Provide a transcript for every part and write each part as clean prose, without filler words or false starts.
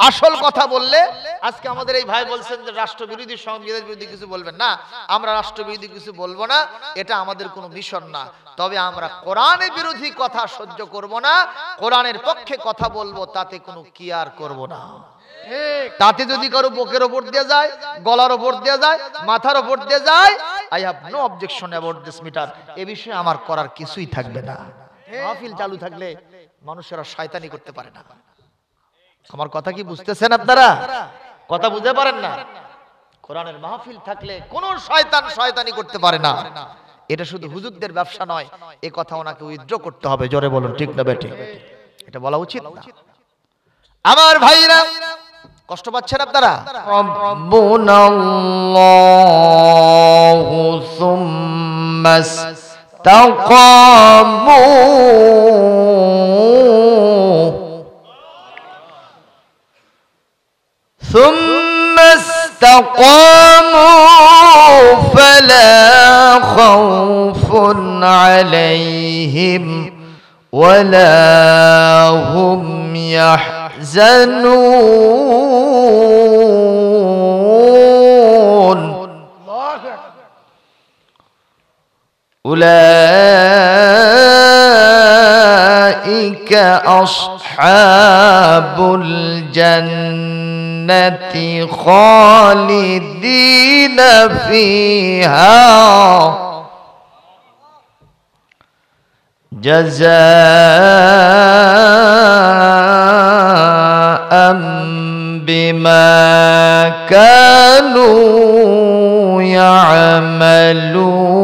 আসল কথা বললে আজকে আমাদের এই ভাই বলছেন যে রাষ্ট্রবিরোধী সংবিধান বিরোধী কিছু বলবেন না, আমরা রাষ্ট্রবিরোধী কিছু বলবো না, এটা আমাদের কোনো মিশন না। তবে আমরা কোরআনের বিরোধী কথা সহ্য করব না, কোরআনের পক্ষে কথা বলবো, তাতে কোনো কেয়ার করব না। তাতে যদি কারো বুকের ওপর দিয়ে যায়, গলার ওপর দিয়ে যায়, মাথার ওপর দিয়ে যায়, I have no objection about this matter. এ বিষয়ে আমার করার কিছুই থাকবে না। মাহফিল চালু থাকলে মানুষেরা শয়তানি করতে পারে না। আমার কথা কি বুঝতেছেন আপনারা? কথা বুঝতে পারেন না? কোরআনের মাহফিল থাকলে কোন শয়তান শয়তানি করতে পারে না। এটা শুধু হুজুরদের ব্যবসা নয়, এই কথা ওনাকে উইথড্র করতে হবে। জোরে বলুন ঠিক না বেঠিক? এটা বলা উচিত না। আমার ভাইরা কষ্ট পাচ্ছেন আপনারা? রব্বুনাল্লাহু সুম্মাস্তাকামু ثم استقاموا فلا خوف عليهم ولا هم يحزنون أولئك أصحاب الجنة خالدين فيها جزاء بما كانوا يعملون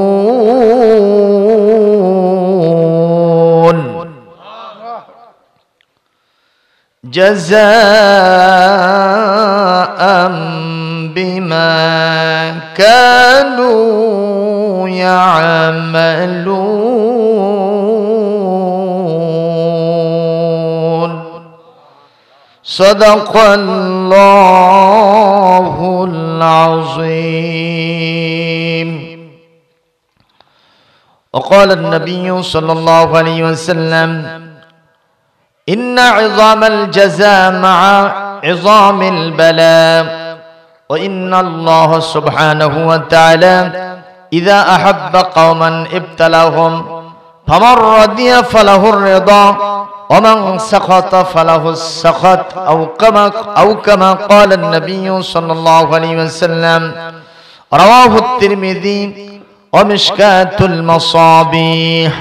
جزاء بما كانوا يعملون صدق الله العظيم. وقال النبي صلى الله عليه وسلم إن عظام الجزاء مع عظام البلاء وإن الله سبحانه وتعالى إذا أحب قوما ابتلاهم فمن رضي فله الرضا ومن سخط فله السخط أو كما قال النبي صلى الله عليه وسلم. رواه الترمذي ومشكاة المصابيح.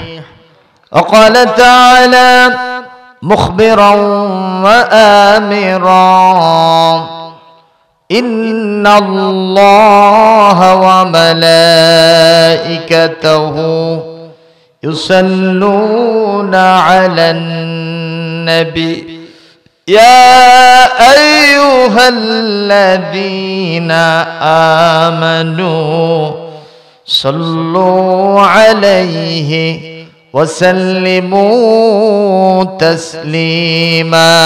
وقال تعالى مخبرا وآمرا إن الله وملائكته يصلون على النبي يا أيها الذين آمنوا صلوا عليه وسلموا تسليما.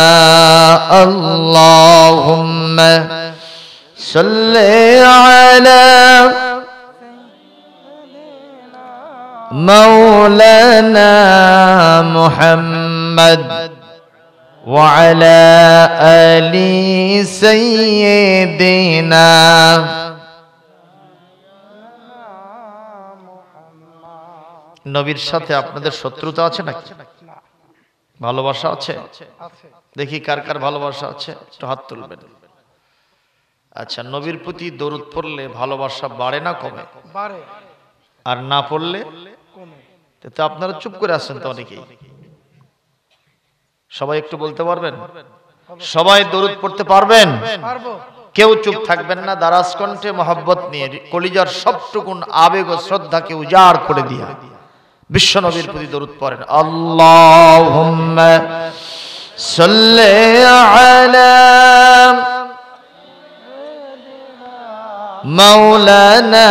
اللهم صل على مولانا محمد وعلى آل سيدنا নবীর সাথে আপনাদের শত্রুতা আছে নাকি? ভালোবাসা আছে? দেখি কার কার ভালোবাসা আছে, একটু হাত তুলবেন। আচ্ছা, নবীর প্রতি দরুদ পড়লে ভালোবাসা বাড়ে না কমে? বাড়ে। আর না পড়লে কমে। তো আপনারা চুপ করে আছেন তো অনেকেই। সবাই একটু বলতে পারবেন? সবাই দরুদ পড়তে পারবেন? পারবো। কেউ চুপ থাকবেন না, দারাজ কণ্ঠে মহব্বত নিয়ে কলিজার সবটুকুন আবেগ ও শ্রদ্ধাকে উজাড় করে দিয়া বিশ্ব নবীর প্রতি দরুদ পড়েন। আল্লাহুম্মা সাল্লি আলা মাওলানা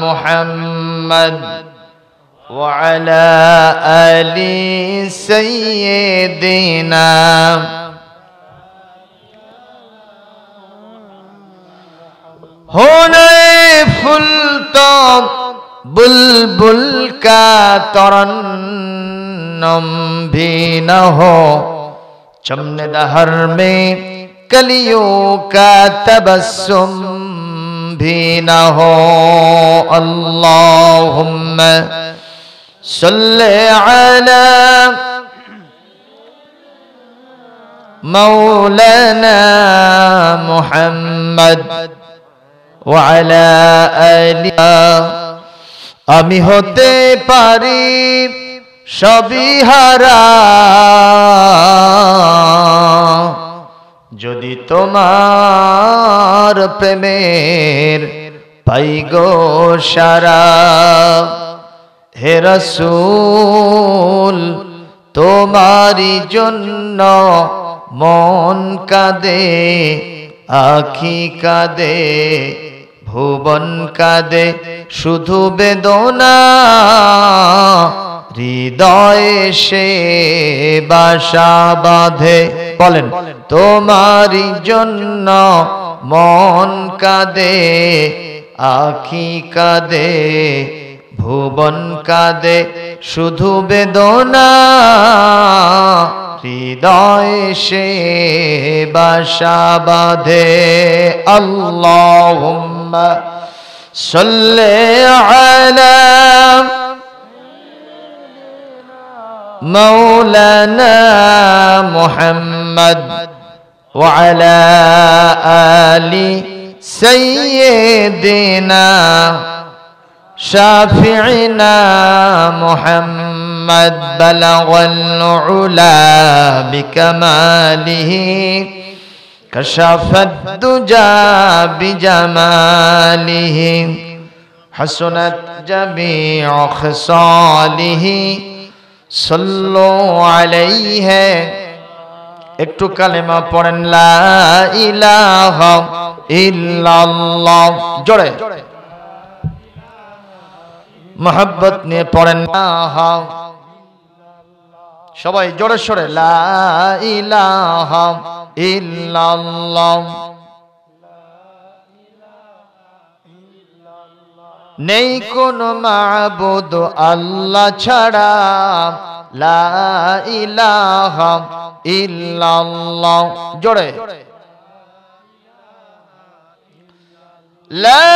মুহাম্মদ ওয়া আলা আলি সাইয়্যিদিনা होने फुल तो बुलबुल का तरन्नुम भी न हो चमन दहर में कलियों का तबस्सुम भी न हो। अल्लाहुम्मा सल्ले अला मौलाना मुहम्मद व अला आलिहि। আমি হতে পারি সবই হারা যদি তোমার প্রেমের পাই গো সারা। হে রাসূল তোমারি জন্য মন কাঁদে আখি কাঁদে ভুবন কাঁদে শুধু বেদনা হৃদয়ে সে বাসা বাঁধে। বলেন তোমারি জন্য মন কাঁদে আখি কাঁদে ভুবন কাঁদে শুধু বেদনা হৃদয়ে সে বাসা বাঁধে। আল্লাহুম্মা সাল্লি আলা মৌলানা মুহাম্মদ ওয়া আলা আলি সাইয়্যিদিনা শাফিঈনা মুহাম্মদ বালাগাল উলা বিকামালিহি কাশাফাদ দুজা বিজামালিহি হাসনাত জামিউ খিসালিহি সাল্লু আলাইহি। একটু কালেমা পড়েন লা ইলাহা ইল্লাল্লাহ জোরে মোহাব্বত নিয়ে পড়েন সবাই জোরে সোরে লা ইলাহা ইল্লাল্লাহ। নেই কোনো মাবুদ আল্লাহ ছাড়া লা ইলাহা ইল্লাল্লাহ জোরে লা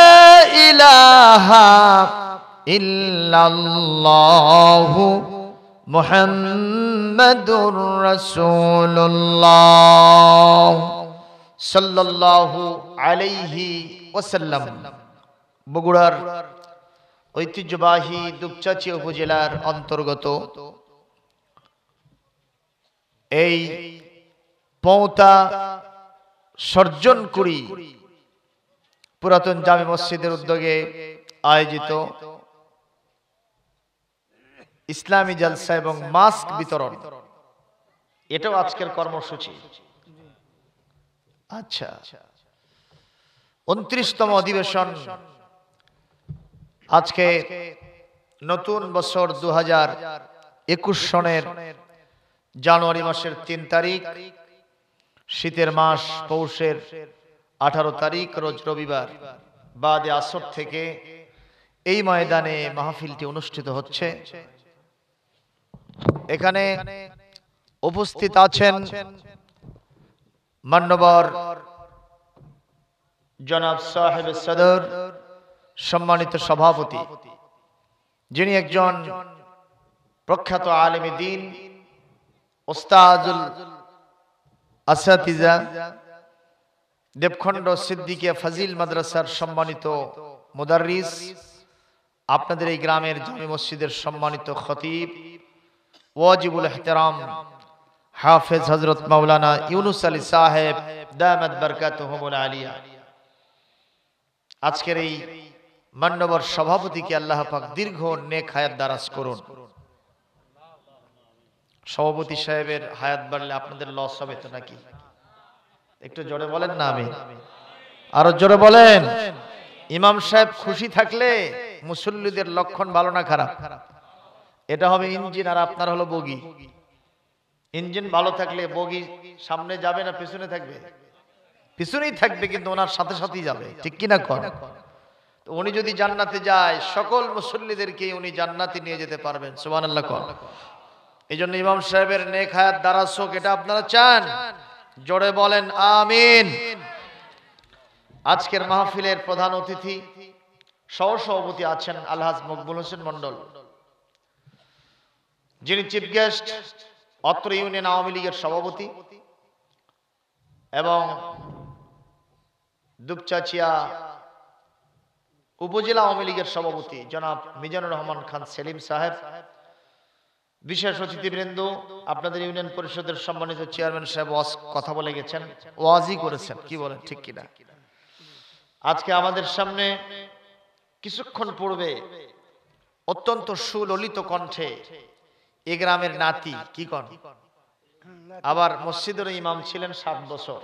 ইলাহা ইল্লাল্লাহু মুহাম্মাদুর রাসূলুল্লাহ সাল্লাল্লাহু আলাইহি ওয়াসাল্লাম। বগুড়ার ঐতিহ্যবাহী দুপচাঁচিয়া উপজেলার অন্তর্গত এই পৌতা সর্জনকুড়ি পুরাতন জামে মসজিদের উদ্যোগে আয়োজিত ইসলামী জলসা এবং মাস্ক বিতরণ, এটাও আজকের কর্মসূচি। আচ্ছা, 29তম অধিবেশন আজকে নতুন বছর 2021 সনের জানুয়ারি মাসের 3 তারিখ, শীতের মাস পৌষের 18 তারিখ রোজ রবিবার বাদে আসর থেকে এই ময়দানে মাহফিলটি অনুষ্ঠিত হচ্ছে। এখানে উপস্থিত আছেন মান্যবর জনাব সাহেব সদর, সম্মানিত সভাপতি, যিনি একজন প্রখ্যাত আলেমে দ্বীন, ওস্তাজুল আসাতিজা, দেবখণ্ড সিদ্দিকিয়া ফাজিল মাদ্রাসার সম্মানিত মুদাররিস, আপনাদের এই গ্রামের জামে মসজিদের সম্মানিত খতিব, ওয়াজিবুল ইহতিরাম হাফেজ হযরত মাওলানা ইউনুস আলী সাহেব দামাত বারকাতুহুমুল আলিয়া। আজকের এই মান্যবর সভাপতিকে আল্লাহ পাক দীর্ঘ নেক হায়াত দারাজ করুন। সভাপতি সাহেবের হায়াত বাড়লে আপনাদের লস হবে তো নাকি? একটু জোরে বলেন না, আমি আরো জোরে বলেন। ইমাম সাহেব খুশি থাকলে মুসল্লিদের লক্ষণ ভালো না খারাপ? এটা হবে ইঞ্জিন আর আপনার হলো বগি। ইঞ্জিন ভালো থাকলে বগি সামনে যাবে না পিছনে থাকবে? পিছনেই থাকবে, কিন্তু ওনার সাথে সাথেই যাবে, ঠিক কিনা কর? তো উনি যদি জান্নাতে যায় সকল মুসল্লিদেরকে উনি জান্নাতে নিয়ে যেতে পারবেন। সুবহানাল্লাহ কর। এই জন্য ইমাম সাহেবের নেক হায়াত দারাজ হোক, এটা আপনারা চান? জোরে বলেন আমিন। আজকের মাহফিলের প্রধান অতিথি সহ সভাপতি আছেন আলহাজ মকবুল হোসেন মন্ডল, যিনি চিফ গেস্ট, অত্র ইউনিয়ন আওয়ামী লীগের সভাপতি এবং দুপচাচিয়া উপজেলা আওয়ামী লীগের সভাপতি জনাব মিজানুর রহমান খান সেলিম সাহেব, বিশেষ অতিথিবৃন্দ, আপনাদের ইউনিয়ন পরিষদের সম্মানিত চেয়ারম্যান সাহেব কথা বলে গেছেন, ওয়াজি করেছেন, কি বলেন ঠিক কিনা? আজকে আমাদের সামনে কিছুক্ষণ পূর্বে অত্যন্ত সুললিত কণ্ঠে এ গ্রামের নাতি, কি কন, আবার মসজিদের ইমাম ছিলেন 7 বছর।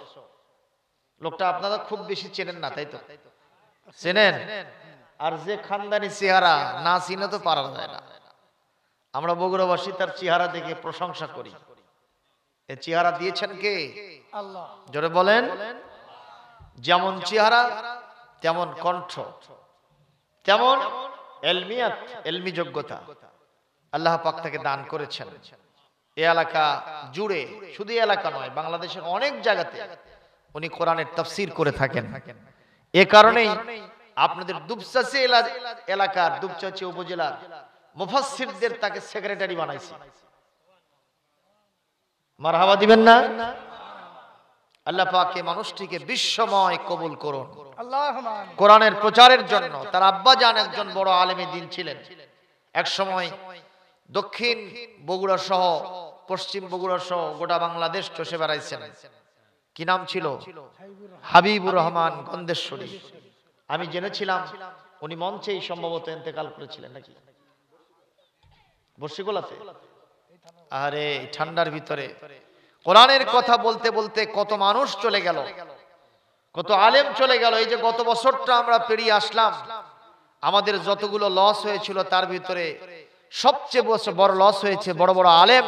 লোকটা আপনারা খুব বেশি চেনেন না, তাই তো? চেনেন? আর যে খানদানি চেহারা, না চিনে তো পারা যায় না। আমরা বগুড়াবাসী তার চেহারা দেখে প্রশংসা করি। এই চেহারা দিয়েছেন কে? আল্লাহ। জোরে বলেন। যেমন চেহারা তেমন কণ্ঠ, তেমন এলমিয়াত, এলমি যোগ্যতা আল্লাহ পাক তাকে দান করেছেন। এই এলাকা জুড়ে, শুধু এলাকা নয়, বাংলাদেশের অনেক জায়গাতে উনি কোরআনের তাফসীর করে থাকেন। এ কারণেই আপনাদের দুপচাচি এলাকার, দুপচাচি উপজেলার মুফাসসিরদের তাকে সেক্রেটারি বানাইছে। মারহাবা দিবেন না? আল্লাহ পাক এই মানুষটিকে বিশ্বময় কবুল করুন আল্লাহুম্মা আমিন। কোরআনের প্রচারের জন্য তার আব্বা জান একজন বড় আলেমে দ্বীন ছিলেন। এক সময় দক্ষিণ বগুড়া সহ, পশ্চিম বগুড়া সহ গোটা বাংলাদেশ চষে বেড়াইছেন। কি নাম ছিল? হাবিবুর রহমান গন্ধেশ্বরী। আমি জেনেছিলাম উনি মঞ্চেই সম্ভবত ইন্তেকাল করেছিলেন নাকি, বর্ষিগোলাতে। আরে ঠান্ডার ভিতরে কোরআনের কথা বলতে বলতে কত মানুষ চলে গেল, কত আলেম চলে গেল। এই যে গত বছরটা আমরা পেরিয়ে আসলাম, আমাদের যতগুলো লস হয়েছিল তার ভিতরে সবচেয়ে বড় লস হয়েছে বড় বড় আলেম,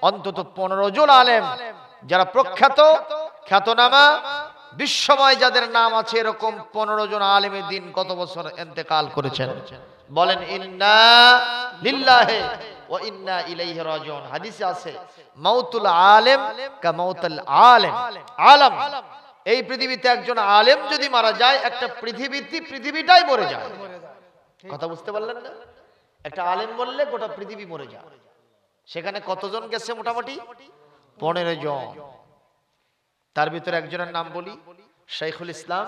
অন্তত 15 জন আলেম যারা প্রখ্যাত, খ্যাতনামা, বিশ্বময় যাদের নাম আছে, এরকম 15 জন আলেমের দিন গত বছর ইন্তেকাল করেছেন। বলেন ইন্না লিল্লাহি ওয়া ইন্না ইলাইহি রাজিউন। হাদিসে আছে মাউতুল আলেম কা মাউতুল আলেম। আলম, এই পৃথিবীতে একজন আলেম যদি মারা যায়, একটা পৃথিবীটাই মরে যায়। কথা বুঝতে পারলেন না? একটা আলেম বললে গোটা পৃথিবী মরে যায়। সেখানে কতজন গেছে? মোটামুটি 15 জন। তার ভিতরে একজনের নাম বলি, শাইখুল ইসলাম,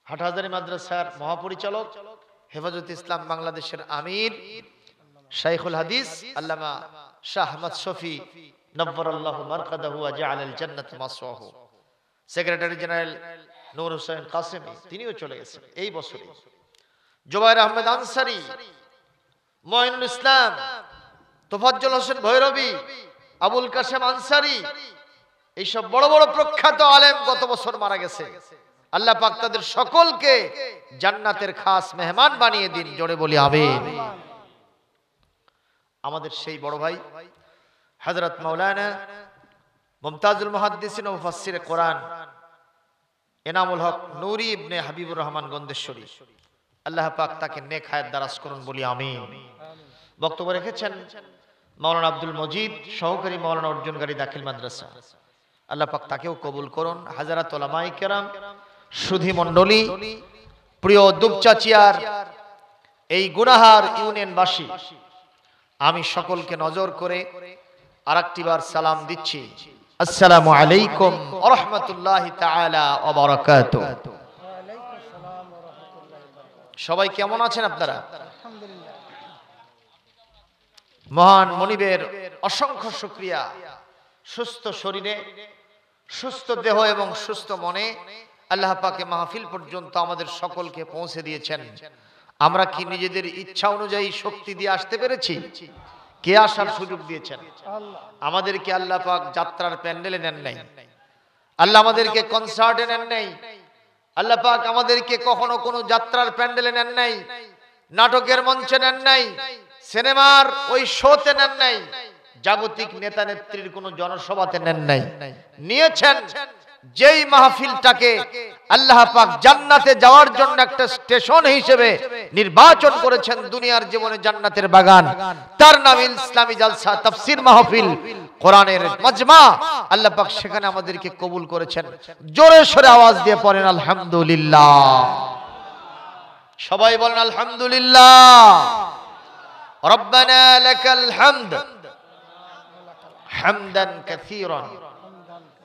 হাটহাজারী মাদ্রাসার মহাপরিচালক, হেফাজত ইসলাম বাংলাদেশের আমির, শাইখুল হাদিস আল্লামা শাহ আহমদ শফি নব্বরাল্লাহু মারকাদাহু ওয়া জাআলাল জান্নাত মাসওয়াহু, সেক্রেটারি জেনারেল নূর হোসেন কাসেমি, তিনিও চলে গেছেন এই বছরে। জুবাইর আহমেদ আনসারী, মঈনুল ইসলাম, তোফাজ্জল হোসেন ভৈরবী, আবুল কাশেম আনসারী, এইসব বড় বড় প্রখ্যাত আলেম গত বছর মারা গেছে। আল্লাহ পাক তাদের সকলকে জান্নাতের খাস মেহমান বানিয়ে দিন। জোরে বলি আমিন। আমাদের সেই বড় ভাই হযরত মাওলানা মুমতাজুল মুহাদ্দিসিন ও মুফাসসিরে কোরআন এনামুল হক নূরি ইবনে হাবিবুর রহমান গন্ধেশ্বরী, আল্লাহ পাক তাকে নেক হায়াত দারাজ করুন বলি আমিন। বক্তব্য রেখেছেন মাওলানা আব্দুল মজিদ, সহকারী মাওলানা অর্জনকারী দাখিল মাদ্রাসা, আল্লাহ পাক তাকেও কবুল করুন। হাজারাত উলামায়ে কেরাম, সুধী মণ্ডলী, প্রিয় দুপচাচিয়ার এই গুনাহার ইউনিয়নবাসী, আমি সকলকে নজর করে আরেকটিবার সালাম দিচ্ছি। আসসালামু আলাইকুম ওয়া রাহমাতুল্লাহি তাআলা ওয়া বারাকাতুহু। সবাই কেমন আছেন আপনারা? আলহামদুলিল্লাহ। মহান মনিবের অসংখ্য শুকরিয়া, সুস্থ শরীরে, সুস্থ দেহ এবং সুস্থ মনে আল্লাহ পাকে মাহফিল পর্যন্ত আমাদের সকলকে পৌঁছে দিয়েছেন। আমরা কি নিজেদের ইচ্ছা অনুযায়ী শক্তি দিয়ে আসতে পেরেছি? কে আসার সুযোগ দিয়েছেন? আমাদেরকে আল্লাহ পাক যাত্রার প্যান্ডেলে নেন নাই, আল্লাহ আমাদেরকে কনসার্টে নেন নাই, আল্লাহ পাক আমাদেরকে কখনো কোনো যাত্রার প্যান্ডেলে নেন নাই, নাটকের মঞ্চে নেন নাই, সিনেমার ওই শোতে নেন নাই, জাগতিক নেতা নেত্রীর কোনো জনসভাতে নেন নাই। নিয়েছেন যেই মাহফিলটাকে আল্লাহ পাক জান্নাতে যাওয়ার জন্য একটা স্টেশন হিসেবে নির্বাচন করেছেন দুনিয়ার জীবনে জান্নাতের বাগান, তার নাম ইসলামী জালসা তাফসীর মাহফিল কোরআনের মাজমা। আল্লাহ পাক সেখানে আমাদেরকে কবুল করেছেন। জোরে সোরে আওয়াজ দিয়ে পড়েন আলহামদুলিল্লাহ। সবাই বলেন আলহামদুলিল্লাহ। রব্বানা লাকাল হামদ হামদান কাসীরান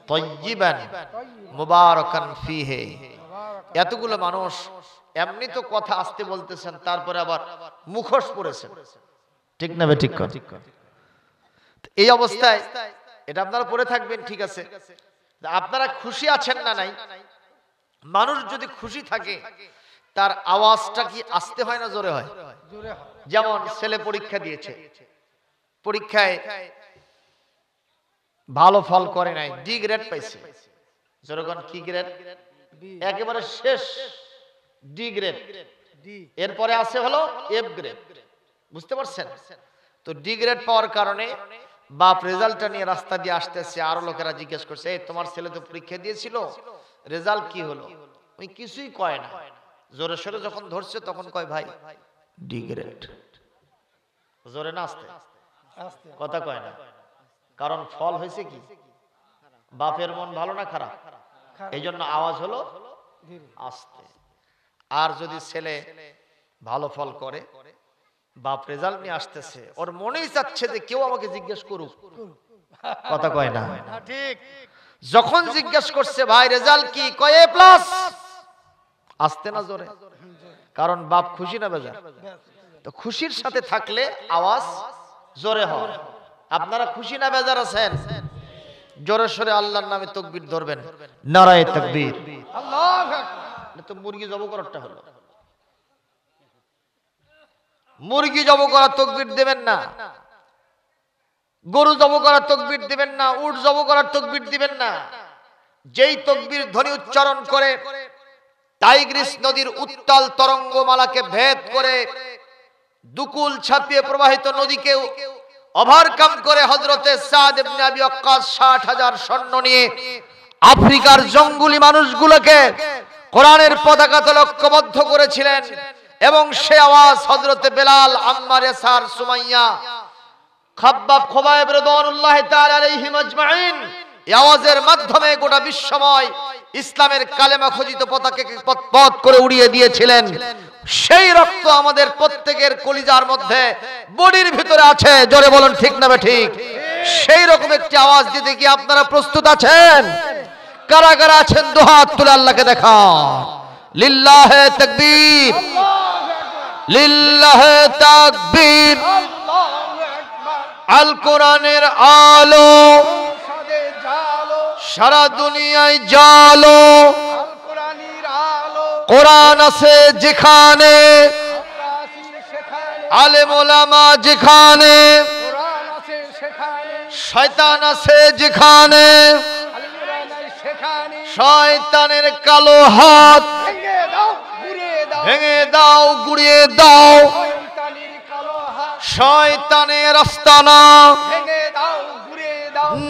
তাইয়িবান মুবারাকান ফীহি। এতগুলো মানুষ এমনি তো কথা আসতে বলতেছেন, তারপরে আবার মুখোশ পড়েছেন, ঠিক না ঠিক কথা। এই অবস্থায় এটা আপনারা পড়ে থাকবেন, ঠিক আছে। আপনারা খুশি আছেন না নাই? মানুষ যদি খুশি থাকে তার আওয়াজটা কি আসতে হয় না জোরে হয়? যেমন ছেলে পরীক্ষা দিয়েছে, পরীক্ষায় ভালো ফল করে নাই, ডি গ্রেড পাইছে। জোরগণ কি গ্রেড? একেবারে শেষ ডি গ্রেড। এরপরে আছে হলো এফ গ্রেড, বুঝতে পারছেন তো? ডি গ্রেড পাওয়ার কারণে বাপ রেজাল্টটা নিয়ে রাস্তা দিয়ে আসতেছে, আরো লোকেরা জিজ্ঞেস করছে, এই তোমার ছেলে তো পরীক্ষা দিয়েছিল, রেজাল্ট কি হলো? ওই কিছুই কয় না, জোরে সোরে যখন ধরছে তখন কয় ভাই ডি গ্রেড। জোরে না আসতে কথা কয় না, কারণ ফল হয়েছে কি? বাপের মন ভালো না খারাপ, এই জন্য আওয়াজ হলো আস্তে। আর যদি ছেলে ভালো ফল করে, বাপ রেজাল্ট নিয়ে আসতেছে, ওর মনেই চাচ্ছে যে কেউ আমাকে জিজ্ঞেস করুক, কথা কয় না ঠিক। যখন জিজ্ঞেস করছে ভাই রেজাল্ট কি, কয় এ প্লাস, আসতে না জোরে, কারণ বাপ খুশি না বেজার? তো খুশির সাথে থাকলে আওয়াজ জোরে হয়। আপনারা খুশি না বেজার আছেন? জোরে সোরে আল্লাহর নামে তাকবীর ধরবেন, নারায়ে তাকবীর। আল্লাহু আকবার। তো মুরগি জব করারটা হলো, মুরগি জব করার তাকবীর দিবেন না, গরু জব করার তাকবীর দিবেন না, উট জব করার তাকবীর দিবেন না। যেই তাকবীর ধ্বনি উচ্চারণ করে টাইগ্রিস নদীর উত্তাল তরঙ্গমালাকে ভেদ করে দুকুল ছাপিয়ে প্রবাহিত নদীকে ওভারকাম করে হযরতে সাদ ইবনে আবি ওয়াক্কাস ৬০,০০০ সৈন্য নিয়ে আফ্রিকার জঙ্গলি মানুষগুলোকে কোরআনের পতাকাতে লক্ষ্যবদ্ধ করেছিলেন। এবং সে আওয়াজ হযরতে বেলাল, আম্মার, ইয়াসার, সুমাইয়া, খাব্বাব, খুবাইব রাদিয়াল্লাহু তাআলা আলাইহিম আজমাইন, এই আওয়াজের মাধ্যমে গোটা বিশ্বময় ইসলামের কালেমা খোদিত পতাকাকে পথ করে উড়িয়ে দিয়েছিলেন। সেই রক্ত আমাদের প্রত্যেকের কলিজার মধ্যে, বডির ভিতরে আছে, জোরে বলুন ঠিক না ঠিক? সেই রকম একটি আওয়াজ দিতে কি আপনারা প্রস্তুত আছেন? কারা কারা আছেন দুহাত তুলে আল্লাহকে দেখান। লিল্লাহে তাকবীর, লিল্লাহে তাকবীর। আল কোরআনের আলো সারা দুনিয়ায় জালো, কোরআন আছে যেখানে, আলেম ওলামা যেখানে, শয়তান আছে যেখানে, শয়তানের কালো হাত ভেঙে দাও, গুড়িয়ে দাও, শয়তানের আস্তানা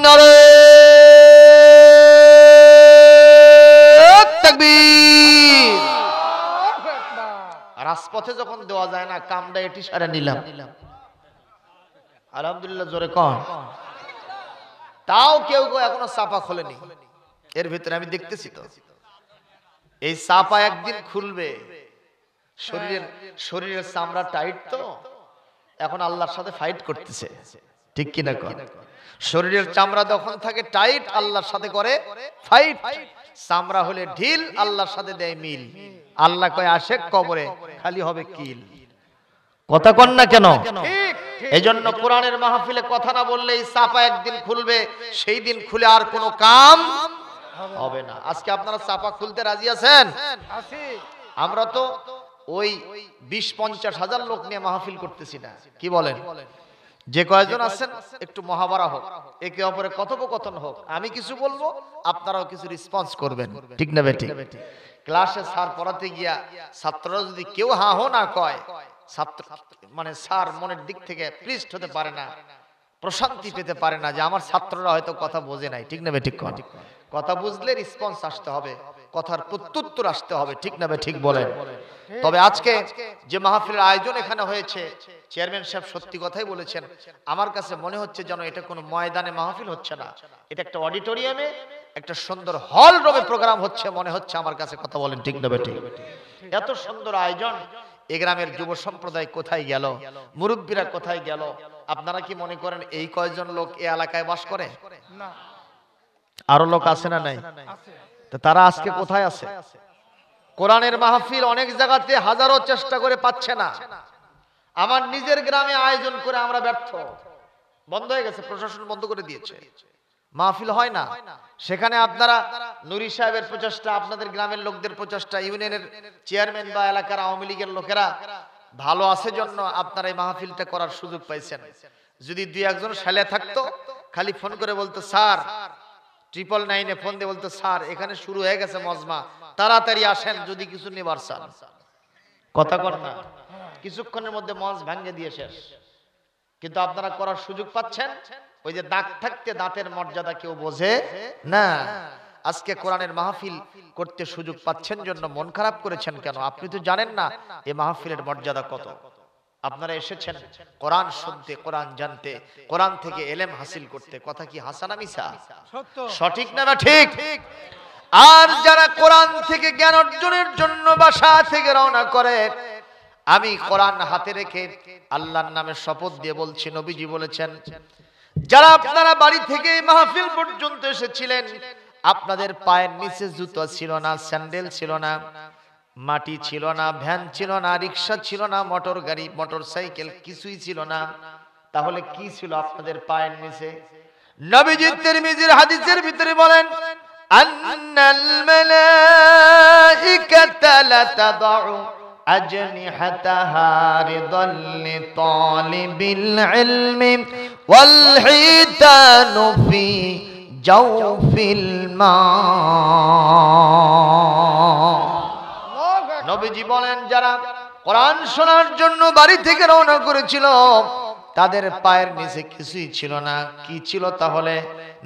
নারে তাকবীর। রাজপথে যখন দেওয়া যায় না, কামটা এটি সারা নিলাম, আলহামদুলিল্লাহ জোরে কন। তাও কেউ কেউ এখনো চাপা খোলেনি। এর ভিতরে আমি দেখতেছি তো, এই চাপা একদিন খুলবে। শরীরের চামড়া টাইট তো, এখন আল্লাহর সাথে ফাইট করতেছে, ঠিক কিনা কন? শরীরের চামড়া যখন থাকে টাইট, আল্লাহর সাথে করে ফাইট। চামড়া হলে ঢিল, আল্লাহর সাথে দেয় মিল। আল্লাহ কয় আসে কবরে, খালি হবে কিল। কথা কন না কেন? এই জন্য কোরআনের মাহফিলে কথা না বললে এই চাপা একদিন খুলবে, সেই দিন খুলে আর কোনো কাম হবে না। আজকে আপনারা চাপা খুলতে রাজি আছেন? আমরা তো ওই ২০-৫০ হাজার লোক নিয়ে মাহফিল করতেছি না, কি বলেন? যে কয়েকজন আছেন একটু মহাবারা হোক, একে অপরে কথোপকথন হোক, আমি কিছু বলবো, আপনারাও কিছু রেসপন্স করবেন, ঠিক না বেটি? ক্লাসে স্যার পড়াতে গিয়া ছাত্ররা যদি কেউ হা হো না কয়, ছাত্র মানে স্যার মনের দিক থেকে পৃষ্ঠ হতে পারে না, প্রশান্তি পেতে পারে না যে আমার ছাত্ররা হয়তো কথা বোঝে নাই, ঠিক না বেটি? কথা বুঝলে রেসপন্স আসতে হবে, কথার প্রত্যুত্তর আসতে হবে, ঠিক না ভাই ঠিক বলেন? তবে আজকে যে মাহফিলের আয়োজন এখানে হয়েছে, চেয়ারম্যান সাহেব সত্যি কথাই বলেছেন। আমার কাছে মনে হচ্ছে যেন এটা কোনো ময়দানে মাহফিল হচ্ছে না, এটা একটা অডিটোরিয়ামে, একটা সুন্দর হল রুমে প্রোগ্রাম হচ্ছে মনে হচ্ছে আমার কাছে। কথা বলেন ঠিক না ভাই ঠিক? এত সুন্দর আয়োজন, এ গ্রামের যুব সম্প্রদায় কোথায় গেল, মুরব্বীরা কোথায় গেল? আপনারা কি মনে করেন এই কয়জন লোক এই এলাকায় বাস করে? না, আরো লোক আছে না নাই? তো তারা আজকে কোথায় আছে? কোরআনের মাহফিল অনেক জায়গাতে হাজারো চেষ্টা করে পাচ্ছে না। আমার নিজের গ্রামে আয়োজন করে আমরা ব্যর্থ, বন্ধ হয়ে গেছে, প্রশাসন বন্ধ করে দিয়েছে, মাহফিল হয় না। সেখানে আপনারা নুরি সাহেবের প্রচেষ্টা, আপনাদের গ্রামের লোকদের প্রচেষ্টা, ইউনিয়নের চেয়ারম্যান বা এলাকার আওয়ামী লীগের লোকেরা ভালো আছে জন্য আপনারা এই মাহফিলটা করার সুযোগ পাইছেন। যদি দুই একজন ছেলে থাকতো, খালি ফোন করে বলতো স্যার, 999-এ ফোন দিয়ে বলতো স্যার এখানে শুরু হয়ে গেছে মজমা, তাড়াতাড়ি আসেন যদি কিছু নেবার চান। কথা কর না, কিছুক্ষণের মধ্যে মঞ্চ ভাঙে দিয়ে শেষ। কিন্তু আপনারা করার সুযোগ পাচ্ছেন, ওই যে দাঁত থাকতে দাঁতের মর্যাদা কেউ বোঝে না। আজকে কোরআনের মাহফিল করতে সুযোগ পাচ্ছেন জন্য মন খারাপ করেছেন কেন? আপনি তো জানেন না এই মাহফিলের মর্যাদা কত। আপনারা এসেছেন কোরআন শুনতে, কোরআন জানতে, কোরআন থেকে এলেম হাসিল করতে। কথা কি হাসানা মিছা? সঠিক না ঠিক? আর যারা কোরআন থেকে জ্ঞান অর্জনের জন্য বাসা থেকে রওনা করে, আমি কোরআন হাতে রেখে আল্লাহর নামে শপথ দিয়ে বলছি, নবীজি বলেছেন যারা আপনারা বাড়ি থেকে মাহফিল পর্যন্ত এসেছিলেন, আপনাদের পায়ের নিচে জুতো ছিল না, স্যান্ডেল ছিল না, মাটি ছিল না, ভ্যান ছিল না, রিক্সা ছিল না, মোটর গাড়ি, মোটর সাইকেল কিছুই ছিল না। তাহলে কি ছিল আপনাদের পায়ের নিচে? নবীজি তিরমিজির হাদিসের ভিতরে বলেন, আন্নাল মালাইকাতা লা তাদউ আজনিহাতাহা রিদাল লিতালিবিল ইলমি ওয়াল হিতানু ফি জাওফিল মা। নবীজি বলেন যারা কোরআন শোনার জন্য বাড়ি থেকে রওনা করেছিল, তাদের পায়ের নিচে কিছুই ছিল না। কি ছিল তাহলে?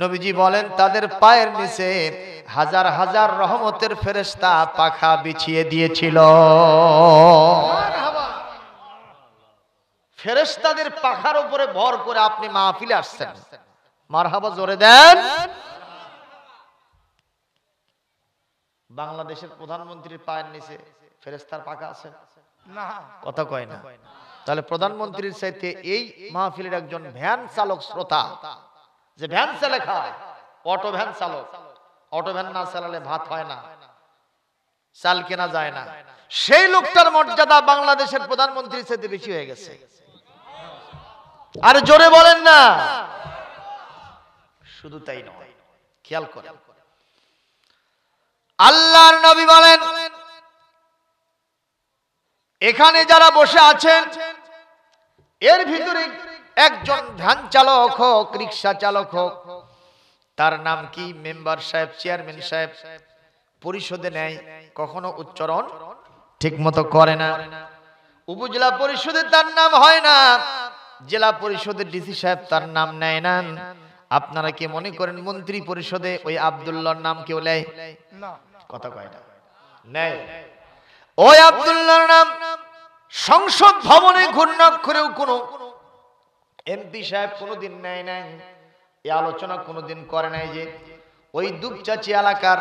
নবীজি বলেন তাদের পায়ের নিচে হাজার হাজার রহমতের ফেরেশতা পাখা বিছিয়ে দিয়েছিল। ফেরেশতাদের পাখার উপরে ভর করে আপনি মাহফিলে আসছেন। মারহাবা জোরে দেন। বাংলাদেশের প্রধানমন্ত্রীর পায়ের নিচে ফেরেশতার পাখা আছে না, কথা কয় না? তাহলে প্রধানমন্ত্রীর চাইতে এই মাহফিলের একজন ভ্যান চালক শ্রোতা, যে ভ্যান চালে খায়, অটো ভ্যান চালক, অটো ভ্যান না চালালে ভাত হয় না, চাল কেনা যায় না, সেই লোকটার মর্যাদা বাংলাদেশের প্রধানমন্ত্রীর চাইতে বেশি হয়ে গেছে। আর জোরে বলেন না। শুধু তাই নয়, খেয়াল করেন আল্লাহর নবী বলেন এখানে যারা বসে আছেন এর ভিতরে একজন ভ্যান চালক হোক, রিক্সা চালক হোক, তার নাম কি? মেম্বার সাহেব, চেয়ারম্যান সাহেব, পরিষদে নেয়, কখনো উচ্চারণ ঠিক মতো করে না। উপজেলা পরিষদে তার নাম হয় না, জেলা পরিষদের ডিসি সাহেব তার নাম নেয় না। আপনারা কি মনে করেন মন্ত্রী পরিষদে ওই আব্দুল্লাহর নাম কেউ নেয়? না, কথা কয় না, নেয়। ওই আব্দুল্লাহর নাম সংসদ ভবনে ঘূর্ণাক্ষরেও কোনো এমপি সাহেব কোনোদিন নেয় নাই। এই আলোচনা কোনোদিন করে নাই যে ওই দুপচাচি এলাকার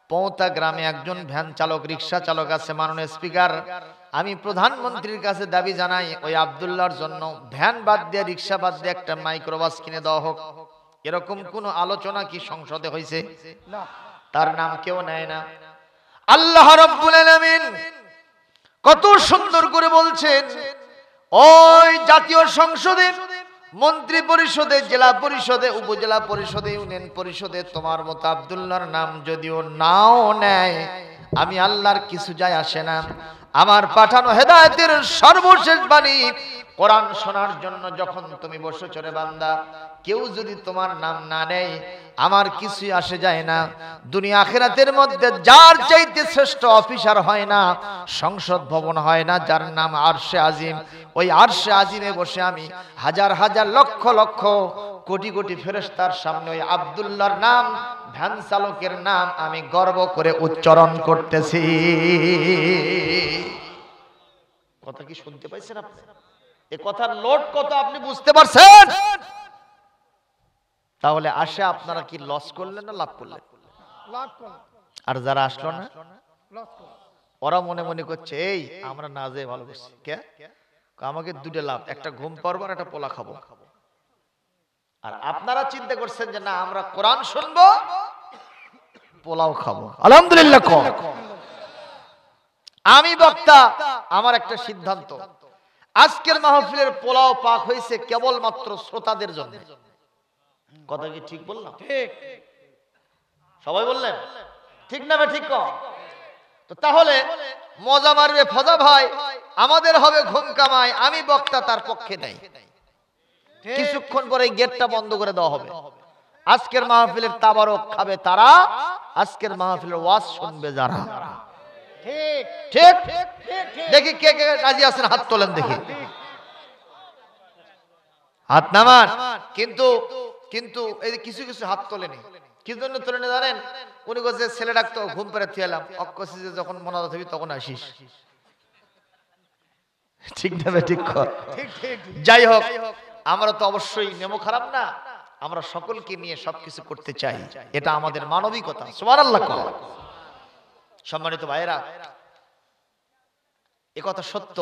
পৌতা গ্রামে একজন ভ্যান চালক, রিক্সা চালক আছে। মাননীয় স্পিকার, আমি প্রধানমন্ত্রীর কাছে দাবি জানাই ওই আব্দুল্লাহর জন্য ভ্যান বাদ দিয়ে, রিক্সা বাদ দিয়ে একটা মাইক্রোবাস কিনে দেওয়া হোক। এরকম কোন আলোচনা কি সংসদে হয়েছে? না, তার নাম কেউ নেয় না। আল্লাহ রাব্বুল আলামিন কত সুন্দর করে বলছেন, ওই জাতীয় সংসদে, মন্ত্রী পরিষদে, জেলা পরিষদে, উপজেলা পরিষদে, ইউনিয়ন পরিষদে তোমার মতো আব্দুল্লাহর নাম যদিও নাও নেয়, আমি আল্লাহর কিছু যায় আসে না। আমার পাঠানো হেদায়েতের সর্বশেষ বাণী কোরআন শোনার জন্য যখন তুমি বসেছো রে বান্দা, কেউ যদি তোমার নাম না নেয় আমার কিছুই আসে যায় না। দুনিয়া আখিরাতের মধ্যে যার চাইতে শ্রেষ্ঠ অফিসার হয় না, সংসদ ভবন হয় না, যার নাম আরশে আজিম, ওই আরশে আজিমে বসে আমি হাজার হাজার লক্ষ লক্ষ কোটি কোটি ফেরেশতার সামনে ওই আব্দুল্লাহর নাম, ভ্যান চালকের নাম আমি গর্ব করে উচ্চারণ করতেছি। কথা কি শুনতে পাইছেন আপনি? এই কথার লোড কত আপনি বুঝতে পারছেন? তাহলে আসে আপনারা কি লস করলেন না লাভ করলেন? আর যারা আসলো না ওরা মনে মনে করছে এই আমরা না যেয়ে ভালো করছি। কে আমাকে দুটো লাভ, একটা ঘুম পারবো আর একটা পোলা খাবো। আর আপনারা চিন্তা করছেন যে না আমরা কোরআন শুনবো পোলাও খাবো। আলহামদুলিল্লাহ। আমি বক্তা, আমার একটা সিদ্ধান্ত, আজকের মাহফিলের পোলাও পাক হয়েছে কেবলমাত্র শ্রোতাদের জন্য। কথা কি ঠিক বললাম? ঠিক। সবাই বললেন ঠিক না? ঠিক কম। তো তাহলে মজা মারবে ফজা ভাই, আমাদের হবে ঘুম কামাই। আমি বক্তা, তার পক্ষে নাই। কিছুক্ষণ পরে গেটটা বন্ধ করে দেওয়া হবে। আজকের মাহফিলের তাবারক খাবে তারা, আজকের মাহফিলের ওয়াজ শুনবে যারা। ঠিক ঠিক। দেখি কে কে রাজি আছেন, হাত তোলেন দেখি, হাত নামান। কিন্তু কিন্তু এই যে কিছু কিছু হাত তোলেনি, কি জন্য তোলেনি জানেন? উনি বলছে ছেলে ডাকতো, ঘুম পেরে থিয়ালাম, অক্কসি যে যখন মনাজাত হবি তখন আসিস। ঠিক না? ঠিক। যাই হোক, আমরা তো অবশ্যই নেমো খারাপ না, আমরা সকলকে নিয়ে সবকিছু করতে চাই, এটা আমাদের মানবিকতা। সুবহানাল্লাহ। সম্মানিত ভাইয়েরা, এ কথা সত্য।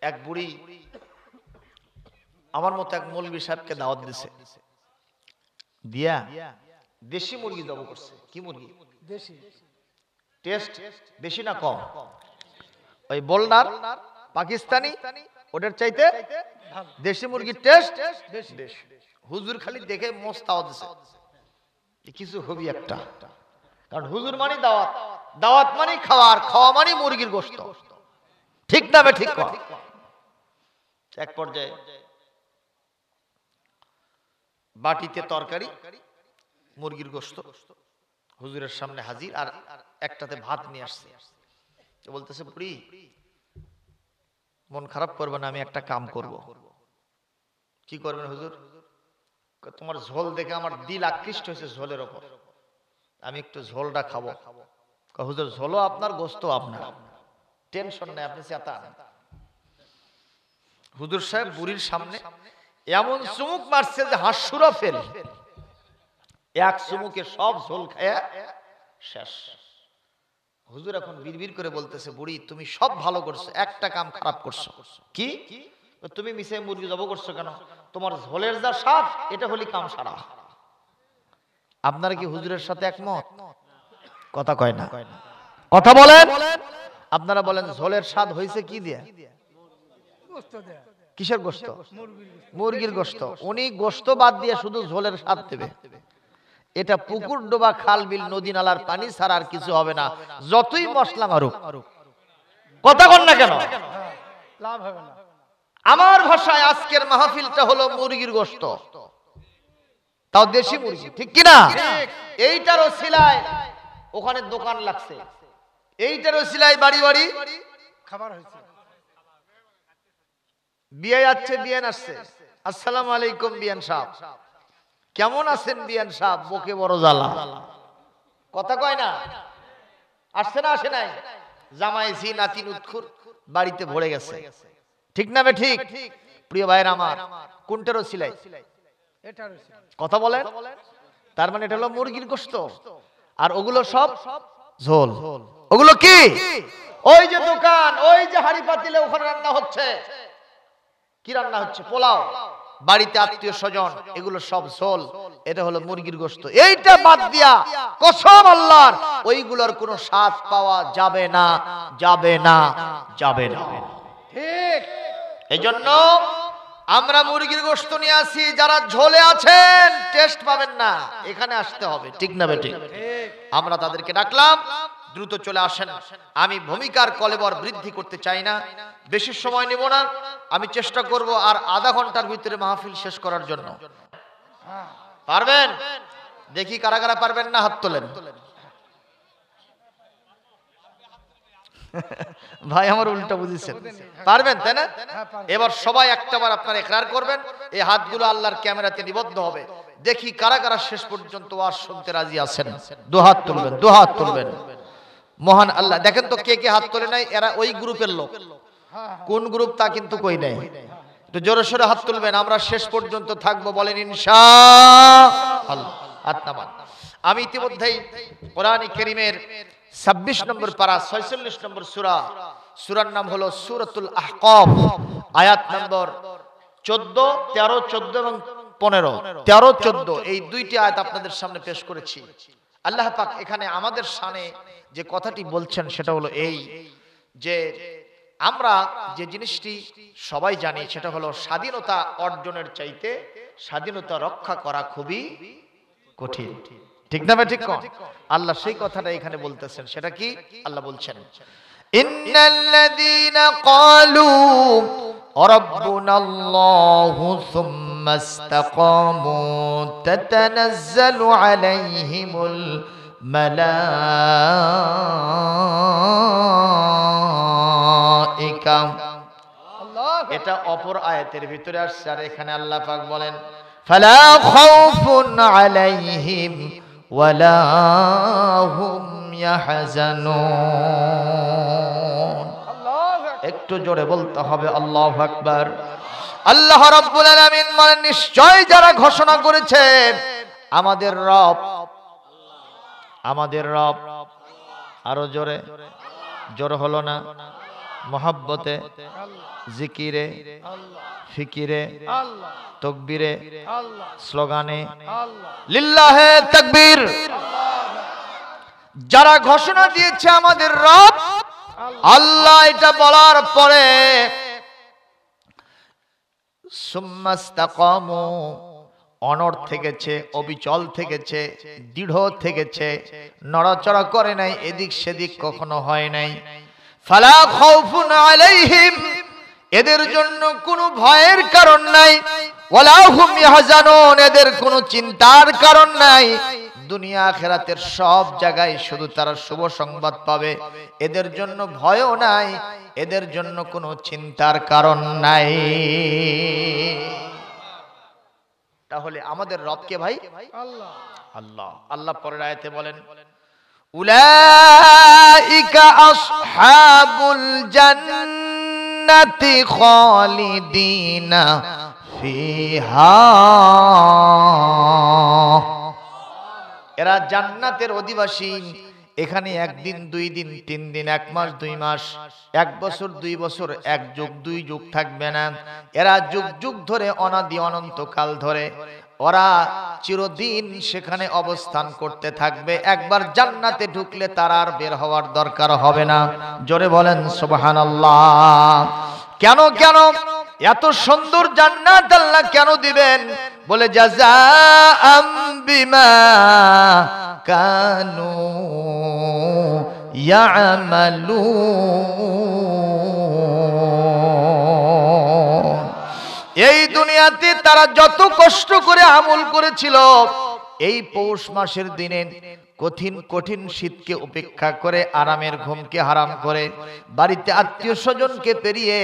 এক বুড়ি আমার মতো এক মৌলভী সাহেবকে দাওয়াত দিছে, দিয়া দেশি মুরগি জব করছে। কি মুরগি? দেশি। টেস্ট বেশি না কম? ওই বোল্ডার পাকিস্তানি ওটার চাইতে দেশি মুরগির টেস্ট বেশি। হুজুর খালি দেখে মস্ত দাওয়াত দিছে, কিছু হবি একটা। কারণ হুজুর মানে দাওয়াত, দাওয়াত মানে খাওয়ার, খাওয়া মানে মুরগির গোশত। ঠিক না? ঠিক। এক পর্যায়ে বাটিতে তরকারি, মুরগির গোশত হুজুরের সামনে হাজির, আর একটাতে ভাত নিয়ে আসছে। বলতেছে বুড়ি মন খারাপ করবে না, আমি একটা কাম করব। কি করবেন হুজুর? তোমার ঝোল দেখে আমার দিল আকৃষ্ট হয়েছে ঝোলের ওপর, আমি একটু ঝোলটা খাবো। হুজুর ঝোলও আপনার, গোশত আপনার, টেনশন নেই, আপনি চেতান। হুজুর সাহেব বুড়ির সামনে এমন চুমুক মারছে যে হাসুরা ফেল, এক চুমুকে সব ঝোল খায়া শেষ। হুজুর এখন বিড়বিড় করে বলতেছে বুড়ি তুমি সব ভালো করছো, একটা কাম খারাপ করছো। কি? তুমি মিশে মুরগি জব করছো কেন? তোমার ঝোলের যা স্বাদ, এটা হলি কাম সারা। আপনারা কি হুজুরের সাথে একমত? কথা কয় না, কথা বলেন। আপনারা বলেন ঝোলের স্বাদ হয়েছে কি দিয়ে? কিসের গোশত? মুরগির গোশত। উনি গোশত বাদ দিয়ে শুধু ঝোলের স্বাদ দেবে। এটা পুকুর ডোবা, খাল বিল, নদী নালার পানি ছাড়া আর কিছু হবে না, যতই মশলা মারুক। কথা কন না কেন? লাভ হবে না। আমার ভাষায় আজকের মাহফিলটা হলো মুরগির গোশত, তাও দেশি মুরগি। ঠিক কি না? এইটার ওসিলায় ওখানে দোকান লাগছে, এইটার ওসিলায় বাড়ি বাড়ি খাবার হয়েছে। বিয়ে যাচ্ছে, বিয়ান আসছে। আসসালামু আলাইকুম বিয়ান সাহেব, কেমন আছেন বিয়ান সাহেব? বুকে বড় জ্বালা, কথা কয় না। আসছে না? আসে নাই? জামাই ঝি নাতিন উৎখুর বাড়িতে ভরে গেছে। ঠিক না? ঠিক। প্রিয় ভাইয়ের আমার, কোনটারও সিলাই? কথা বলেন। তার মানে এটা হলো মুরগির গোশত, আর ওগুলো সব ঝোল। ওগুলো কি? ওই যে দোকান, ওই যে হাড়ি পাতিলে ওখানে রান্না হচ্ছে। কি রান্না হচ্ছে? পোলাও। বাড়িতে আত্মীয় স্বজন, এগুলো সব ঝোল। এটা হলো মুরগির গোশত। এইটা বাদ দিয়া কসম আল্লাহর, ওইগুলোর কোনো স্বাদ পাওয়া যাবে না, যাবে না, যাবে না। ঠিক। এইজন্য আমরা মুরগির গোশত নিয়ে আসি। যারা ঝোলে আছেন টেস্ট পাবেন না, এখানে আসতে হবে। ঠিক না বেঠিক? আমরা তাদেরকে ডাকলাম, দ্রুত চলে আসেন। আমি ভূমিকার কলেবর বৃদ্ধি করতে চাই না, বেশি সময় নেব না। আমি চেষ্টা করব আর আধা ঘন্টার ভিতরে মাহফিল শেষ করার জন্য। পারবেন? দেখি কারা কারা পারবেন না, হাত তোলেন। ভাই আমার উল্টা বুঝেছেন, পারবেন তাই না? এবার সবাই একটাবার আপনারা ইকরার করবেন, এই হাতগুলো আল্লাহর ক্যামেরাতে নিবদ্ধ হবে। দেখি কারা কারা শেষ পর্যন্ত ওয়াজ শুনতে রাজি আছেন। দু হাত তুলবেন, দু হাত তুলবেন। মহান আল্লাহ, দেখেন তো কে কে হাত তোলে নাই। এরা ওই গ্রুপের লোক, কোন গ্রুপ তা কিন্তু কই নাই। একটু জোরে সোরে হাত তুলবেন, আমরা শেষ পর্যন্ত থাকবো, বলেন ইনশাআল্লাহ। হাত নামান। আমি ইতিমধ্যেই কোরআনে কারীমের 26 নম্বর পারা 46 নম্বর সূরা, সূরার নাম হলো সূরাতুল আহকাফ, আয়াত নম্বর 14, 13, 14 এবং 15, 13, 14 এই দুইটি আয়াত আপনাদের সামনে পেশ করেছি। আল্লাহ পাক এখানে আমাদের শানে যে কথাটি বলছেন সেটা হলো এই, যে আমরা যে জিনিসটি সবাই জানি সেটা হলো স্বাধীনতা অর্জনের চাইতে স্বাধীনতা রক্ষা করা খুবই কঠিন। ঠিক না ভাই? ঠিক কন। আল্লাহ সেই কথাটা এখানে বলতেছেন, সেটা কি? আল্লাহ বলছেন, ইন্নাল্লাযীনা ক্বালু রাব্বুনাল্লাহু সুম্মা ইসতাকামু তাতানাজ্জালু আলাইহিমুল মালাইকা। এটা অপর আয়াতের ভিতরে আসছে, আর এখানে আল্লাহ পাক বলেন ফালা খাউফুন আলাইহিম ওয়ালা হুম ইয়াহজানুন। একটু জোরে বলতে হবে আল্লাহু আকবার। আল্লাহ রাব্বুল আলামিন বলেন, নিশ্চয় যারা ঘোষণা করেছেন আমাদের রব, আমাদের রব, আরো জোরে, জোরে হলো না, মহব্বতে, জিকিরে, ফিকিরে, তাকবীরে, স্লোগানে লিল্লাহে তাকবীর, যারা ঘোষণা দিয়েছে আমাদের রব আল্লাহ, এটা বলার পরে সুম্মাস্তাকামু, অনড় থেকেছে, অবিচল থেকেছে, দৃঢ় থেকেছে, নড়াচড়া করে নাই, এদিক সেদিক কখনো হয় নাই। ফালা খাউফুন আলাইহিম, এদের জন্য কোনো ভয়ের কারণ নাই, ওয়ালা হুম ইয়াহজানুন, এদের কোনো চিন্তার কারণ নাই। দুনিয়া আখিরাতের সব জায়গায় শুধু তারা শুভ সংবাদ পাবে, এদের জন্য ভয়ও নাই, এদের জন্য কোনো চিন্তার কারণ নাই। তাহলে আমাদের রব কে ভাই? আল্লাহ। আল্লাহ। আল্লাহ পরের আয়াতে বলেন, উলাইকা আসহাবুল জান্নাতি খালিদিনা ফিহা, এরা জান্নাতের অধিবাসী। এখানে একদিন, 2 দিন, 3 দিন, 1 মাস, 2 মাস, 1 বছর, 2 বছর, 1 যুগ, 2 যুগ থাকবে না। এরা যুগ যুগ ধরে, অনাদি অনন্তকাল ধরে ওরা চিরদিন সেখানে অবস্থান করতে থাকবে। একবার জান্নাতে ঢুকলে তার আর বের হওয়ার দরকার হবে না। জোরে বলেন সুবহানাল্লাহ। কেন কেন এত সুন্দর জান্নাত আল্লাহ কেন দিবেন? বলে জাযাআম বিমা কানু ইয়ামালুন। এই দুনিয়াতে তারা যত কষ্ট করে আমল করেছিল, এই পৌষ মাসের দিনে কঠিন কঠিন শীতকে উপেক্ষা করে, আরামের ঘুমকে হারাম করে, বাড়িতে আত্মীয় স্বজনকে পেরিয়ে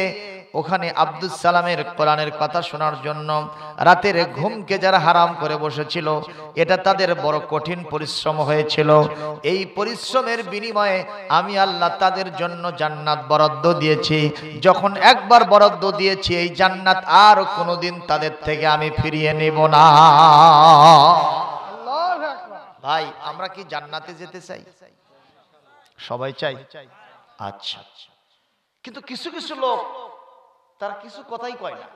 ওখানে আব্দুস সালামের কোরআনের কথা শোনার জন্য রাতের ঘুমকে যারা হারাম করে বসেছিল, এটা তাদের বড় কঠিন পরিশ্রম হয়েছিল। এই পরিশ্রমের বিনিময়ে আমি আল্লাহ তাদের জন্য জান্নাত বরাদ্দ দিয়েছি। যখন একবার বরাদ্দ দিয়েছি, এই জান্নাত আর কোনোদিন তাদের থেকে আমি ফিরিয়ে নেব না। ভাই, আমরা কি জান্নাতে যেতে চাই? সবাই চাই। আচ্ছা, কিন্তু কিছু কিছু লোক তারা কিছু কথাই কয় না।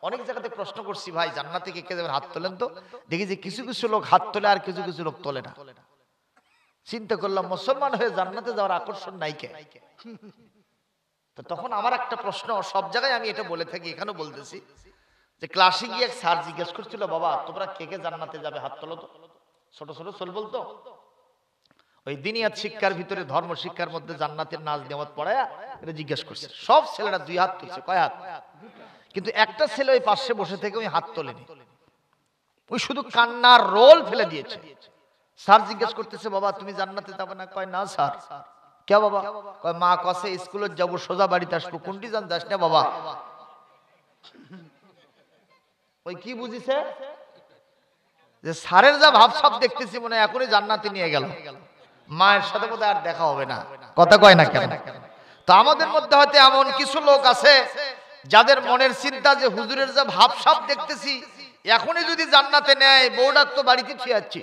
অনেক জায়গাতে প্রশ্ন করছি, ভাই জান্নাতে কে কে যাবেন হাত তোলেন তো। দেখি যে কিছু কিছু লোক হাত তোলে আর কিছু কিছু লোক তোলে না। চিন্তা করলাম, মুসলমান হয়ে জান্নাতে যাওয়ার আকর্ষণ নাই কে? তো তখন আমার একটা প্রশ্ন, সব জায়গায় আমি এটা বলে থাকি, এখানেও বলতেছি, যে ক্লাসে গিয়ে এক স্যার জিজ্ঞেস করছিল, বাবা তোমরা কে কে জান্নাতে যাবে হাত তোলো তো। ছোট ছোট ছোল বলতো, ওই দিনিয়াত শিক্ষার ভিতরে ধর্ম শিক্ষার মধ্যে জান্নাতের নাজ নিয়ামত পড়ায়া এটা জিজ্ঞেস করছে। সব ছেলেরা 2 হাত তুলছে। কয় হাত? কিন্তু একটা ছেলে ওই পাশে বসে থেকে ওই হাত তোলেনি, ওই শুধু কান্নার রোল ফেলে দিয়েছে। স্যার জিজ্ঞেস করতেছে, বাবা তুমি জান্নাতে যাবে না? কয় না স্যার, কে বাবা? কয় মা কসে স্কুলে যাবো সোজা বাড়িতে আসবো, কোনটি জান যাস না বাবা? ওই কি বুঝিছে যে স্যারের যা ভাব সাব দেখতেছি মনে হয় এখনই জান্নাতে নিয়ে গেল, মায়ের সাথে বোধহয় আর দেখা হবে না। কথা কয় না কেন? তো আমাদের মধ্যে হয়তো এমন কিছু লোক আছে যাদের মনের চিন্তা যে হুজুরের যা ভাব সাব দেখতেছি এখনই যদি জান্নাতে নেয় বউডাক তো বাড়িতে ফিরাচ্ছি,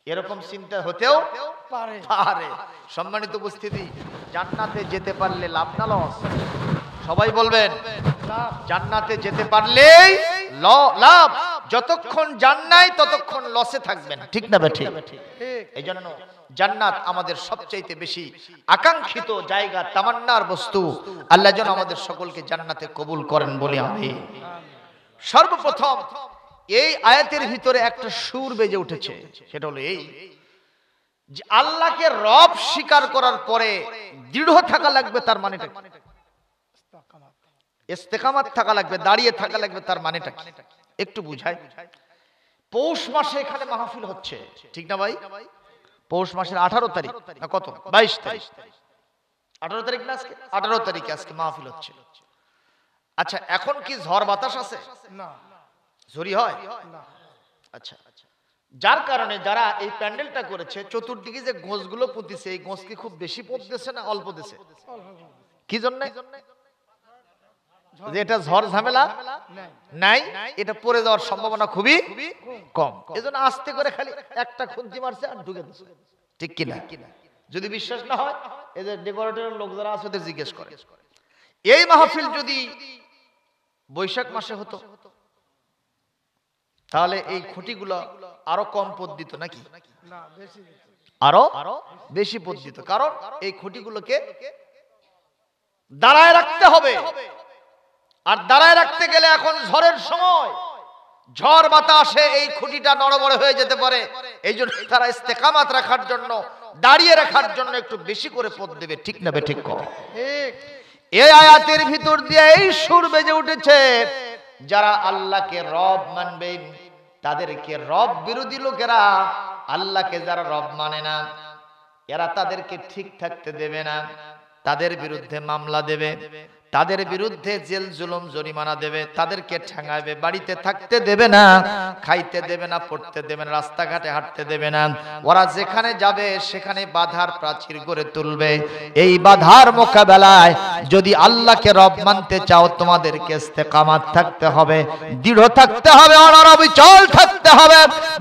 এরকম চিন্তা হতেও পারে। সম্মানিত উপস্থিতি, জান্নাতে যেতে পারলে লাভ না লস? সবাই বলবেন জান্নাতে যেতে পারলেই লাভ। যতক্ষণ জান্নাই ততক্ষণ লসে থাকবেন, ঠিক না ঠিক? এই জন্য জান্নাত আমাদের সবচাইতে বেশি আকাঙ্ক্ষিত জায়গা, তামান্নার বস্তু। আল্লাহ যেন আমাদের সকলকে জান্নাতে কবুল করেন বলে আমিন। সর্বপ্রথম এই আয়াতের ভিতরে একটা সুর বেজে উঠেছে, সেটা হলো এই যে আল্লাহকে রব স্বীকার করার পরে দৃঢ় থাকা লাগবে। তার মানেটা কি? ইস্তেকামাত থাকা লাগবে, দাঁড়িয়ে থাকা লাগবে। তার মানেটা কি একটু বুঝাই। পৌষ মাসে এখানে মাহফিল হচ্ছে, ঠিক না ভাই? পৌষ মাসের 18 তারিখ না কত? 22 তারিখ। 18 তারিখ না আজকে? 18 তারিখে আজকে মাহফিল হচ্ছে। আচ্ছা, এখন কি ঝড় বাতাস আছে? না। ঝড়ি হয় না। আচ্ছা, যার কারণে যারা এই প্যান্ডেলটা করেছে চতুর্দিকে যে গোছগুলো পুঁতিছে, এই গোছ কি খুব বেশি পড়তেছে না অল্প দিছে? কি জন্য? এটা ঝড় ঝামেলা নাই, এটা পড়ে যাওয়ার সম্ভাবনা খুবই কম। এজন্য আস্তে করে খালি একটা খুন্তি মারছে আর ঢুকে দিচ্ছে, ঠিক কিনা? যদি বিশ্বাস না হয় এই যে ডেকোরেটরের লোক যারা আছে ওদের জিজ্ঞেস করে। এই মাহফিল যদি বৈশাখ মাসে হতো তাহলে এই খুঁটিগুলো আরো কম পদ্ধত নাকি? আরো বেশি পদ্ধত। কারণ এই খুঁটিগুলোকে দাঁড়ায় রাখতে হবে, আর দাঁড়ায় রাখতে গেলে এখন ঝড়ের সময়, ঝড় বাতাসে এই খুঁটিটা নড়বড় হয়ে যেতে পারে। এই জন্য তারা ইস্তেকামাত রাখার জন্য, দাঁড়িয়ে রাখার জন্য একটু বেশি করে পদ দেবে, ঠিক না? ঠিক। এই আয়াতের ভিতর দিয়ে এই সুর বেজে উঠেছে, যারা আল্লাহকে রব মানবে তাদেরকে রব বিরোধী লোকেরা, আল্লাহকে যারা রব মানে না এরা তাদেরকে ঠিক থাকতে দেবে না, তাদের বিরুদ্ধে মামলা দেবে, তাদের বিরুদ্ধে জেল জুলুম জরিমানা দেবে, তাদেরকে ঠ্যাঙাবে, বাড়িতে থাকতে দেবে না, খাইতে দেবে না, পড়তে দেবে না, রাস্তাঘাটে হাঁটতে দেবে না। ওরা যেখানে যাবে সেখানে বাধার প্রাচীর গড়ে তুলবে। এই বাধার মোকাবেলায় যদি আল্লাহকে রব মানতে চাও তোমাদেরকে ইস্তেকামাত থাকতে হবে, দৃঢ় থাকতে হবে, অনড় অবিচল থাকতে হবে।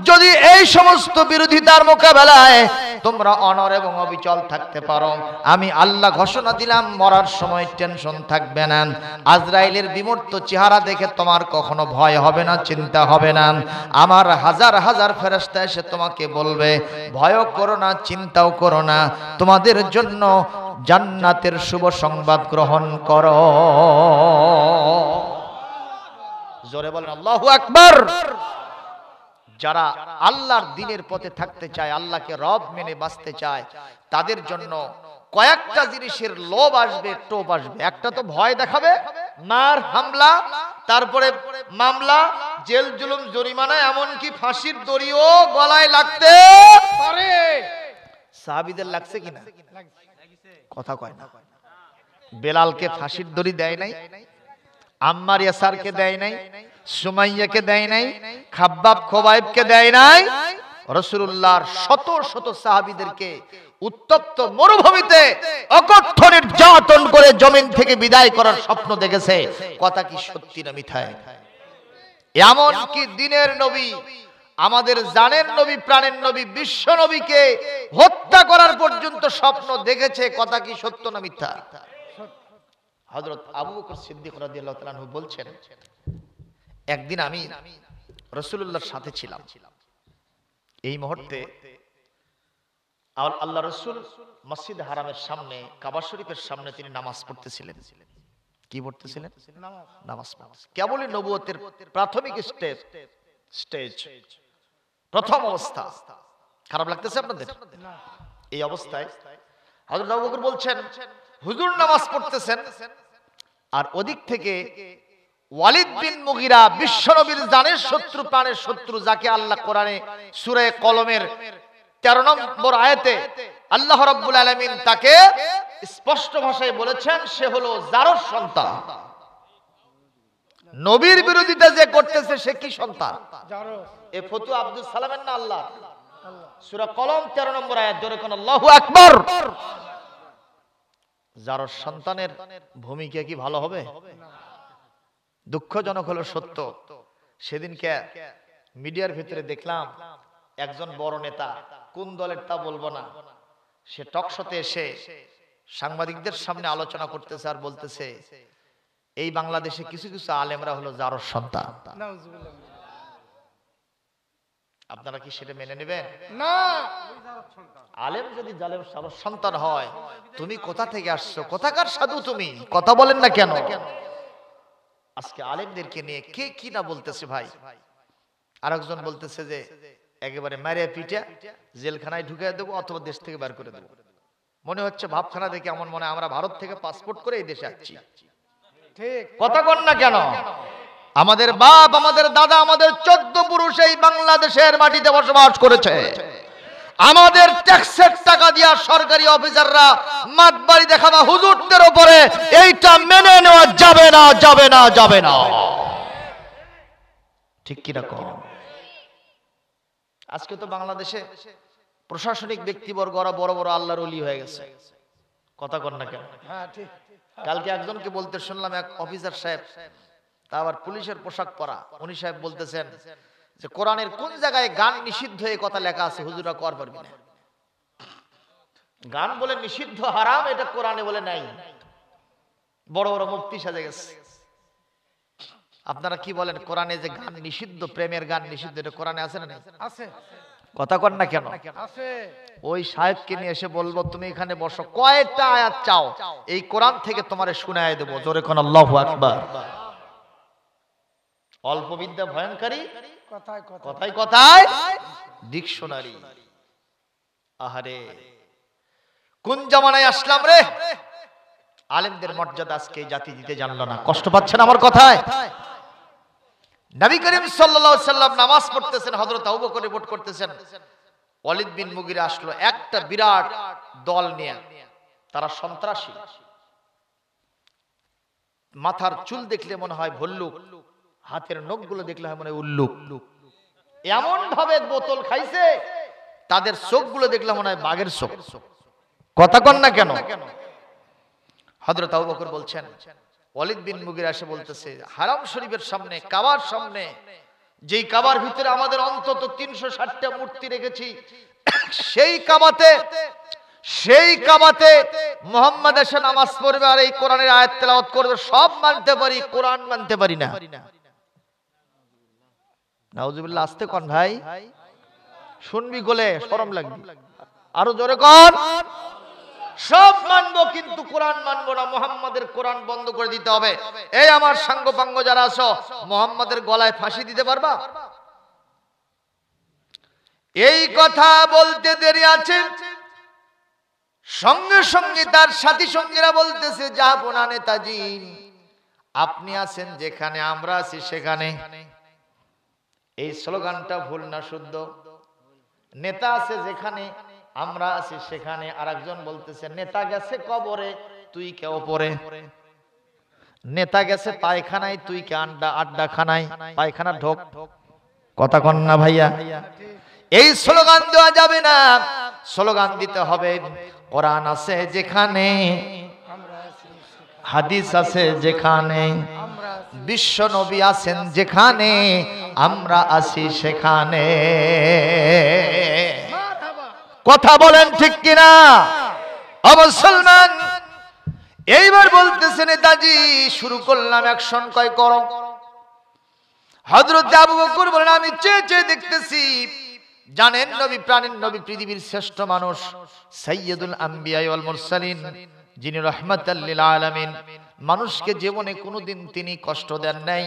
যদি এই সমস্ত বিরোধিতার মোকাবেলায় তোমরা অনড় এবং অবিচল থাকতে পারো, আমি আল্লাহ ঘোষণা দিলাম মরার সময় টেনশন থাকবে না, আজরাইলের বিমূর্ত চেহারা দেখে তোমার কখনো ভয় হবে না, চিন্তা হবে না। আমার হাজার হাজার ফেরেশতা এসে তোমাকে বলবে ভয়ও করো না, চিন্তাও করো না, তোমাদের জন্য জান্নাতের শুভ সংবাদ গ্রহণ করো। জোরে বলেন আল্লাহু আকবার। যারা আল্লাহর দ্বীনের পথে থাকতে চায়, আল্লাহকে রব মেনে বাঁচতে চায়, তাদের জন্য কয়েকটা জিনিসের লোভ আসবে, টোপ আসবে। একটা তো ভয় দেখাবে, মার হামলা, তারপরে মামলা, জেল জুলুম জরিমানা, এমনকি ফাঁসির দড়িও গলায় লাগতে পারে। সাহাবীদের লাগছে কিনা? কথা কয় না। বেলালকে ফাঁসির দড়ি দেয় নাই, আম্মার ইয়াসারকে দেয় নাই, সুমাইয়াকে দেয় নাই, খাব্বাব খোবাইবকে দেয় নাই। রাসূলুল্লাহর শত শত সাহাবীদেরকে উত্তপ্ত মরুভূমিতে অকথ্য নির্যাতন করে জমিন থেকে বিদায় করার স্বপ্ন দেখেছে। কথা কি সত্যি না মিথ্যা? এমন কি দিনের নবী, আমাদের জানের নবী, প্রাণের নবী, বিশ্ব নবীকে হত্যা করার পর্যন্ত স্বপ্ন দেখেছে। কথা কি সত্য না মিথ্যা? হযরত আবু বকর সিদ্দিক রাদিয়াল্লাহু তাআলা আনহু বলছেন, একদিন আমি রাসূলুল্লাহর সাথে ছিলাম। এই মুহূর্তে আল্লাহ রাসূল মসজিদ হারামের সামনে, কাবা শরীফের সামনে তিনি নামাজ পড়তেছিলেন। কি পড়তেছিলেন? নামাজ পড়তেছিলেন। কেবলই নবুয়তের প্রাথমিক স্টেজ, প্রথম অবস্থা। খারাপ লাগতেছে আপনাদের? এই অবস্থায় হযরত আবু বকর বলছেন, হুজুর নামাজ পড়তেছেন, আর ওদিক থেকে ওয়ালিদ বিন মুগিরা, বিশ্বনবীর জানের শত্রু, প্রাণের শত্রু, যাকে আল্লাহ কোরআনে সূরা কলমের 13 নম্বর আয়াতে আল্লাহ রাব্বুল আলামিন তাকে স্পষ্ট ভাষায় বলেছেন সে হলো জারর সন্তান। নবীর বিরোধিতা যে করতেছে সে কি সন্তান? এ ফতুয়া আব্দুল সালামের না আল্লাহ? সূরা কলম 13 নম্বর আয়াত, জোরে কোন আল্লাহু আকবার। জারর সন্তানের ভূমিকা কি ভালো হবে? দুঃখজনক হলো সত্য, সেদিনকে মিডিয়ার ভিতরে দেখলাম একজন বড় নেতা, কোন দলের তা বলবো না, সে টকশোতে এসে সাংবাদিকদের সামনে আলোচনা করতেছে আর বলতেছে এই বাংলাদেশে কিছু কিছু আলেমরা হলো জারর সন্তান। আপনারা কি সেটা মেনে নেবেন? না। আলেম যদি জালেম জারর সন্তান হয়, তুমি কোথা থেকে আসছো, কোথাকার সাধু তুমি, কথা বলেন না কেন? আজকে আলেমদেরকে নিয়ে কে কি না বলতেছে ভাই। আরেকজন বলতেছে যে একেবারে মারিয়া পিটা জেলখানায় ঢুকিয়ে দেবো অথবা দেশ থেকে বের করে দেবো। মনে হচ্ছে ভাবখানা দেখে এমন মনে আমরা ভারত থেকে পাসপোর্ট করে এই দেশে আসছি। ঠিক কথা কন না কেন? আমাদের বাপ, আমাদের দাদা, আমাদের 14 পুরুষ এই বাংলাদেশের মাটিতে বসবাস করেছে। আমাদের ট্যাক্সের টাকা দিয়া সরকারি অফিসাররা মাতবাড়ি দেখাবা হুজুরদের উপরে, এইটা মেনে নেওয়া যাবে না, যাবে না, যাবে না। ঠিক কি না কম? আজকে তো বাংলাদেশে প্রশাসনিক ব্যক্তিবর্গ ওরা বড় বড় আল্লাহর ওলি হয়ে গেছে, কথা কন না কেন? হ্যাঁ ঠিক। কালকে একজনকে বলতে শুনলাম, এক অফিসার সাহেব, তা আবার পুলিশের পোশাক পরা, উনি সাহেব বলতেছেন যে কোরআনের কোন জায়গায় গান নিষিদ্ধ এই কথা লেখা আছে হুজুরা কর পারবি না। গান বলে নিষিদ্ধ হারাম, এটা কোরআনে বলে নাই। বড় বড় মুফতি সাজে গেছে। আপনারা কি বলেন, কোরআনে যে গান নিষিদ্ধ, প্রেমের গান নিষিদ্ধ, এটা কোরআনে আছে না? আছে। কথা কন না কেন? আছে। ওই সাহেবকে নিয়ে এসে বলবো তুমি এখানে বসো, কয়টা আয়াত চাও এই কোরআন থেকে তোমারে শুনায় দেব, জোরে কোন আল্লাহু আকবার। অল্প বিদ্যা ভয়ঙ্করী, কথায় কথায় ডিকশনারি। আহারে কোন জামানায় আসলাম রে! আলেমদের মর্যাদা আজকে জাতি দিতে জানলো না। কষ্ট পাচ্ছেন আমার কথায়? নবী করিম সাল্লাল্লাহু আলাইহি সাল্লাম নামাজ পড়তেছেন, হযরত আবু বকর রিপোর্ট করতেছেন, ওয়ালিদ বিন মুগিরা আসলো একটা বিরাট দল নিয়ে। তারা সন্ত্রাসী, মাথার চুল দেখলে মনে হয় ভল্লুক, হাতের নখগুলো দেখলে হয় মনে হয় উল্লুক। এমন ভাবে বোতল খাইছে, তাদের চোখগুলো দেখলে মনে হয় বাঘের চোখ। কথা কন না কেন? হযরত আবু বকর বলছেন, ওয়ালিদ বিন মুগিরা এসে বলতেছে, হারাম শরীফের সামনে, কাবার সামনে, যেই কাবার ভিতরে আমাদের অন্তত 360টা মূর্তি রেখেছি, সেই কাবাতে মুহাম্মদ এসে নামাজ পড়বে আর এই কোরআনের আয়াত তেলাওয়াত করবে, সব মানতে পারি, কোরআন মানতে পারি না। নাউজুবিল্লাহ। আসতে কোন ভাই, শুনবি গোলে শরম লাগবে, আরো জোরে কোন। সব মানবো কিন্তু কোরআন মানবো না, মুহাম্মাদের কোরআন বন্ধ করে দিতে হবে। এই আমার সাঙ্গ পাঙ্গ যারা আছো, মুহাম্মাদের গলায় ফাঁসি দিতে পারবা? এই কথা বলতে দেরি আছে, সঙ্গে সঙ্গে তার সাথী সঙ্গীরা বলতেছে, জাহাপনা নেতাজি, আপনি আছেন যেখানে আমরা আছি সেখানে। এই স্লোগানটা ভুল না শুদ্ধ? নেতা আছে যেখানে আমরা আছি সেখানে। আর একজন বলতেছে, নেতা গেছে কবরে তুই কে ওপরে, নেতা গেছে পায়খানায় তুই কে আড্ডা খানায়, পায়খানা ঢোক। কথা কন না ভাইয়া? এই স্লোগান দেওয়া যাবে না, স্লোগান দিতে হবে কোরআন আছে যেখানে, হাদিস আছে যেখানে, বিশ্ব নবী আছেন যেখানে, আমরা আছি সেখানে। কথা বলেন ঠিক কিনা ও মুসলমান? এইবার বলতেছে, নেতাজি শুরু করলাম, অ্যাকশন কয় করো। হযরত আবু বকর বলেন, আমি চেয়ে চেয়ে দেখতেছি। জানেন নবী প্রাণের নবী, পৃথিবীর শ্রেষ্ঠ মানুষ, সাইয়্যিদুল আম্বিয়া ওয়াল মুরসালিন, যিনি রাহমাতাল লিল আলামিন, মানুষকে জীবনে কোনোদিন তিনি কষ্ট দেন নাই।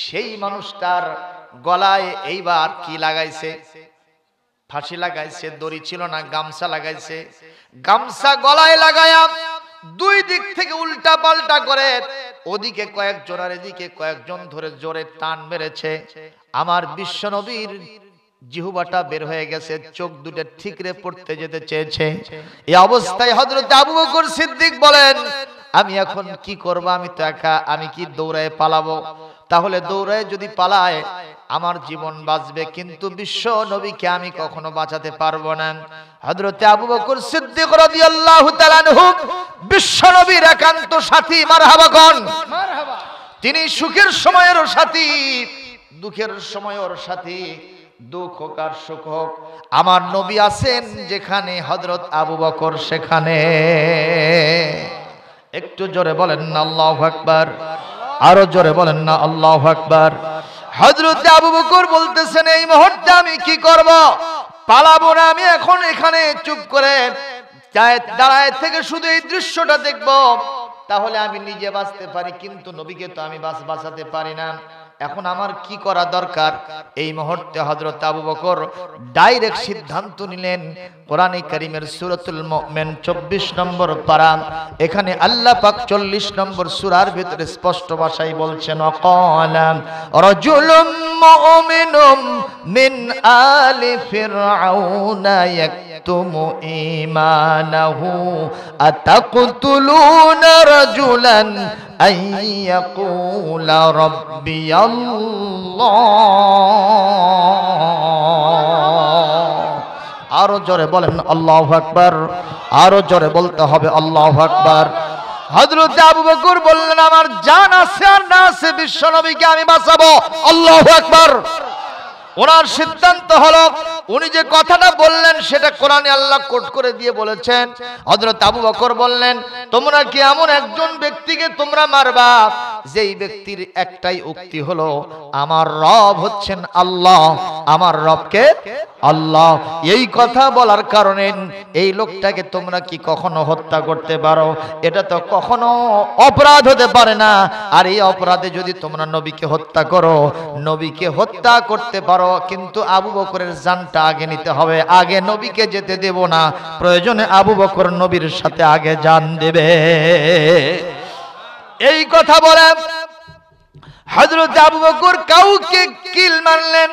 সেই মানুষটার গলায় এইবার কি লাগাইছে? ফাঁসি লাগাইছে। দড়ি ছিল না, গামছা লাগাইছে। গামছা গলায় লাগায়া দুই দিক থেকে উল্টা পাল্টা করে, ওদিকে কয়েকজন আর এদিকে কয়েকজন ধরে জোরে টান মেরেছে। আমার বিশ্ব নবীর জিহ্বাটা বের হয়ে গেছে, চোখ দুটো ঠিকরে পড়তে যেতে চেয়েছে। এই অবস্থায় হযরত আবু বকর সিদ্দিক বলেন, আমি এখন কি করব? আমি তো একা, আমি কি দৌড়ায় পালাবো? তাহলে দৌড়ায় যদি পালায় আমার জীবন বাঁচবে, কিন্তু বিশ্ব নবীকে আমি কখনো বাঁচাতে পারবো না। হযরত আবু বকর সিদ্দিক রাদিয়াল্লাহু তাআলা আনহু বিশ্ব নবীর একান্ত সাথী, মারহাবা কোন মারহাবা। তিনি সুখের সময়েরও সাথী, দুঃখের সময়ের সাথী। দুঃখ হোক আর সুখ হোক, আমার নবী আছেন যেখানে হযরত আবু বকর সেখানে। একটু জোরে বলেন না আল্লাহু আকবার, আরো জোরে বলেন না আল্লাহু আকবার। হযরত আবু বকর বলতেছেন, এই মুহূর্তে আমি কি করব? পালাবো না, আমি এখন এখানে চুপ করে দাঁড়ায় থেকে শুধু এই দৃশ্যটা দেখব, তাহলে আমি নিজে বাঁচতে পারি, কিন্তু নবীকে তো আমি বাঁচাতে পারি না। এখন আমার কি করা দরকার? এই মুহূর্তে হযরত আবু বকর ডাইরেক্ট সিদ্ধান্ত নিলেন। কোরআনে কারীমের সূরাতুল মুমিন 24 নম্বর পারা, এখানে আল্লাহ পাক 40 নম্বর সূরার ভিতরে স্পষ্ট ভাষায় বলছেন, ওয়াকালা রাজুলুম মুমিনুম মিন আলি ফিরআউনা ইয়াকতুমু ঈমানাহু আতাকতুলুনা রাজুলান আন ইয়াকুলা রাব্বি আল্লাহ। আরো জোরে বলেন আল্লাহু আকবার, আরো জোরে বলতে হবে আল্লাহু আকবার। হযরত আবু বকর বললেন, আমার জান আছে আর না আছে, বিশ্ব নবীকে আমি বাঁচাবো। আল্লাহু আকবার। ওনার সিদ্ধান্ত হলো, উনি যে কথাটা বললেন সেটা কোরআনে আল্লাহ কোট করে দিয়ে বলেছেন। হযরত আবু বকর বললেন, তোমরা কি এমন একজন ব্যক্তিকে তোমরা মারবা যেই ব্যক্তির একটাই উক্তি হলো, আমার রব হচ্ছেন আল্লাহ, আমার রবকে আল্লাহ। এই কথা বলার কারণে এই লোকটাকে তোমরা কি কখনো হত্যা করতে পারো? এটা তো কখনো অপরাধ হতে পারে না। আর এই অপরাধে যদি তোমরা নবীকে হত্যা করো, নবীকে হত্যা করতে পারো, কিন্তু আবু বকরের জানটা আগে নিতে হবে, আগে নবীকে যেতে দেব না। প্রয়োজনে আবু বকর নবীর সাথে আগে জান দেবে। এই কথা বলে হযরত আবু বকর কাউকে কিল মারলেন,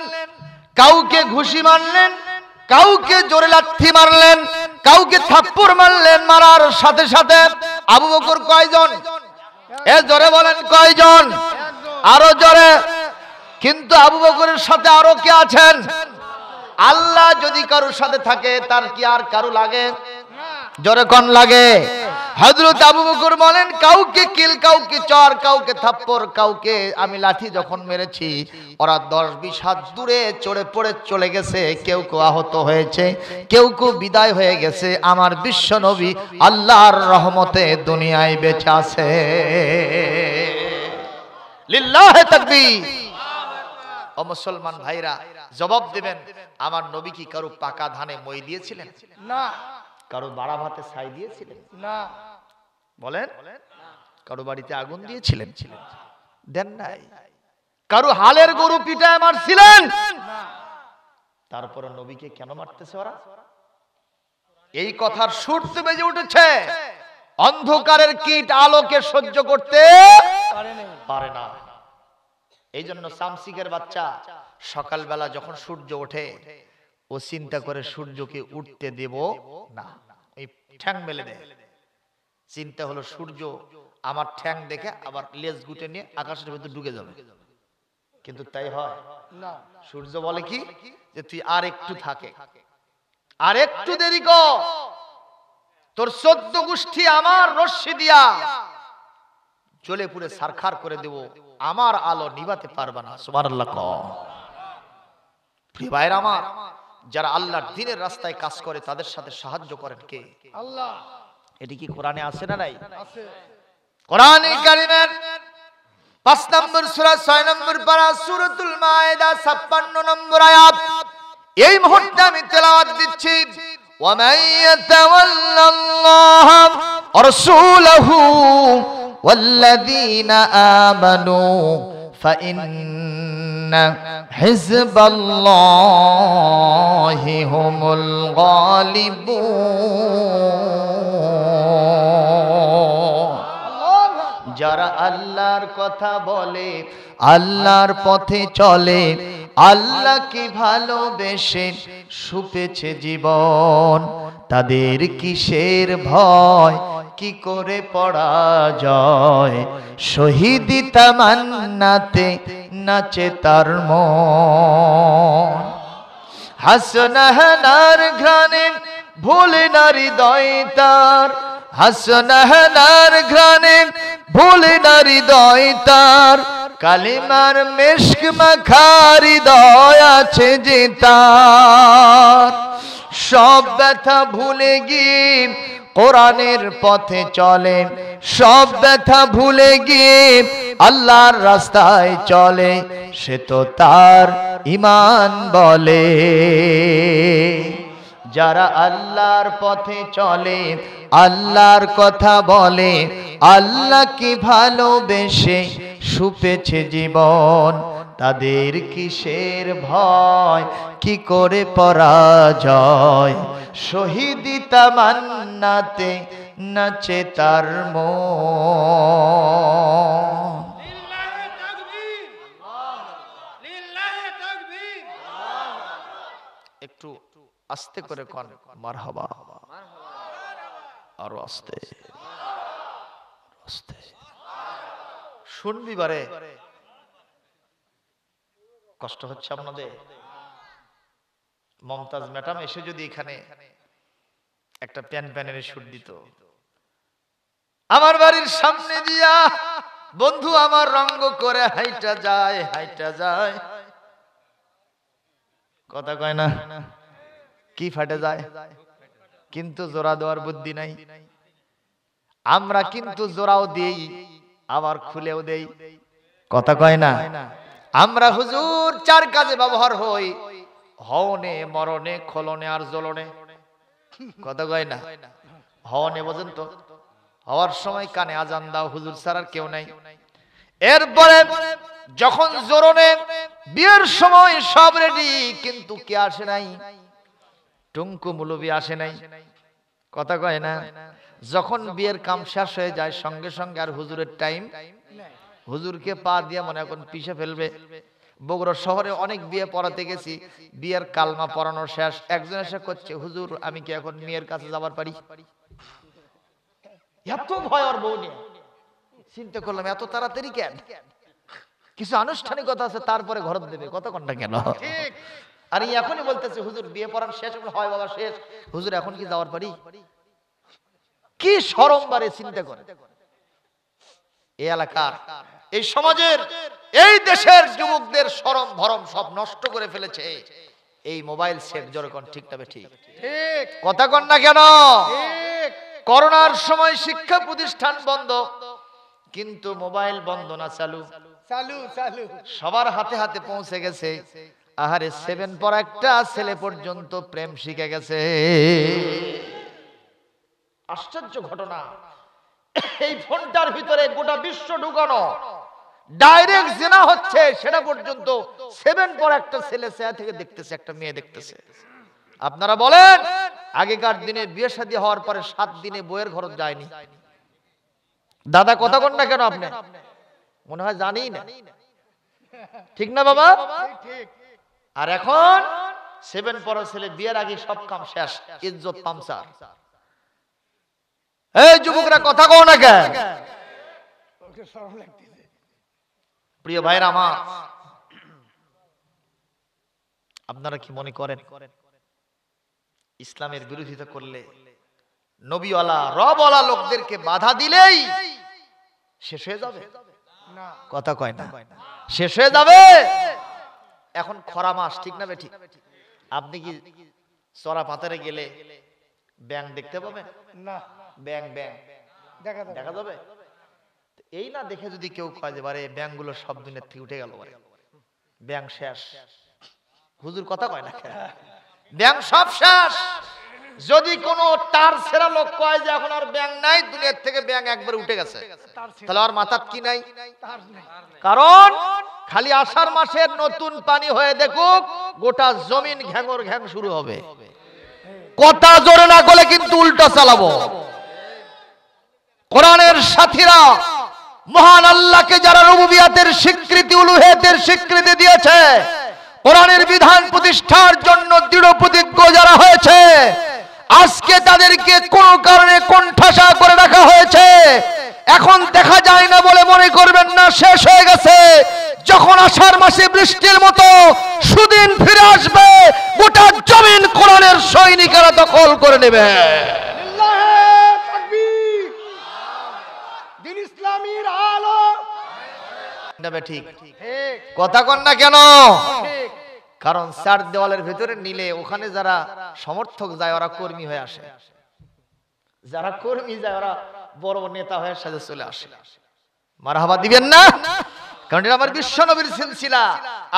কাউকে ঘুষি মারলেন, কাউকে জোরে লাথি মারলেন, কাউকে থাপ্পড় মারলেন। মারার সাথে সাথে আবু বকর কয়জন? এ জোরে বলেন কয়জন? আরো জোরে। কিন্তু আবু বকরের সাথে আরো কে আছেন? আল্লাহ যদি কারোর সাথে থাকে তার কি আর কারো লাগে? জোরে কোন লাগে? হযরত আবু বকর বলেন, কাউকে কিল, কাউকে চর, কাউকে থাপ্পড়, কাউকে আমি লাঠি যখন মেরেছি, ওরা 10-20 হাত দূরে চড়ে পড়ে চলে গেছে। কেউ কেউ আহত হয়েছে, কেউ কেউ বিদায় হয়ে গেছে। আমার বিশ্ব নবী আল্লাহর রহমতে দুনিয়ায় বেঁচে আছে। লিল্লাহি তাকবীর। ও মুসলমান ভাইরা, জবাব দিবেন, আমার নবী কি কারো পাকা ধানে মই দিয়েছিলেন? না। কারো বাড়া ভাতে ছাই দিয়েছিলেন? না। বলেন, কারো বাড়িতে আগুন দিয়েছিলেন? দেন নাই। কারো হালের গরু পিটায় মারছিলেন? তারপরে নবীকে কেন মারতেছে ওরা? এই কথার সুর তো বেজে উঠেছে। অন্ধকারের কীট আলোকে সহ্য করতে পারে না। এই জন্য সামসিকের বাচ্চা সকালবেলা যখন সূর্য ওঠে, ও চিন্তা করে সূর্যকে উঠতে দেব না, এই ঠ্যাং মেলে দেয়। চিন্তা হলো সূর্য আমার ঠ্যাং দেখে আবার লেজ গুটে নিয়ে আকাশের ভিতর ঢুকে যাবে, কিন্তু তাই হয় না। সূর্য বলে কি, যে তুই আর একটু থাকে, আর একটু দেরি কর, তোর 14 গোষ্ঠী আমার রশ্মি দিয়া জ্বলে পুড়ে সারখার করে দেব, আমার আলো নিভাতে পারবে না। সুবহানাল্লাহ। প্রিয় ভাইরা আমার, যারা আল্লাহর দ্বীনের রাস্তায় কাজ করে তাদের সাথে সাহায্য করেন কে? আল্লাহ। এটি কি কোরআনে আছে না নাই? আছে। কোরআনে কারীমের 5 নম্বর সূরা 6 নম্বর পারা সূরাতুল মায়েদা 56 নম্বর আয়াত এই মুহূর্তে আমি তেলাওয়াত দিচ্ছি। ওয়া মান ইয়াতাওয়াল্লাল্লাহ ওয়া রাসূলহু ওয়াল্লাযীনা আমানু ফাইন্না হিজবাল্লাহি হুমুল গালিবুন। যারা আল্লাহর কথা বলে, আল্লাহর পথে চলে, আল্লাহকে ভালোবেসে সুপেছে জীবন, তাদের কিসের ভয়, কি করে পরাজয়, শহীদি তামান্নাতে নাচে তার মন। হাসনাহনার ঘ্রাণে ভুলে না হৃদয় তার, হাসনাহনার ঘ্রাণে ভুলে না হৃদয় তার, কালিমার মেশক মাখা হৃদয় আছে যে তার। সব ব্যথা ভুলে গিয়ে কোরআনের পথে চলে, সব ব্যথা ভুলে গিয়ে আল্লাহর রাস্তায় চলে, সে তো তার ঈমান বলে। যারা আল্লাহর পথে চলে, আল্লাহর কথা বলে, আল্লাহকে ভালোবেসে সুপেছে জীবন, তাদের কিসের ভয়, কি করে পরাজয়, শহীদি তামান্নাতে নাচে তার মন। একটু আস্তে করে কোন মারহাবা, আরো আস্তে আস্তে শুনবি বারে। কষ্ট হচ্ছে আপনাদের? মমতাজ ম্যাডাম এসে যদি এখানে একটা প্যানের সুর দিত, আমার বাড়ির সামনে দিয়া বন্ধু আমার রঙ্গ করে হাইটা যায়, হাইটা যায়, কথা কয় না, কি ফাটে যায়, কিন্তু জোড়া দেওয়ার বুদ্ধি নাই। আমরা কিন্তু জোড়াও দেই আবার খুলেও দেই, কথা কয় না। আমরা হুজুর চার কাজে ব্যবহার হই, হওনে, মরণে, খলনে আর জ্বলনে, কথা কয় না। হওনে বোঝেন তো, হওয়ার সময় কানে আজান দাও, হুজুর ছাড়া আর কেউ নাই। এরপরে যখন জ্বলনে, বিয়ের সময় সব রেডি, কিন্তু কে আসে নাই? টুঙ্কু মুলবি আসে নাই, কথা কয় না। যখন বিয়ের কাম শেষ হয়ে যায় সঙ্গে সঙ্গে আর হুজুরের টাইম, হুজুরকে পা দিয়ে মনে এখন পিষে ফেলবে। বগুড়া শহরে অনেক বিয়ে পড়াতে গেছি, বিয়ের কালমা পড়ানো শেষ, একজন এসে করছে, হুজুর আমি কি এখন মেয়ের কাছে যাবার পারি? এত ভয় ওর বউ নিয়ে। চিন্তা করলাম এত তাড়াতাড়ি কেন? কিছু আনুষ্ঠানিকতা আছে, তারপরে ঘর দেবে, কতক্ষণটা কেন? আর এখনই বলতেছে হুজুর বিয়ে পড়ার শেষ, হয় বাবা শেষ, হুজুর এখন কি যাওয়ার পারি? কি শরম বারে, চিন্তা করে। এই এলাকার, এই সমাজের, এই দেশের যুবকদের শরম ভরম সব নষ্ট করে ফেলেছে এই মোবাইল সেট। যেরকম ঠিক না ঠিক? কথা কন না কেন? করোনার সময় শিক্ষা প্রতিষ্ঠান বন্ধ, কিন্তু মোবাইল বন্ধ না, চালু চালু চালু, সবার হাতে হাতে পৌঁছে গেছে। আহারে 7 পর একটা ছেলে পর্যন্ত প্রেম শিখে গেছে। আশ্চর্য ঘটনা। এই ফোনটার ভিতরে গোটা বিশ্ব ঢুকানো, ডাইরেক্ট জিনা হচ্ছে, সেটা পর্যন্ত 7 পর একটা ছেলে থেকে দেখতেছে, একটা মেয়ে দেখতেছে। আপনারা বলেন আগেকার দিনে বিয়ে শাদী হওয়ার পরে 7 দিনে বইয়ের ঘর যায়নি। দাদা কথা কন না কেন? আপনি মনে হয় জানি না, ঠিক না বাবা? আর এখন 7 পর ছেলে বিয়ের আগে সব কাম শেষ, ইজ্জত পামচার। এই যুবকরা কথা কও না কেন? প্রিয় ভাইরা আমার, আপনারা কি মনে করেন ইসলামের বিরোধিতা করলে, নবীওয়ালা রবওয়ালা লোকদেরকে বাধা দিলেই শেষ হয়ে যাবে? কথা কয় না, শেষ হয়ে যাবে? এখন খরা মাস, ঠিক না বেঠিক? আপনি কি চড়া পাতারে গেলে ব্যাং দেখতে পাবেন? না, ব্যাং ব্যাং দেখা যাবে? এই না দেখে যদি কেউ কয় যে বারে ব্যাংগুলো সব দিনের থেকে উঠে গেল, বারে ব্যাং শেষ, হুজুর কথা কয় না, ব্যাং সব শেষ। যদি কোনো তার ছেড়া লোক কয় যে এখন আর ব্যাং নাই, দুনিয়ার থেকে ব্যাং একবার উঠে গেছে, তাহলে আর মাথার কি নাই? কারণ খালি আষাঢ় মাসের নতুন পানি হয়ে দেখুক, গোটা জমিন ঘ্যাঙর ঘ্যাং শুরু হবে। কথা জোরে না করলে কিন্তু উল্টো চালাবো। কোরআনের সাথীরা মহান আল্লাহকে যারা রুবুবিয়াতের স্বীকৃতি, উলুহিয়াতের স্বীকৃতি দিয়েছে, কোরআনের বিধান প্রতিষ্ঠার জন্য দৃঢ় প্রতিজ্ঞ যারা হয়েছে, আজকে তাদেরকে কোন কারণে কোণঠাসা করে রাখা হয়েছে। এখন দেখা যায় না বলে মনে করবেন না শেষ হয়ে গেছে। যখন আষাঢ় মাসে বৃষ্টির মতো সুদিন ফিরে আসবে, গোটা জমিন কোরআনের সৈনিকেরা দখল করে নেবে। দিন ইসলামীর আলো। ঠিক কথা কন না কেন? কারণ চার দেওয়ালের ভেতরে নিলে ওখানে যারা সমর্থক যায় ওরা কর্মী হয়ে আসে, যারা কর্মী যায় ওরা বড় নেতা হয়ে সাজে চলে আসে। মারহাবা দিবেন না? কারণ এটা আমার বিশ্ব নবীর সিলসিলা।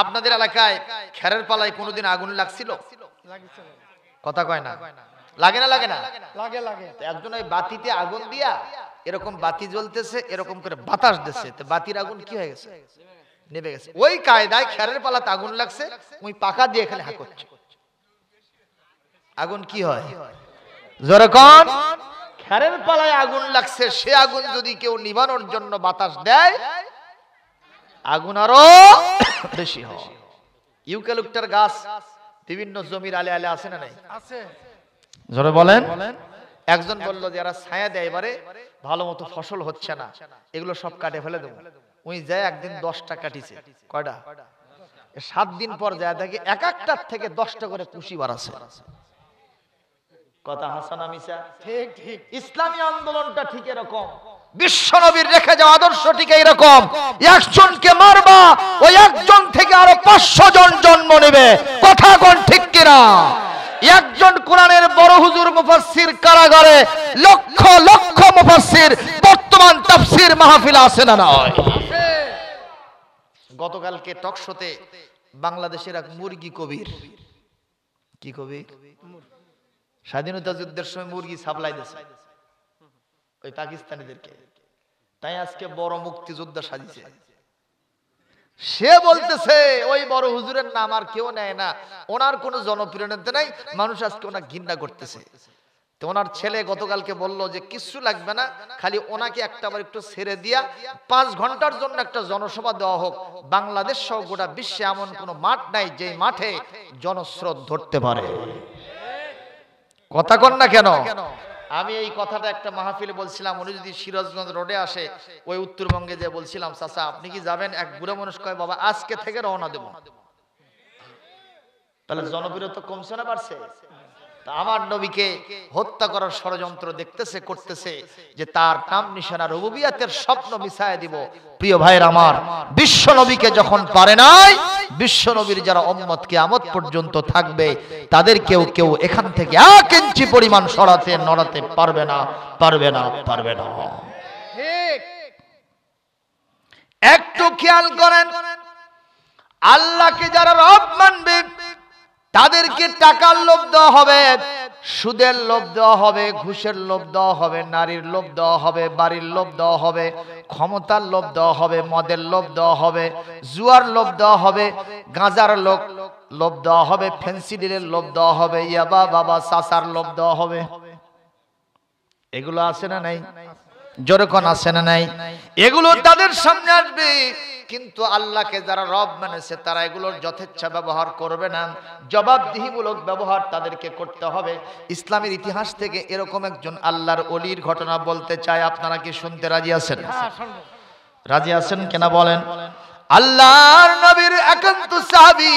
আপনাদের এলাকায় খেরের পালায় কোনোদিন আগুন লাগছিল? কথা কয় না, লাগে না? লাগে না? লাগে লাগে। একজন ওই বাতিতে আগুন দিয়া, এরকম বাতি জ্বলতেছে, এরকম করে বাতাস দিচ্ছে, তো বাতির আগুন কি হয়ে গেছে? নেবে গেছে। ওই কায়দায় খেরের পালাতে আগুন লাগছে, ওই পাকা দিয়ে এখানে হাঁক করছে। আগুন কি হয়? যখন খেরের পালায় আগুন লাগছে, সে আগুন যদি কেউ নিভানোর জন্য বাতাস দেয়, আগুন আরো বেশি হয়। ইউক্যালিপটাস গাছ বিভিন্ন জমির আলে আলে আছে না নাই? আছে। জোরে বলেন। একজন বলল যে এরা ছায়া দেয়, এবারে ভালো মতো ফসল হচ্ছে না, এগুলো সব কাটে ফেলে দেবো। ওই যায় একদিন 10টা কাটিছে। কয়টা? 7 দিন পর যায় দেখে এক একটার থেকে 10টা করে কুশি বাড়াছে। কথা হাসানা মিশা? ঠিক ঠিক। ইসলামী আন্দোলনটা ঠিক এরকম, বিশ্ব নবীর রেখে যাওয়া আদর্শ ঠিক এরকম। একজনকে মারবা, ওই একজন থেকে আরো 500 জন জন্ম নেবে। কথা কোন ঠিক কিনা? একজন কোরআনের বড় হুজুর মুফাসসির কারাগারে লক্ষ লক্ষ মুফাসসির বর্তমান তাফসীর মাহফিল আছে না নয়? গতকালকে টক শোতে বাংলাদেশের এক মুরগি কবির, কি কবি, স্বাধীনতা যুদ্ধের সময় মুরগি সাপ্লাই দিয়েছে ওই পাকিস্তানিদেরকে, তাই আজকে বড় মুক্তিযোদ্ধা সাজিছে। সে বলতেছে ওই বড় হুজুরের নাম আর কেউ নেয় না, ওনার কোনো জনপ্রিয়তা নাই, মানুষ আজকে ওনাকে ঘৃণা করতেছে। তো ওনার ছেলে গতকালকে বলল যে কিছু লাগবে না, খালি ওনাকে একটাবার একটু ছেড়ে দিয়া 5 ঘন্টার জন্য একটা জনসভা দেওয়া হোক। বাংলাদেশ সহ গোটা বিশ্বে এমন কোনো মাঠ নাই যে মাঠে জনস্রোত ধরতে পারে। কথা কন না কেন? আমি এই কথাটা একটা মাহফিলে বলছিলাম, উনি যদি সিরাজগঞ্জ রোডে আসে, ওই উত্তরবঙ্গে যে বলছিলাম, চাচা আপনি কি যাবেন? এক বুড়ো মানুষ কয় বাবা আজকে থেকে রওনা দেব। তাহলে জনপ্রিয়তা কমছে না বাড়ছে? তা আমার নবীকে হত্যা করার ষড়যন্ত্র দেখতেছে, করতেছে, যে তার নাম নিশানা রুবুবিয়াতের স্বপ্ন মিছায় দিব। প্রিয় ভাইয়ের আমার, বিশ্ব নবীকে যখন পারে নাই, বিশ্ব নবীর যারা উম্মত কিয়ামত পর্যন্ত থাকবে, তাদের কেউ কেউ এখান থেকে 1 ইঞ্চি পরিমাণ সরাতে নড়াতে পারবে না, পারবে না, পারবে না। ঠিক। একটু খেয়াল করেন, আল্লাহকে যারা রব মানবে তাদেরকে টাকার লোভ দেওয়া হবে, সুদের লোভ দেওয়া হবে, ঘুষের লোভ দেওয়া হবে, নারীর লোভ দেওয়া হবে, বাড়ির লোভ দেওয়া হবে, ক্ষমতার লোভ দেওয়া হবে, মদের লোভ দেওয়া হবে, জুয়ার লোভ দেওয়া হবে, গাঁজার লোভ দেওয়া হবে, ফেন্সিডিলের লোভ দেওয়া হবে, ইয়াবা বাবা চাচার লোভ দেওয়া হবে। এগুলো আছে না নাই? জোরকন আছে না নাই? এগুলো তাদের সামনে আসবে, কিন্তু আল্লাহকে যারা রব মানেছে তারা এগুলোর যথেচ্ছা ব্যবহার করবে না, জবাবদিহিমূলক ব্যবহার তাদেরকে করতে হবে। ইসলামের ইতিহাস থেকে এরকম একজন আল্লাহর ওলির ঘটনা বলতে চাই, আপনারা কি শুনতে রাজি আছেন? রাজি আছেন কিনা বলেন? আল্লাহর নবীর একান্ত সাহাবী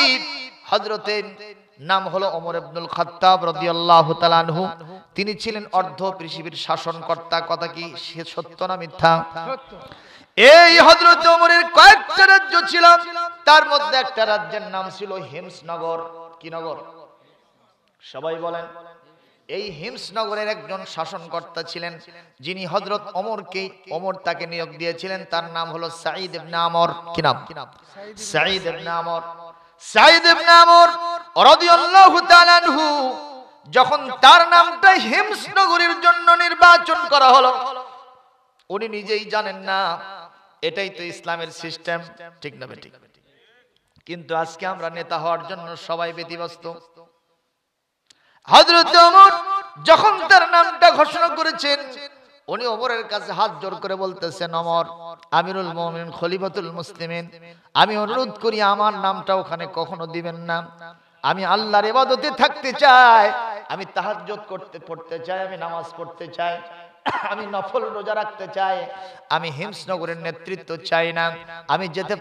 হযরতে নাম হলো ওমর ইবনুল খাত্তাব রাদিয়াল্লাহু তাআলা আনহু। তিনি ছিলেন অর্ধ পৃথিবীর শাসনকর্তা। কথা কি সে সত্য না মিথ্যা? সত্য। এই হযরত ওমরের কয়েকটা রাজ্য ছিল, তার মধ্যে একটা রাজ্যের নাম ছিল হিমসনগর। কি নগর? সবাই বলেন। এই হিমসনগরের একজন শাসনকর্তা ছিলেন, যিনি হযরত ওমর তাকে নিয়োগ দিয়েছিলেন। তার নাম হলো সাঈদ ইবনে আমর। কি নাম? সাঈদ ইবনে আমর। সাঈদ ইবনে আমর রাদিয়াল্লাহু তাআলা আনহু যখন তার নামটা হিমসনগরের জন্য নির্বাচন করা হলো, উনি নিজেই জানেন না এটাই তো ইসলামের সিস্টেম, ঠিক না বেঠিক? কিন্তু আজকে আমরা নেতা হওয়ার জন্য সবাই ব্যতিব্যস্ত। হযরত ওমর যখন তার নামটা ঘোষণা করেছেন, উনি ওমরের কাছে হাত জোর করে বলতেছেন, ওমর আমিরুল মুমিনিন খলিফাতুল মুসলিমিন, আমি অনুরোধ করি আমার নামটা ওখানে কখনো দিবেন না। আমি আল্লাহর ইবাদতে থাকতে চাই, আমি তাহাজ্জুদ পড়তে চাই, আমি নামাজ পড়তে চাই, আমি নফল রোজা রাখতে চাই, আমি হিমসনগরের নেতৃত্ব চাই না, আমি যেতে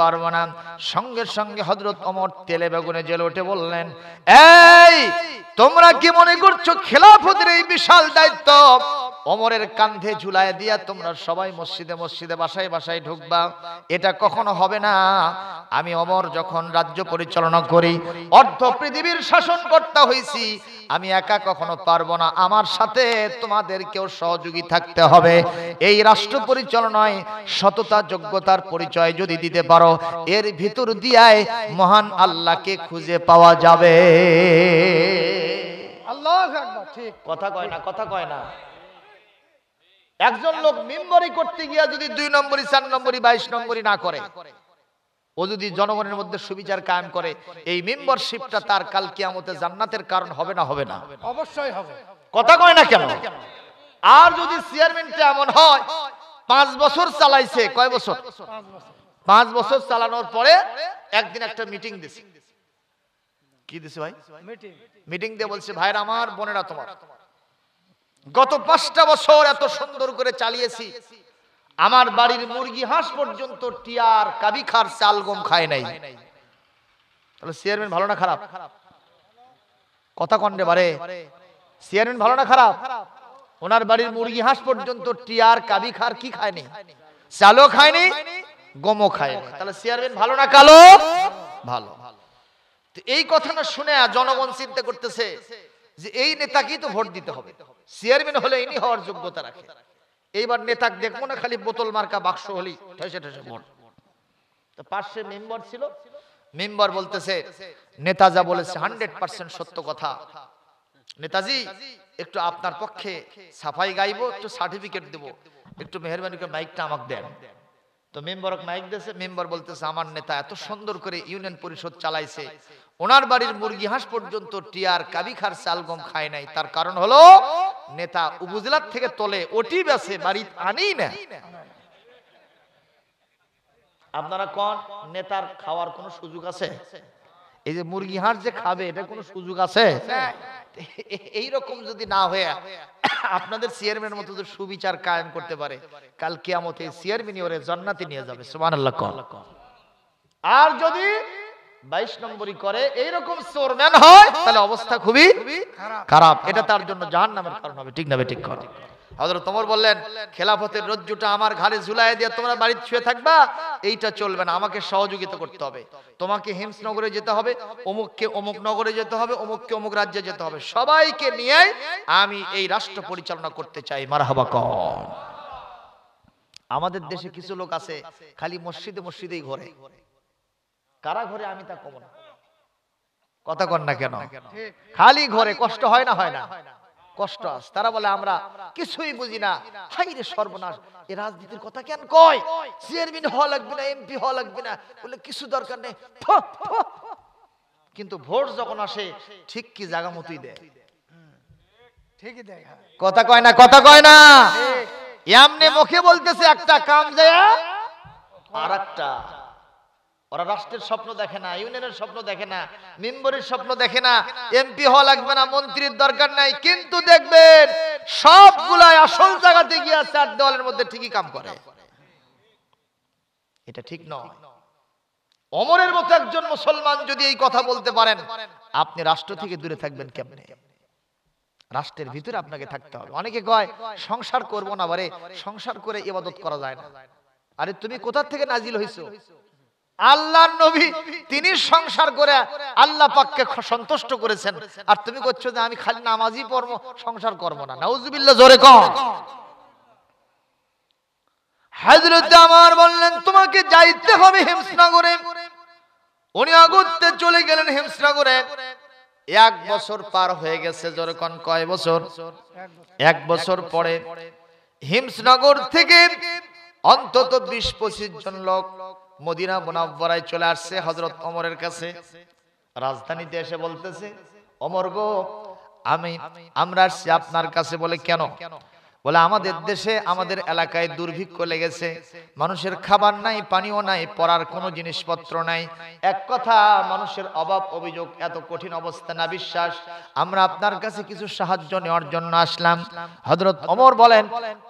পারবো না। সঙ্গে সঙ্গে হযরত ওমর তেলে বেগুনে জ্বলে উঠে বললেন, এই তোমরা কি মনে করছো খেলাফতের এই বিশাল দায়িত্ব ওমরের কাঁধে ঝুলায় দিয়া তোমরা সবাই মসজিদে বাসায় ঢুকবা? এটা কখনো হবে না। আমি ওমর যখন রাজ্য পরিচালনা করি, অর্ধ পৃথিবীর শাসনকর্তা হইছি, আমি একা কখনো পারবো না, আমার সাথে তোমাদেরকেও সহযোগী থাকতে হবে। এই রাষ্ট্র পরিচালনায় সততা যোগ্যতার পরিচয় যদি দিতে পারো, এর ভিতর দিয়াই মহান আল্লাহকে খুঁজে পাওয়া যাবে। আল্লাহু আকবার। ঠিক কথা কয় না। একজন লোক মিম্বরি করতে গিয়া যদি 2 নম্বরই 4 নম্বরই 22 নম্বরই না করে, ও যদি জনগণের মধ্যে সুবিচার কায়েম করে, এই মেম্বারশিপটা তার কাল কিয়ামতে জান্নাতের কারণ হবে না? অবশ্যই হবে। কথা কয় না কেন? আর যদি চেয়ারম্যানটা এমন হয় 5 বছর চালাইছে, কয় বছর? 5 বছর। 5 বছর চালানোর পরে একদিন একটা মিটিং দিছে। কি দিছে ভাই? মিটিং দিয়ে বলছে, ভাইরা আমার, বোনেরা তোমার, গত 5টা বছর এত সুন্দর করে চালিয়েছি, আমার বাড়ির মুরগি হাঁস পর্যন্ত টিয়ার কাবি খার চাল গম খায় নাই। তাহলে চেয়ারম্যান ভালো না খারাপ? কথা কন্ডে বারে, চেয়ারম্যান ভালো না খারাপ? ওনার বাড়ির মুরগি হাঁস পর্যন্ত টিয়ার কাবি খার কি খায়নি? চালও খায়নি, গমও খায়নি। তাহলে চেয়ারম্যান ভালো না কালো? ভালো। তো এই কথাটা শুনে জনগণ চিন্তা করতেছে যে এই নেতাকেই তো ভোট দিতে হবে, চেয়ারম্যান হলে ইনি হওয়ার যোগ্যতা রাখে। এইবার নেতাকে দেখবো না খালি বোতল মার্কা বাক্স হলি ঠেসে ভোট। তো পাশে মেম্বার ছিল, মেম্বার বলতেছে, নেতা যা বলেছে 100% সত্য কথা। নেতাজি, একটু আপনার পক্ষে সাফাই গাইবো, একটু সার্টিফিকেট দেবো, একটু মেহেরবানি করে মাইকটা আমাকে দেন। তো মেম্বার মাইক দিয়েছে, মেম্বার বলতেছে, আমার নেতা এত সুন্দর করে ইউনিয়ন পরিষদ চালাইছে, ওনার বাড়ির মুরগি হাঁস পর্যন্ত টিয়ার কাবি খার চাল গম খায় নাই, তার কারণ হলো নেতা উপজেলার থেকে তোলে ওটি বেছে বাড়ি আনি না। আপনারা কোন নেতার খাওয়ার কোনো সুযোগ আছে? এই যে মুরগি হাঁস যে খাবে, এটা কোনো সুযোগ আছে? এইরকম যদি না হয়ে আপনাদের চেয়ারম্যানের মতো যদি সুবিচার কায়েম করতে পারে, কাল কিয়ামতে চেয়ারম্যানই ওরে জান্নাতে নিয়ে যাবে। সুবহানাল্লাহ। আর যদি 22 নম্বরই করে, এইরকম চেয়ারম্যান হয়, তাহলে অবস্থা খুবই খারাপ। এটা তার জন্য জাহান্নামের কারণ হবে। ঠিক না? ঠিক কথা। হযরত ওমর বললেন, খেলাফতের রজ্জুটা আমার ঘাড়ে ঝুলাইয়া দিয়ে তোমরা বাড়িতে শুয়ে থাকবা, এইটা চলবে না, আমাকে সহযোগিতা করতে হবে। তোমাকে হিমসনগরে যেতে হবে, অমুককে অমুক নগরে যেতে হবে, অমুককে অমুক রাজ্যে যেতে হবে, সবাইকে নিয়ে আমি এই রাষ্ট্র পরিচালনা করতে চাই। মারহাবা কর। আমাদের দেশে কিছু লোক আছে খালি মসজিদেই ঘরে। কারা ঘরে আমি তা কম না। কথা কন না কেন? খালি ঘরে কষ্ট হয় না? হয় না? কষ্ট আছে। তারা বলে আমরা কিছুই বুঝি না। হাই রে সর্বনাশ, এই রাজনীতির কথা কেন কয়? চেয়ারম্যান হওয়া লাগবে না, এমপি হওয়া লাগবে না, বলে কিছু দরকার নেই। কিন্তু ভোট যখন আসে ঠিক কি জায়গা মতোই দেয়। ঠিকই দেয়। কথা কয় না? এমনি মুখে বলতেছে একটা, কাম যায় আর একটা। ওরা রাষ্ট্রের স্বপ্ন দেখে না, ইউনিয়নের স্বপ্ন দেখে না, মেম্বারের স্বপ্ন দেখে না, এমপি হওয়া লাগবে না, মন্ত্রীর দরকার নাই। কিন্তু দেখবেন সবগুলাই আসল জায়গাতে গিয়ে চার দেওয়ালের মধ্যে ঠিকই কাম করে। এটা ঠিক নয়। ওমরের মতো একজন মুসলমান যদি এই কথা বলতে পারেন, আপনি রাষ্ট্র থেকে দূরে থাকবেন কেমনে? রাষ্ট্রের ভিতরে আপনাকে থাকতে হবে। অনেকে কয় সংসার করব না, বারে সংসার করে ইবাদত করা যায় না। আরে তুমি কোথা থেকে নাজিল হইছো? আল্লাহর নবী তিনি সংসার করে আল্লাহ পাককে সন্তুষ্ট করেছেন, আর তুমি করছো যে আমি খালি নামাজই পড়বো, সংসার করব না। নাউজুবিল্লাহ, জোরে কর। হযরত ওমর বললেন, তোমাকে যাইতে হবে হিমসনগরে। উনি আগতে চলে গেলেন হিমসনগরে। 1 বছর পার হয়ে গেছে। জোরে কোন, কয় বছর? 1 বছর পরে হিমসনগর থেকে অন্তত 20-25 জন লোক মদিনা মুনাওয়ারায় চলে আসছে হযরত ওমরের কাছে। রাজধানীতে এসে বলতেছে, ওমর গো, আমরা আসছি আপনার কাছে। বলে কেন? বলে আমাদের দেশে আমাদের এলাকায় দুর্ভিক্ষ লেগেছে, মানুষের খাবার নাই, পানিও নাই, পড়ার কোনো জিনিসপত্র নাই। এক কথা মানুষের অভাব অভিযোগ, এত কঠিন অবস্থা না বিশ্বাস, আমরা আপনার কাছে কিছু সাহায্য নেওয়ার জন্য আসলাম। হযরত ওমর বলেন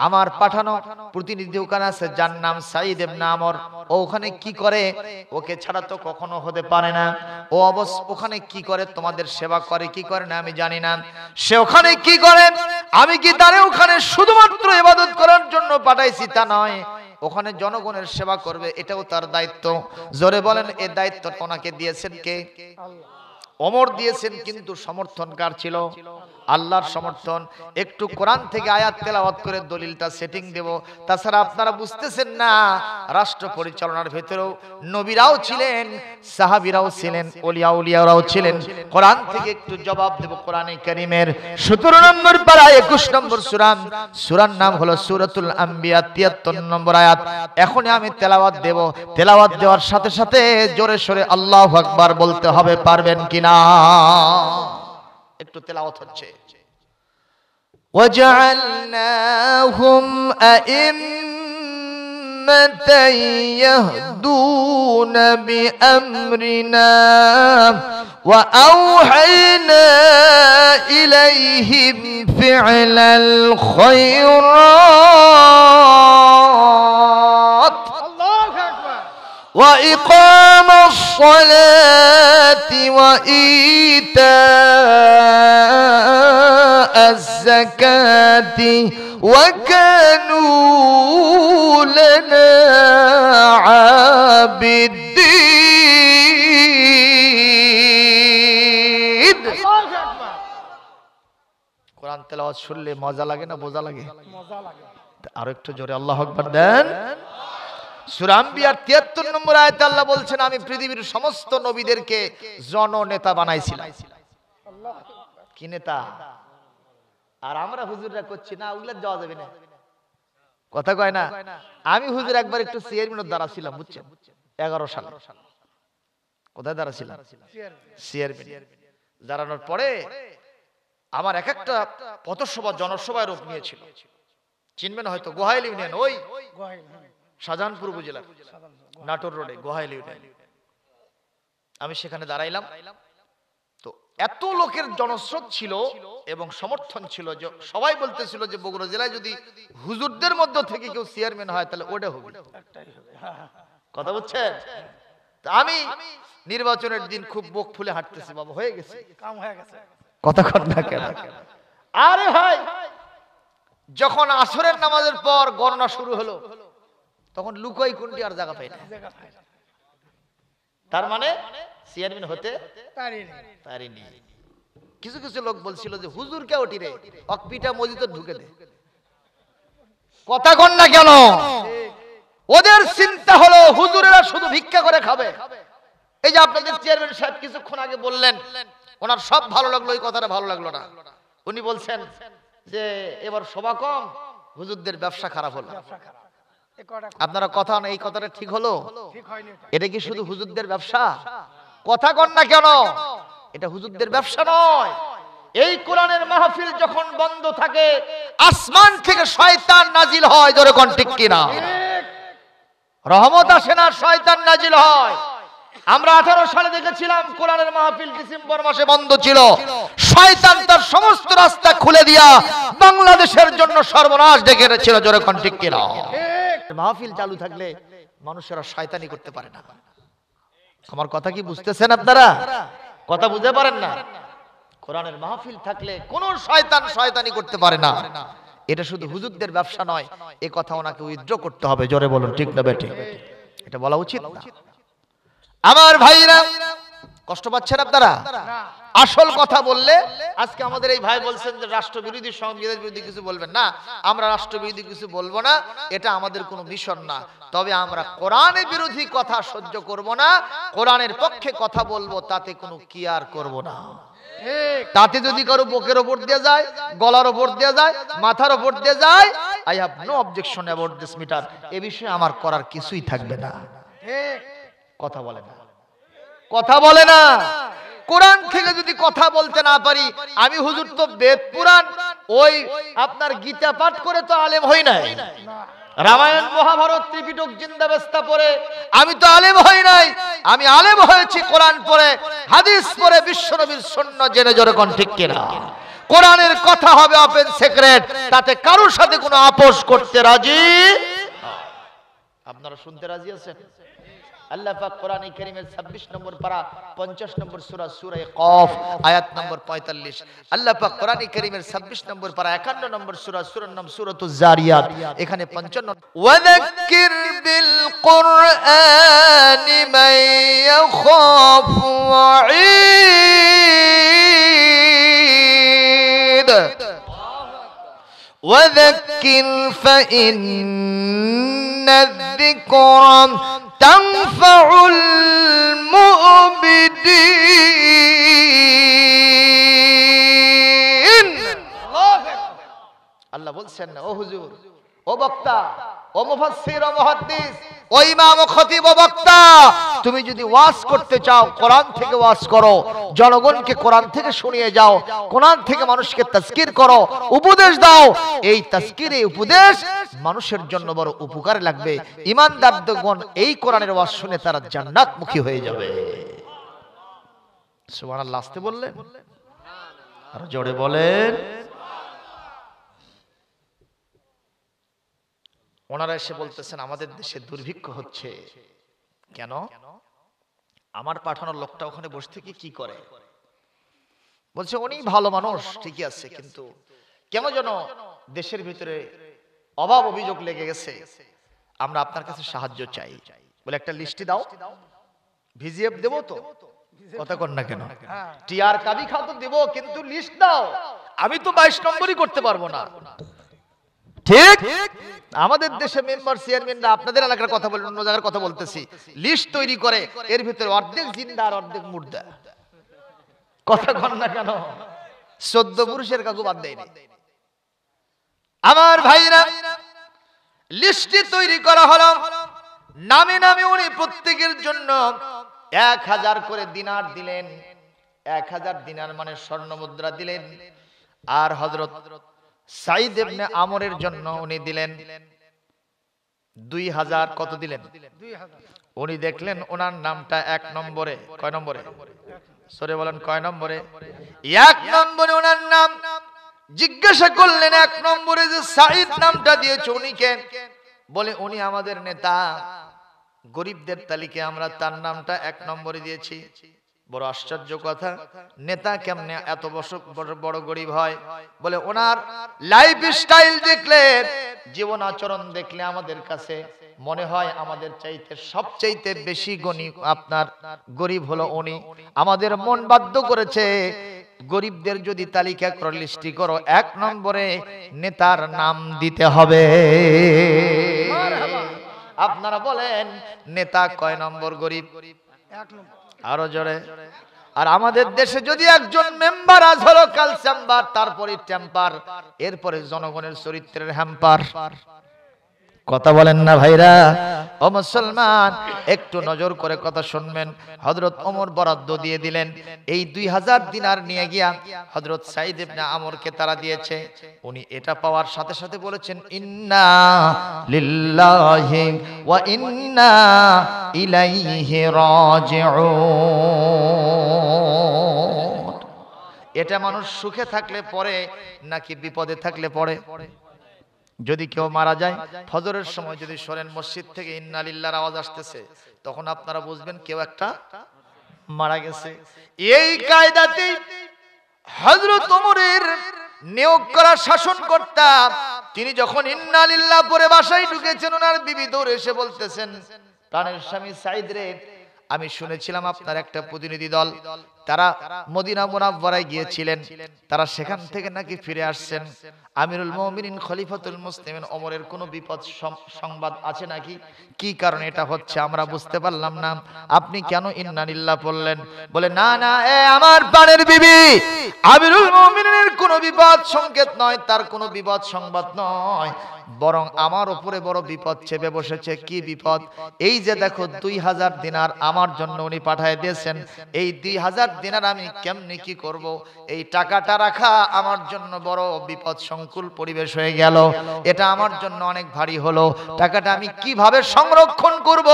আমার পাঠানো প্রতিনিধি ওখানে আছে, যার নাম সাঈদ ইবনে আমর। ও ওখানে কি করে? ওকে ছাড়া তো কখনো হতে পারে না। ও ওখানে কি করে? তোমাদের সেবা করে কি করে না আমি জানি না। সে ওখানে কি করে? আমি কি তারে ওখানে শুধুমাত্র ইবাদত করার জন্য পাঠাইছি তা নয়, ওখানে জনগণের সেবা করবে, এটাও তার দায়িত্ব। জোরে বলেন এই দায়িত্ব ওনাকে দিয়েছেন কে? ওমর দিয়েছেন। কিন্তু সমর্থন কার ছিল? আল্লাহর সমর্থন। একটু কোরআন থেকে আয়াত তেলাওয়াত করে দলিলটা সেটিং দেব। তাছাড়া আপনারা বুঝতেছেন না, রাষ্ট্র পরিচালনার ভেতরেও নবীরাও ছিলেন, সাহাবীরাও ছিলেন, ওলিয়া উলিয়ারাও ছিলেন। কোরআন থেকে একটু জবাব দেব। কোরআনে কারীমের 17 নম্বর পারা 21 নম্বর সূরা, সূরার নাম হলো সূরাতুল আম্বিয়া, 73 নম্বর আয়াত। এখনই আমি তেলাওয়াত দেব। তেলাওয়াত দেওয়ার সাথে সাথে জোরে সোরে আল্লাহু আকবার বলতে হবে, পারবেন কিনা? একটু তেলাওয়াত হচ্ছে। وَجَعَلْنَاهُمْ أَئِمَّةً يَهْدُونَ بِأَمْرِنَا وَأَوْحَيْنَا إِلَيْهِمْ فِعْلَ الْخَيْرَاتِ وإقام الصلاة وإيتاء الزكاة وكانوا لنا عابدين। কোরআন তেলাওয়াত শুনলে মজা লাগে না বোঝা লাগে? মজা লাগে। আর একটু জোরে আল্লাহু আকবার দেন। সূরা আম্বিয়ার 73 নম্বর আয়াতে আল্লাহ বলছেন আমি পৃথিবীর সমস্ত নবীদেরকে জননেতা বানাইছিলাম। কি নেতা? আর আমরা হুজুররা করছি না, ওগুলা যাওয়া যাবে না, কথা কয় না। আমি হুজুর একবার একটু চেয়ারম্যানের দ্বারা ছিলাম, বুঝছেন, 11 সাল। কোথায় দ্বারা ছিলাম? চেয়ারম্যান। দাঁড়ানোর পরে আমার এক একটা পথসভা জনসভায় রূপ নিয়েছিল। চিনবেন হয়তো, গোহাইল ইউনিয়ন, ওই শাহজাহানপুর উপজেলা নাটোর রোডে গোহাইল ইউনিয়ন। আমি সেখানে দাঁড়াইলাম। তো এত লোকের জনস্রোত ছিল এবং সমর্থন ছিল যে সবাই বলতেছিল যে বগুড়া জেলায় যদি হুজুরদের মধ্য থেকে কেউ চেয়ারম্যান হয় তাহলে ওটা হবে। কথা বুঝছেন? আমি নির্বাচনের দিন খুব বুক ফুলে হাঁটতেছি, বাবা হয়ে গেছে, কাম হয়ে গেছে। কথা কর না কেন? আরে ভাই, যখন আসরের নামাজের পর গণনা শুরু হলো তখন লুকাই কোনটি আর জায়গা পাই না। তার মানে চেয়ারম্যান হতে পারিনি। কিছু কিছু লোক বলছিল যে হুজুর কে ওটি রে, অকপিটা মসজিদে ঢুকে দে। কথা কন না কেন? ওদের চিন্তা হলো হুজুরেরা শুধু ভিক্ষা করে খাবে। এই যে আপনাদের চেয়ারম্যান সাহেব কিছুক্ষণ আগে বললেন, ওনার সব ভালো লাগলো, এই কথাটা ভালো লাগলো না। উনি বলছেন যে এবার সভা কম, হুজুরদের ব্যবসা খারাপ হলো। আপনারা কথা না, এই কথাটা ঠিক হলো? এটা কি শুধু হুজুরদের ব্যবসা? কথা কন না কেন? এটা হুজুরদের ব্যবসা নয়। এই কোরআনের মাহফিল যখন বন্ধ থাকে আসমান থেকে শয়তান নাজিল হয়, জোরে কোন ঠিক কিনা? রহমত আসে না, শয়তান নাজিল হয়। আমরা 18 সালে দেখেছিলাম কোরআনের মাহফিল ডিসেম্বর মাসে বন্ধ ছিল, শয়তান তার সমস্ত রাস্তা খুলে দিয়া বাংলাদেশের জন্য সর্বনাশ ডেকে এনেছিল, জোরে কোন ঠিক কিনা? মাহফিল চালু থাকলে মানুষেরা শয়তানি করতে পারে না। আমার কথা কি বুঝতেছেন আপনারা? কথা বুঝতে পারেন না? কোরআনের মাহফিল থাকলে কোন শয়তান শয়তানি করতে পারে না। এটা শুধু হুজুরদের ব্যবসা নয়, এই কথা ওনাকে উইথড্র করতে হবে। জোরে বলুন ঠিক না বেঠিক? এটা বলা উচিত না। আমার ভাইরা কষ্ট পাচ্ছেন আপনারা? আসল কথা বললে আজকে আমাদের এই ভাই বলছেন যে রাষ্ট্রবিরোধী সংবিধান বিরোধী কিছু বলবেন না। আমরা রাষ্ট্রবিরোধী কিছু বলবো না, এটা আমাদের কোনো মিশন না। তবে আমরা কোরআনের বিরোধী কথা সহ্য করব না, কোরআনের পক্ষে কথা বলবো, তাতে কোনো কেয়ার করব না। তাতে যদি কারো বুকের ওপর দিয়ে যায়, গলার ওপর দিয়ে যায়, মাথার ওপর দিয়ে যায়, I have no objection about this matter. এ বিষয়ে আমার করার কিছুই থাকবে না। কথা বলে না, কথা বলে না। কোরআন থেকে যদি কথা বলতে না পারি, আমি হুজুর তো বেদ পুরাণ ওই আপনার গীতা পাঠ করে তো আলেম হই নাই, রামায়ণ মহাভারত ত্রিপিটক জিন্দাবেস্তা পড়ে আমি তো আলেম হই নাই। আমি আলেম হয়েছি কোরআন পড়ে, হাদিস পড়ে, বিশ্বনবীর সুন্নাহ জেনে। জোরে কোন ঠিক কিনা? কোরআনের কথা হবে ওপেন সিক্রেট, তাতে কারোর সাথে কোনো আপোষ করতে রাজি। আপনারা শুনতে রাজি আছেন? আল্লাহ পাক কোরআনে কারীমের 26 নম্বর পারা 50 নম্বর সূরা সূরা কফ আয়াত নম্বর 45, আল্লাহ পাক কোরআনে কারীমের 26 নম্বর পারা 51 নম্বর সূরার নাম সূরাতুজ জারিয়াত, এখানে 55 ওয়াযাক্কির বিল কুরআনি মান ইয়াখাফু ওয়াঈদ ওয়াযাক্কির ফাইন্না যিকরা তানফাউল মুমিনিন। আল্লাহ বলছেন, ও হুজুর, ও বক্তা, ও মুফাসসির, ও মুহাদ্দিস, ও ইমাম, ও খতিব, ও বক্তা, তুমি যদি ওয়াজ করতে চাও কোরআন থেকে ওয়াজ করো, জনগণকে কোরআন থেকে শুনিয়ে যাও, কোরআন থেকে মানুষকে তাজকির করো, উপদেশ দাও। এই তাজকিরে উপদেশ মানুষের জন্য বড় উপকার লাগবে। ঈমানদারগণ এই কোরআনের ওয়াজ শুনে তারা জান্নাতমুখী হয়ে যাবে। সুবহানাল্লাহ। আসতে বললেন, আর জোরে বলেন। ওনারা এসে বলতেছেন আমাদের দেশে দুর্ভিক্ষ হচ্ছে কেন? আমার পাঠানোর লোকটা ওখানে বসে থেকে কি করে? বলছে উনি ভালো মানুষ, ঠিকই আছে, কিন্তু কেন যেন দেশের ভিতরে অভাব অভিযোগ লেগে গেছে, আমরা আপনার কাছে সাহায্য চাই। বলে একটা লিস্টি দাও, ভিজিএফ দেবো তো, কথা কর না কেন, টিআর কাবি খাও তো দেবো, কিন্তু লিস্ট দাও। আমি তো 22 নম্বরই করতে পারবো না। ঠিক আমাদের দেশে মেম্বার চেয়ারম্যানরা, আপনাদের এলাকার কথা বলেন, অন্য জায়গার কথা বলতেছি, লিস্ট তৈরি করে, এর ভিতরে অর্ধেক জিন্দা আর অর্ধেক মুর্দা, কথা কর না কেন, 14 পুরুষের কাকু বাদ দেয়নি। আমার ভাইরা, লিস্টটি তৈরি করা হলো, নামে নামে উনি প্রত্যেকের জন্য 1000 করে দিনার দিলেন। 1000 দিনার মানে স্বর্ণ মুদ্রা দিলেন। আর হযরত সাঈদ ইবনে আমরের জন্য উনি দিলেন 2000। কত দিলেন? 2000। উনি দেখলেন ওনার নামটা 1 নম্বরে। কয় নম্বরে? সরে বলেন, কয় নম্বরে? 1 নম্বরে ওনার নাম। জিজ্ঞাসা করলেন 1 নম্বরে যে সাঈদ নামটা দিয়েছে উনি কে? বলে উনি আমাদের নেতা, গরিবদের তালিকায় আমরা তার নামটা 1 নম্বরে দিয়েছি। বড় আশ্চর্য কথা, নেতা কেমনে এত বড় গরিব হয়? বলে ওনার লাইফ স্টাইল দেখলে, জীবন আচরণ দেখলে আমাদের কাছে মনে হয় আমাদের চাইতে সবচাইতে বেশি আপনার গরিব হলো উনি। আমাদের মন বাধ্য করেছে, গরিবদের যদি তালিকা করে লিস্টি করো, 1 নম্বরে নেতার নাম দিতে হবে। আপনারা বলেন নেতা কয় নম্বর গরিব? 1 নম্বর। আরো জোরে। আর আমাদের দেশে যদি একজন মেম্বার আজ হলো, কাল চেম্বার, তারপরে টেম্পার, এরপরে জনগণের চরিত্রের হ্যাম্পার। কথা বলেন না ভাইরা? ও মুসলমান, একটু নজর করে কথা শুনবেন। হযরত ওমর বরাদ্দ দিয়ে দিলেন, এই 2000 দিনার নিয়ে গিয়া হযরত সাঈদ ইবনে আমরকে তারা দিয়েছে। উনি এটা পাওয়ার সাথে সাথে বলেছেন, ইন্না লিল্লাহি ওয়া ইন্না ইলাইহি রাজিউন। এটা মানুষ সুখে থাকলে পড়ে নাকি বিপদে থাকলে পড়ে? যদি কেউ মারা যায়, ফজরের সময় যদি শোনেন মসজিদ থেকে ইন্না লিল্লাহর আওয়াজ আসতেছে, তখন আপনারা বুঝবেন কেউ একটা মারা গেছে। এই কায়দাতে হযরত ওমরের নিয়োগ করা শাসনকর্তা, তিনি যখন ইন্না লিল্লাহ পরে বাসায় ঢুকেছেন, ওনার বিবি দৌড়ে এসে বলতেছেন, প্রাণের স্বামী সাঈদ রে, আমি শুনেছিলাম আপনার একটা প্রতিনিধি দল, তারা মদিনা মুনাওয়ারায় গিয়েছিলেন, তারা সেখান থেকে নাকি ফিরে আসছেন। আমিরুল মুমিনিন খলিফাতুল মুসলিমিন ওমরের কোনো বিপদ সংবাদ আছে নাকি? কি কারণে এটা হচ্ছে আমরা বুঝতে পারলাম না, আপনি কেন ইন্না লিল্লাহ পড়লেন? বলে না না, আমার প্রাণের বিবি, আমিরুল মুমিনিনের কোনো বিপদ সংকেত নয়, তার কোনো বিপদ সংবাদ নয়, বরং আমার উপরে বড় বিপদ চেপে বসেছে। কি বিপদ? এই যে দেখো 2000 দিনার আমার জন্য উনি পাঠিয়ে দিয়েছেন, এই 2000 দিন আর আমি কেমনি কি করব, এই টাকাটা রাখা আমার জন্য বড় বিপদ সংকুল পরিবেশ হয়ে গেল, এটা আমার জন্য অনেক ভারী হলো, টাকাটা আমি কিভাবে সংরক্ষণ করব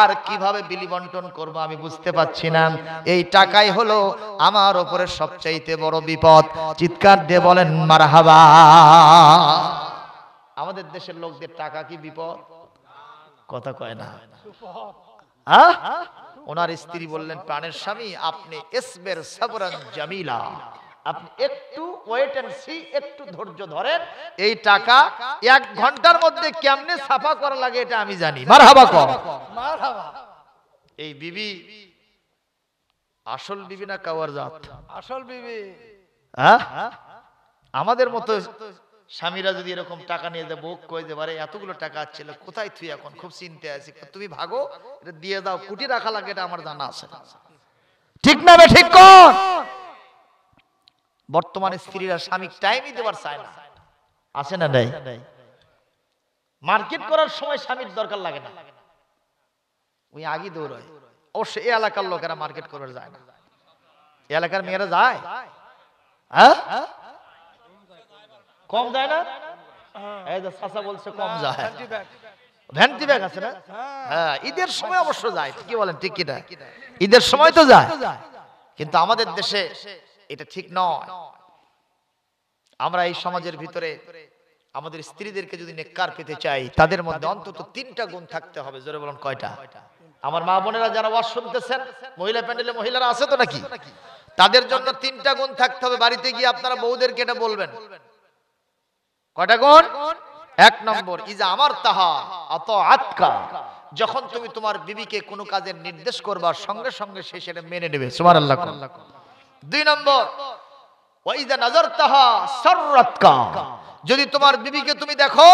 আর কিভাবে বিলি বন্টন করব আমি বুঝতে পারছি না, এই টাকাই হলো আমার উপরে সবচাইতে বড় বিপদ। চিৎকার দিয়ে বলেন মারহাবা। আমাদের দেশের লোকদের টাকা কি বিপদ? কথা কয় না। ওনার স্ত্রী বললেন, প্রাণের স্বামী আপনি ইসবের সাবরান জামিলা, আপনি একটু ওয়েট এন্ড সি, একটু ধৈর্য ধরেন, এই টাকা 1 ঘন্টার মধ্যে কেমনে সাফা করা লাগে এটা আমি জানি। মারহাবা কর। মারহাবা। এই বিবি আসল বিবি না কাওয়ার জাত? আসল বিবি। আমাদের মতো স্বামীরা যদি এরকম টাকা নিয়ে যায়, বউ কই যে বারে এতগুলো টাকা ছিল কোথায় তুই, এখন খুব চিন্তা আছে, তুমি ভাগো এটা দিয়ে দাও, কুটি রাখা লাগে, এটা আমার জানা আছে। ঠিক না বে ঠিক কর। বর্তমানে স্ত্রীরা স্বামীকে টাইমই দেবার চায় না, আছে না নাই? মার্কেট করার সময় স্বামীর দরকার লাগে না, ওই আগে দৌড়ায়। অবশ্য এই এলাকার লোকেরা মার্কেট করতে যায় না, এই এলাকার মেয়েরা যায়, হ্যাঁ কম যায় না? এই যে চাচা বলছে কম যায়, ভ্যান্টি ব্যাগ আছে না? হ্যাঁ, ঈদের সময় অবশ্য যায়, কি বলেন ঠিক কিনা? ঈদের সময় তো যায়, কিন্তু আমাদের দেশে এটা ঠিক নয়। আমরা এই সমাজের ভিতরে আমাদের স্ত্রীদেরকে যদি নেককার পেতে চাই, তাদের মধ্যে অন্তত 3টা গুণ থাকতে হবে। জোরে বলুন কয়টা? আমার মা বোনেরা যারা ওয়াজ শুনতেছেন, মহিলা প্যান্ডেলে মহিলারা আছে তো নাকি? তাদের জন্য 3টা গুণ থাকতে হবে। বাড়িতে গিয়ে আপনারা বউদেরকে এটা বলবেন। কয়টা গুণ? 1 নম্বর, ইজা আমার তাহা আতআতকা, যখন তুমি তোমার বিবিকে কোনো কাজের নির্দেশ করবা, সঙ্গে সঙ্গে সে সেটা মেনে নেবে। সুবহানাল্লাহ। 2 নম্বর, ওয়া ইজা নাযারতাহা সাররাতকা, যদি তোমার বিবিকে তুমি দেখো,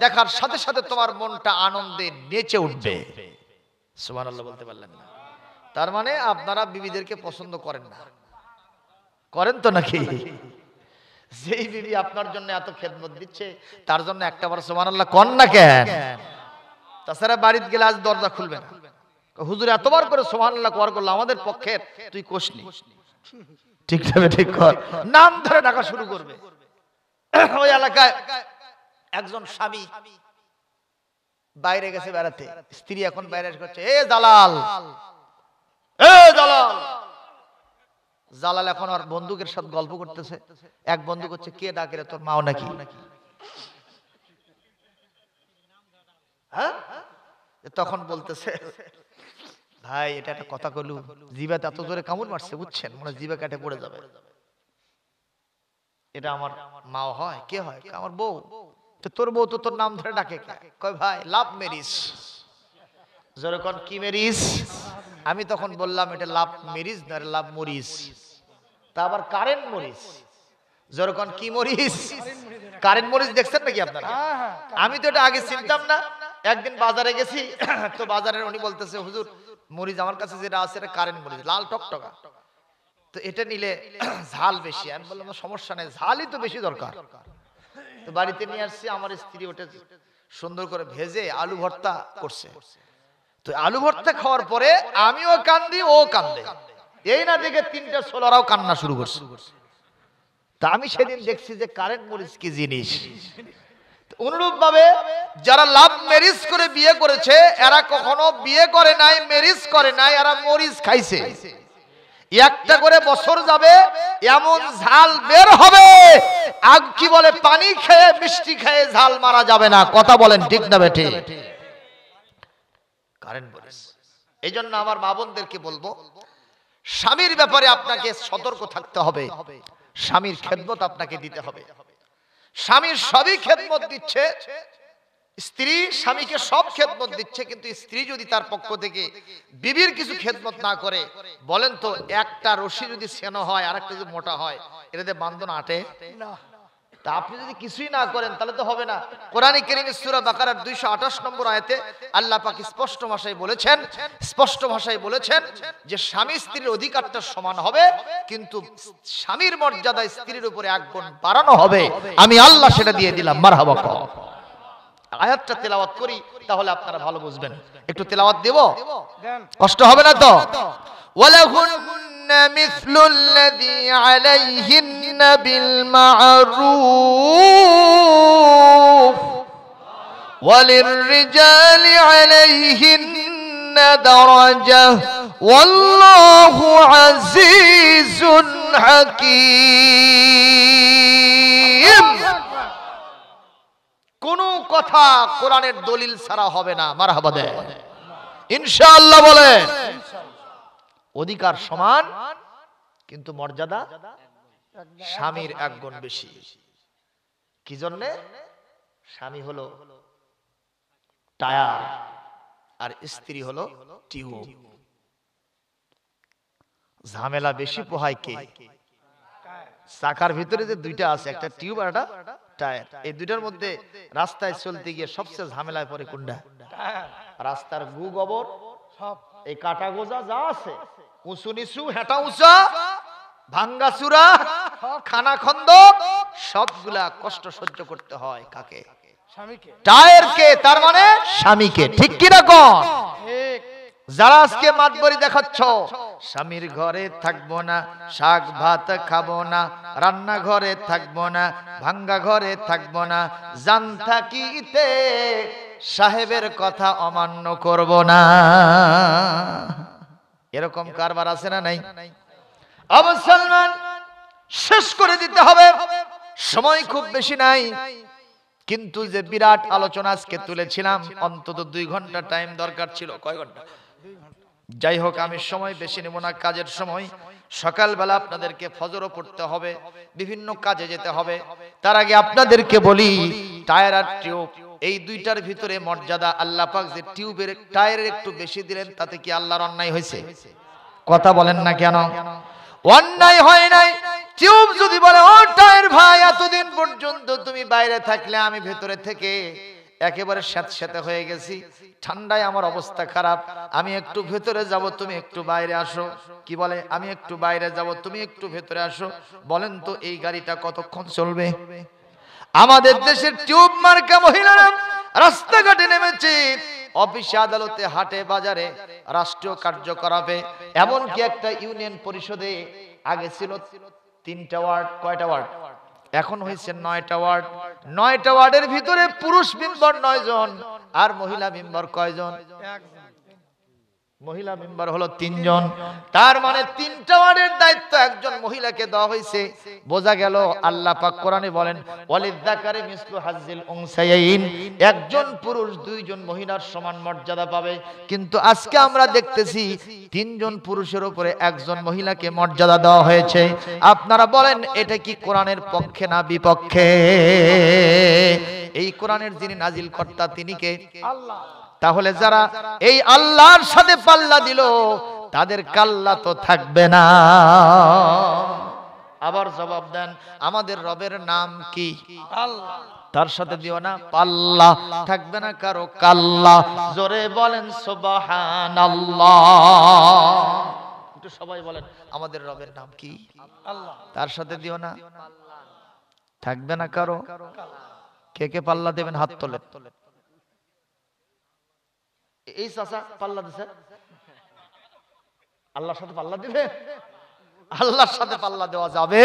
দেখার সাথে সাথে তোমার মনটা আনন্দে নেচে উঠবে। সুবহানাল্লাহ বলতে পারলেন না? তার মানে আপনারা বিবিদেরকে পছন্দ করেন না, করেন তো নাকি? যেই বিবি আপনার জন্য এত খেদমত দিচ্ছে, তার জন্য একটা বার সুবহানাল্লাহ কোন না কেন? তাছাড়া বাড়িতে গেলে আজ দরজা খুলবে না, হুজুর এতবার করে সুবহানাল্লাহ কর করলো, আমাদের পক্ষে তুই কোসনি। ঠিক যাবে, ঠিক কর, নাম ধরে ডাকা শুরু করবে। ওই এলাকায় একজন স্বামী বাইরে গেছে বেড়াতে, স্ত্রী এখন বাইরে করছে, এ দালাল, এ দালাল। জালাল এখন আর বন্ধুকের সাথে গল্প করতেছে, এক বন্ধু করছে, কে ডাকে রে, তোর মাও নাকি? হ্যাঁ, তখন বলতেছে, ভাই এটা একটা কথা কইলু, জিবাতে এত জোরে কামড় মারছে বুঝছেন, মনে জিবা কাটে পড়ে যাবে। এটা আমার মাও হয়? কে হয়? আমার বউ। তো তোর বউ তো তোর নাম ধরে ডাকে কে? কয় ভাই লাভ মেরিস। জোরে কোন কি মেরিস? আমি তখন বললাম এটা লাভ মেরিস না, লাভ মরিস। তা আবার কারেন্ট মরিস। জোরে কোন কি মরিস? কারেন্ট মরিস দেখছেন নাকি আপনারা? আমি তো এটা আগে চিনতাম না। একদিন বাজারে গেছি, তো বাজারের উনি বলতেছে, হুজুর মরিচ আমার কাছে যেটা আছে এটা কারেন্ট মরিচ, লাল টকটকা, তো এটা নিলে ঝাল বেশি। আমি বললাম সমস্যা নেই, ঝালই তো বেশি দরকার। তো বাড়িতে নিয়ে আসছি, আমার স্ত্রী ওটা সুন্দর করে ভেজে আলু ভর্তা করছে। তো আলু ভর্তা খাওয়ার পরে আমিও কান্দি, ও কান্দে, এই না দেখে 3টা ছোলারাও কান্না শুরু করছে। তা আমি সেদিন দেখছি যে কারেন্ট মরিচ কি জিনিস। অনুরূপ ভাবে যারা লাভ ম্যারিজ করে বিয়ে করেছে, এরা কখনো বিয়ে করে নাই, ম্যারিজ করে নাই, এরা মরিচ খাইছে। একটা করে বছর যাবে, এমন ঝাল বের হবে, আগ কি বলে, পানি খেয়ে মিষ্টি খেয়ে ঝাল মারা যাবে না। কথা বলেন ঠিক না বেঠে? কারেন্ট মরিচ। এই জন্য আমার মা বোনদেরকে বলবো, স্বামীর ব্যাপারে আপনাকে সতর্ক থাকতে হবে, স্বামীর খেদমত আপনাকে দিতে হবে। স্বামীর সবই খেদমত দিচ্ছে, স্ত্রী স্বামীকে সব খেদমত দিচ্ছে, কিন্তু স্ত্রী যদি তার পক্ষ থেকে বিবির কিছু খেদমত না করে, বলেন তো একটা রশি যদি সেনো হয় আর একটা যদি মোটা হয়, এটাতে বান্ধন আটে না? তা আপনি যদি কিছুই না করেন তাহলে তো হবে না। কোরআনে কারীমে সূরা বাকারার 228 নম্বর আয়াতে আল্লাহ পাক স্পষ্ট ভাষায় বলেছেন যে স্বামী স্ত্রীর অধিকারটা সমান হবে, কিন্তু স্বামীর মর্যাদা স্ত্রীর উপরে 1 গুণ বাড়ানো হবে। আমি আল্লাহ সেটা দিয়ে দিলাম। মারহাবা। আয়াতটা তেলাওয়াত করি, তাহলে আপনারা ভালো বুঝবেন। একটু তেলাওয়াত দেব, কষ্ট হবে না তো? ওয়ালাহুন্না مثل الذي عليهن بالمعروف وللرجال عليهن درجة والله عزيز حكيم কোন কথা কোরআনের দলিল ছাড়া হবে না। মারহাবা দেন ইনশাআল্লাহ বলেন। অধিকার সমান কিন্তু মর্যাদা স্বামীর এক গুণ বেশি। কি জন্য? স্বামী হলো টায়ার আর স্ত্রী হলো টিউব। ঝামেলা বেশি পোহায় কে? চাকার ভিতরে যে দুইটা আছে, একটা টিউব আর একটা টায়ার, এই দুইটার মধ্যে রাস্তায় চলতে গিয়ে সবচেয়ে ঝামেলায় পড়ে কোনটা? রাস্তার গু গোবর সব, এই কাটা গোজা যা আছে, উঁচু নিচু, হেঁটা উঁচা, ভাঙ্গা চূড়া, খানা খন্দ, সবগুলা কষ্ট সহ্য করতে হয় কাকে? স্বামীকে। টায়ারকে, তার মানে স্বামীকে। ঠিক কি না কোন? যারা আজকে মাতবরি দেখাচ্ছ, স্বামীর ঘরে থাকবো না, শাক ভাত খাবো না, রান্না ঘরে থাকবো না, ভাঙ্গা ঘরে থাকবো না, জান থাকিতে সাহেবের কথা অমান্য করব না, এরকম কারবার আছে না নাই? মুসলমান, শেষ করে দিতে হবে, সময় খুব বেশি নাই। কিন্তু যে বিরাট আলোচনা আজকে তুলেছিলাম, অন্তত 2 ঘন্টা টাইম দরকার ছিল। কয় ঘন্টা? যাই হোক, আমি সময় বেশি নেব না। কাজের সময় সকালবেলা আপনাদেরকে ফজরও পড়তে হবে, বিভিন্ন কাজে যেতে হবে। তার আগে আপনাদেরকে বলি, টায়ার আর টিউব এই দুইটার ভিতরে মর্যাদা আল্লাহ পাক যে টিউবের টায়ারের একটু বেশি দিলেন, তাতে কি আল্লাহর অন্যায় হয়েছে? কথা বলেন না কেন? অন্যায় হয় নাই। টিউব যদি বলে, ও টায়ার ভাই, এতদিন পর্যন্ত তুমি বাইরে থাকলে, আমি ভেতরে থেকে একেবারে স্যাঁতস্যাঁতে হয়ে গেছি, ঠান্ডায় আমার অবস্থা খারাপ, আমি একটু ভেতরে যাব, তুমি একটু বাইরে আসো। কি বলে? আমি একটু বাইরে যাব, তুমি একটু ভেতরে আসো। বলেন তো এই গাড়িটা কতক্ষণ চলবে? আমাদের দেশের টিউব মার্কা মহিলারা রাস্তাঘাটে নেমেছে, অফিসে, আদালতে, হাটে, বাজারে রাষ্ট্রীয় কার্য করাবে। এমনকি একটা ইউনিয়ন পরিষদে আগে ছিল 3টা ওয়ার্ড, কয়টা ওয়ার্ড? এখন হয়েছে 9টা ওয়ার্ড। 9টা ওয়ার্ডের ভিতরে পুরুষ মেম্বার 9 জন, আর মহিলা মেম্বার কয়জন? মহিলা মেম্বার হলো 3 জন। তার মানে 3টা ওয়ার্ডের দায়িত্ব একজন মহিলাকে দেওয়া হয়েছে। বোঝা গেল আল্লাহ পাক কোরআনে বলেন, ওয়ালিযাকারি মিসলু হাজ্জিল উনসায়াইন, একজন পুরুষ 2 জন মহিলার সমান মর্যাদা পাবে। কিন্তু আজকে আমরা দেখতেছি 3 জন পুরুষের উপরে 1 জন মহিলাকে মর্যাদা দেওয়া হয়েছে। আপনারা বলেন, এটা কি কোরআনের পক্ষে না বিপক্ষে? এই কোরআনের যিনি নাজিল কর্তা, তিনি কে? আল্লাহ। তাহলে যারা এই আল্লাহর সাথে পাল্লা দিল, তাদের কাল্লা তো থাকবে না। আবার জবাব দেন, আমাদের রবের নাম কি? আল্লাহ। তার সাথে দিও না পাল্লা, থাকবে না কারো কাল্লা। জোরে বলেন সুবহানাল্লাহ। একটু সবাই বলেন, আমাদের রবের নাম কি? আল্লাহ। তার সাথে দিও না, থাকবে না কারো। কে কে পাল্লা দেবেন? হাত তোলেন। এই চাচা পাল্লা দিছে, আল্লাহর সাথে পাল্লা দিবে? আল্লাহর সাথে পাল্লা দেওয়া যাবে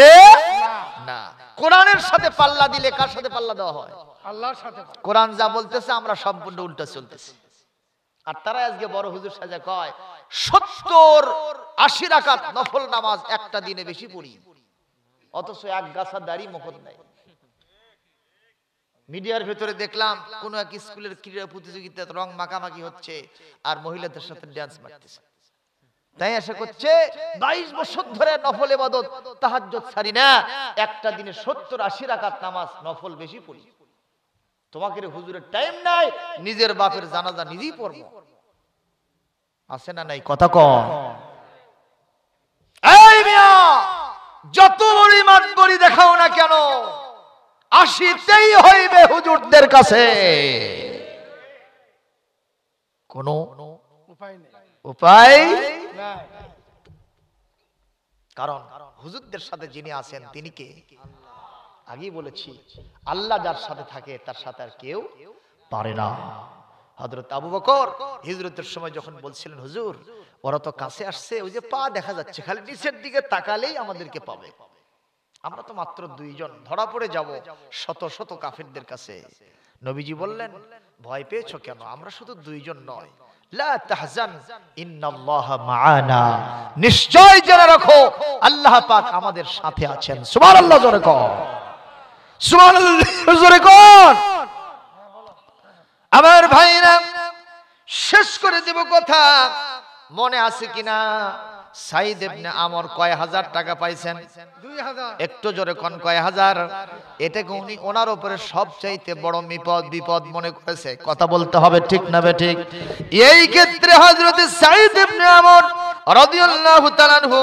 না। কোরআনের সাথে পাল্লা দিলে কার সাথে পাল্লা দেওয়া হয়? আল্লাহর সাথে। কোরআন যা বলতেছে আমরা সম্পূর্ণ উল্টা চলতেছি। আর তারা আজকে বড় হুজুর সাজা কয় 70-80 রাকাত নফল নামাজ একটা দিনে বেশি পড়ি, অথচ এক গাছা দাড়ি মুখত নাই। মিডিয়ার ভেতরে দেখলাম কোন এক স্কুলের ক্রীড়া প্রতিযোগিতায় রং মাখামাখি হচ্ছে, আর মহিলাদের সাথে ড্যান্স মারতেছে। তাই আশা করছে 22 বছর ধরে নফল ইবাদত তাহাজ্জুদ ছাড়ি না, একটা দিনে 70-80 রাকাত নামাজ নফল বেশি পড়ি। তোমাকে রে হুজুরের টাইম নাই, নিজের বাপের জানাজা নিজেই পড়ব। আছে না নাই? কথা কন। এই মিয়া, যত বড় মাতবরি দেখাও না কেন, আসিতেই হইবে হুজুরদের কাছে। কোনো উপায় নাই। কারণ হুজুরদের সাথে যিনি আছেন তিনি কে? আগেই বলেছি, আল্লাহ যার সাথে থাকে তার সাথে আর কেউ পারে না। হযরত আবু বকর হিজরতের সময় যখন বলছিলেন, হুজুর ওরা তো কাছে আসছে, ওই যে পা দেখা যাচ্ছে, খালি নিচের দিকে তাকালেই আমাদেরকে পাবে। আমরা তো মাত্র 2 জন, ধরা পড়ে যাব শত শত কাফেরদের কাছে। নবীজি বললেন, ভয় পেয়েছো কেন? আমরা শুধু 2 জন নয়, লা তাহজান ইন্নাল্লাহা মাআনা, নিশ্চয় জেনে রাখো আল্লাহ পাক আমাদের সাথে আছেন। সুবহানাল্লাহ, জোরে কর সুবহানাল্লাহ, জোরে কর। আমার ভাইরা, শেষ করে দেব কথা, মনে আছে কিনা সাইদ ইবনে আমর কয় হাজার টাকা পাইছেন? 2000। একটু জোরে কোন কয় হাজার? এটাকে উনি ওনার উপরে সবচাইতে বড় বিপদ মনে করেছে। কথা বলতে হবে, ঠিক না বেঠিক? এই ক্ষেত্রে হযরত সাইদ ইবনে আমর রাদিয়াল্লাহু তাআলা আনহু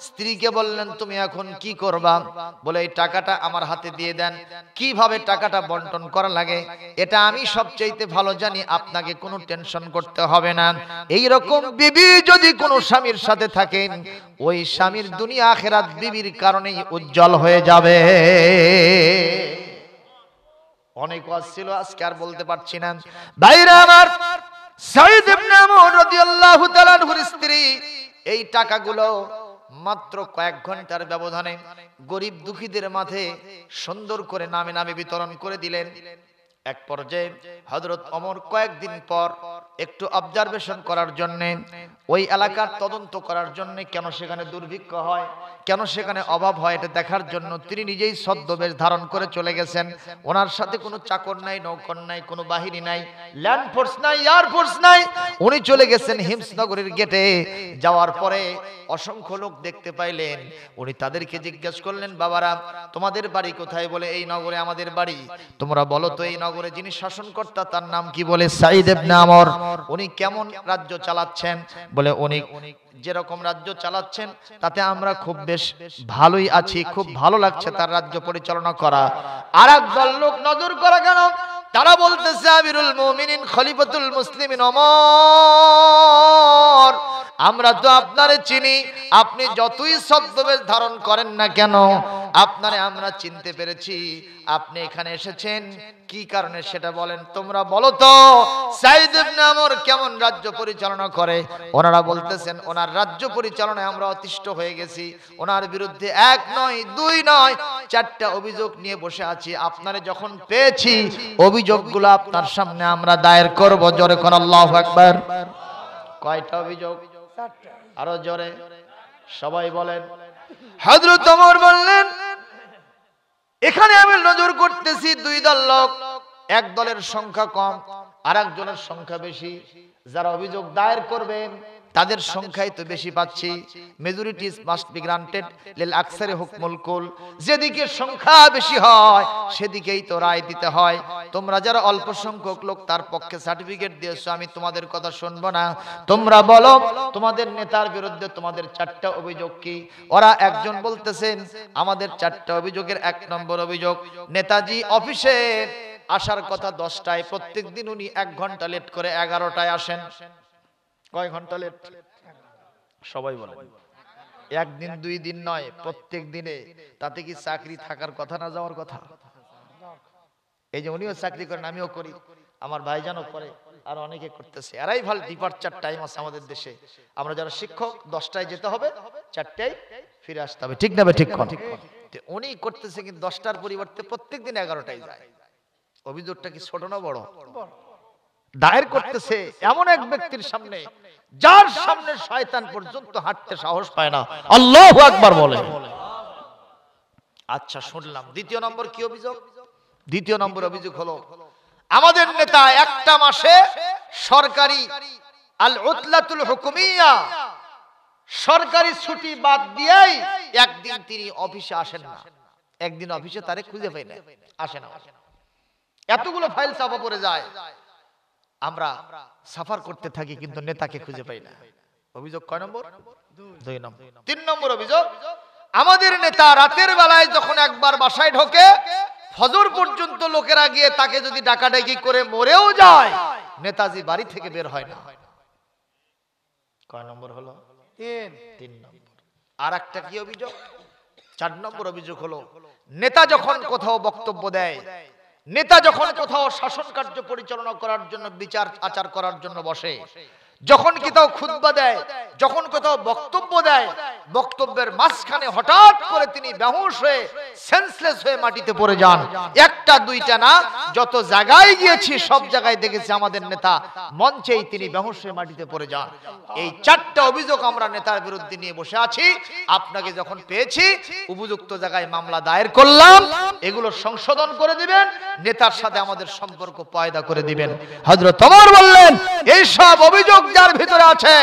স্ত্রীকে বললেন, তুমি এখন কি করবা? বলে, এই টাকাটা আমার হাতে দিয়ে দেন। কিভাবে টাকাটা বন্টন করা লাগে এটা আমি সবচাইতে ভালো জানি, আপনাকে কোনো টেনশন করতে হবে না। এই রকম বিবি যদি কোনো স্বামীর সাথে থাকেন, ওই স্বামীর দুনিয়া আখিরাত বিবির কারণেই উজ্জ্বল হয়ে যাবে। অনেক ওয়াজ ছিল, আজকে আর বলতে পারছি না। ভাইরা আমার, সাইদ ইবনে আমর রাদিয়াল্লাহু তাআলা আনহুর স্ত্রী এই টাকাগুলো মাত্র কয়েক ঘন্টার ব্যবধানে গরিব দুঃখীদের মাঝে সুন্দর করে নামে নামে বিতরণ করে দিলেন। এক পর্যায়ে হযরত ওমর কয়েকদিন পর একটু অবজারভেশন করার জন্য, ওই এলাকার তদন্ত করার জন্য, কেন সেখানে দুর্ভিক্ষ হয়, কেন সেখানে অভাব হয়, এটা দেখার জন্য তিনি নিজেই ছদ্মবেশ ধারণ করে চলে গেছেন। ওনার সাথে কোনো চাকর নাই, নৌকর নাই, কোনো বাহিনী নাই, ল্যান্ড ফোর্স নাই, এয়ার ফোর্স নাই। উনি চলে গেছেন হিমসনগরের গেটে। যাওয়ার পরে অসংখ্য লোক দেখতে পাইলেন। উনি তাদেরকে জিজ্ঞেস করলেন, বাবারা তোমাদের বাড়ি কোথায়? বলে, এই নগরে আমাদের বাড়ি। তোমরা বলো তো, এই নগরে যিনি শাসনকর্তা তার নাম কি? বলে, সাইদ ইবনে আমর। উনি কেমন রাজ্য চালাচ্ছেন? বলে, উনি যেরকম রাজ্য চালাচ্ছেন তাতে আমরা খুব বেশ ভালোই আছি, খুব ভালো লাগছে তার রাজ্য পরিচালনা করা। আর একদল লোক নজর করা কেন? তারা বলতেছে, আমিরুল মুমিনিন খলিফাতুল মুসলিমিন ওমর, আমরা তো আপনারে চিনি, আপনি যতই ছদ্মবেশ ধারণ করেন না কেন, আপনারে আমরা চিনতে পেরেছি। আপনি এখানে এসেছেন কি কারণে সেটা বলেন। তোমরা বলো তো, সাইদ ইবনে আমর কেমন রাজ্য পরিচালনা করে? ওনারা বলতেছেন, ওনার রাজ্য পরিচালনায় আমরা অতিষ্ঠ হয়ে গেছি। ওনার বিরুদ্ধে 1 নয় 2 নয় 4টা অভিযোগ নিয়ে বসে আছি। আপনারে যখন পেয়েছি, অভিযোগগুলো আপনার সামনে আমরা দায়ের করব। জোরে কোন আল্লাহু আকবার। কয়টা অভিযোগ? 4টা। আরো জোরে সবাই বলেন। হযরত ওমর বললেন, এখানে আমি নজর করতেছি 2 দল লোক, এক দলের সংখ্যা কম, আর একজনের সংখ্যা বেশি। যারা অভিযোগ দায়ের করবেন তাদের সংখ্যাই তো বেশি পাচ্ছি। মেজরিটিস মাস্ট বি গ্রান্টেড লিল আকসারি হুকমুল কুল। যেদিকে সংখ্যা বেশি হয় সেদিকেই তো রায় দিতে হয়। তোমরা যারা অল্প সংখ্যক লোক তার পক্ষে সার্টিফিকেট দিয়েছো, আমি তোমাদের কথা শুনবো না। তোমরা বলো, তোমাদের নেতার বিরুদ্ধে তোমাদের 4টা অভিযোগ কি? ওরা একজন বলতেছেন, আমাদের 4টা অভিযোগের 1 নম্বর অভিযোগ, নেতাজি অফিসে আসার কথা 10টায়, প্রত্যেকদিন উনি 1 ঘন্টা লেট করে 11টায় আসেন। কয় ঘন্টা লেট? সবাই বলেন। 1 দিন 2 দিন নয়, প্রত্যেক দিনে। তাতে কি চাকরি থাকার কথা না যাওয়ার কথা? এই যে উনিও চাকরি করেন, আমিও করি, আমার ভাইজানও করে, আর অনেকে করতেছে। অ্যারাইভাল ডিপার্চার টাইম আছে আমাদের দেশে। আমরা যারা শিক্ষক 10টায় যেতে হবে, 4টায় ফিরে আসতে হবে, ঠিক না? ঠিক কোন? উনি করতেছে কিন্তু 10টার পরিবর্তে প্রত্যেকদিন 11টায় যায়। অভিযোগটা কি ছোট না বড়? দায়ের করতেছে এমন এক ব্যক্তির সামনে, যার সামনে শয়তান পর্যন্ত হাঁটতে সাহস পায় না। আল্লাহু আকবার বলে। আচ্ছা, শুনলাম। দ্বিতীয় নম্বর কি অভিযোগ? দ্বিতীয় নম্বর অভিযোগ হলো, আমাদের নেতা একটা মাসে সরকারি আল উতলাতুল হুকুমিয়া, সরকারি ছুটি বাদ দিয়েই একদিন তিনি অফিসে আসেন না। একদিন অফিসে তারে খুঁজে পাই না, আসে না। এতগুলো ফাইল চাপা পড়ে যায়, আমরা সাফার করতে থাকি কিন্তু নেতাকে খুঁজে পাই না। অভিযোগ কয় নম্বর? 2 নম্বর। 3 নম্বর অভিযোগ, আমাদের নেতা রাতের বেলায় যখন একবার বাসায় ঢোকে, ফজর পর্যন্ত লোকেরা গিয়ে তাকে যদি ডাকাডাকি করে মরেও যায়, নেতাজি বাড়ি থেকে বের হয় না। কয় নম্বর হলো? 3 নম্বর। আর একটা কি অভিযোগ? 4 নম্বর অভিযোগ হলো, নেতা যখন কোথাও বক্তব্য দেয়, নেতা যখন কোথাও শাসন কার্য পরিচালনা করার জন্য, বিচার আচার করার জন্য বসে, যখন কোথাও খুতবা দেয়, যখন কোথাও বক্তব্য দেয়, বক্তব্যের মাঝখানে হঠাৎ করে তিনি বেহুশ হয়ে সেন্সলেস হয়ে মাটিতে পড়ে যান। একটা দুইটা না, যত জায়গায় গিয়েছি সব জায়গায় দেখেছি আমাদের নেতা মঞ্চেই তিনি বেহুশ হয়ে মাটিতে পড়ে যান। এই চারটা অভিযোগ আমরা নেতার বিরুদ্ধে নিয়ে বসে আছি। আপনাকে যখন পেয়েছি উপযুক্ত জায়গায় মামলা দায়ের করলাম, এগুলো সংশোধন করে দিবেন, নেতার সাথে আমাদের সম্পর্ক পয়দা করে দিবেন। হযরত ওমর বললেন, এই সব অভিযোগ যার ভিতরে আছে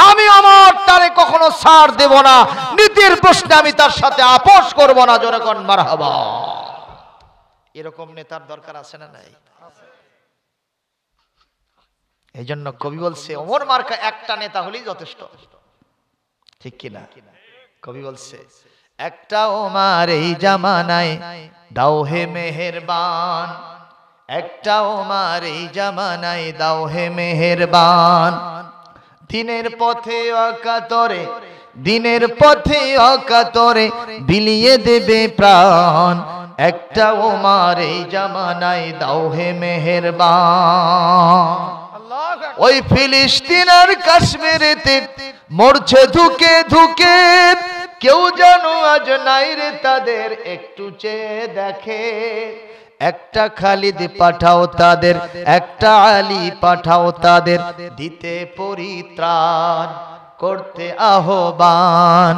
আমি আমার তারে কখনো ছাড় দেব না, নীতির প্রশ্নে আমি তার সাথে আপোষ করব না। জোরে কোন মারহাবা। এরকম নেতার দরকার আছে না নাই? এই জন্য কবি বলছে ওমর মার্কা একটা নেতা হলেই যথেষ্ট, ঠিক কিনা? কবি বলছে একটা ওমর এই জামানায় দাও হে মেহেরবান, একটা ওমর এই জামানায় দাও হে মেহেরবান, দিনের পথে অকাতরে, দিনের পথে অকাতরে বিলিয়ে দেবে প্রাণ, একটা ওমর এই জামানায় দাও হে মেহেরবান। ওই ফিলিস্তিন আর কাশ্মীরেতে মরছে ধুকে ধুকে, কেউ জানো আজ নাই রে তাদের একটু চেয়ে দেখে, একটা খালিদ পাঠাও তাদের, একটা আলী পাঠাও তাদের, দিতে পরিত্রাণ করতে আহ্বান,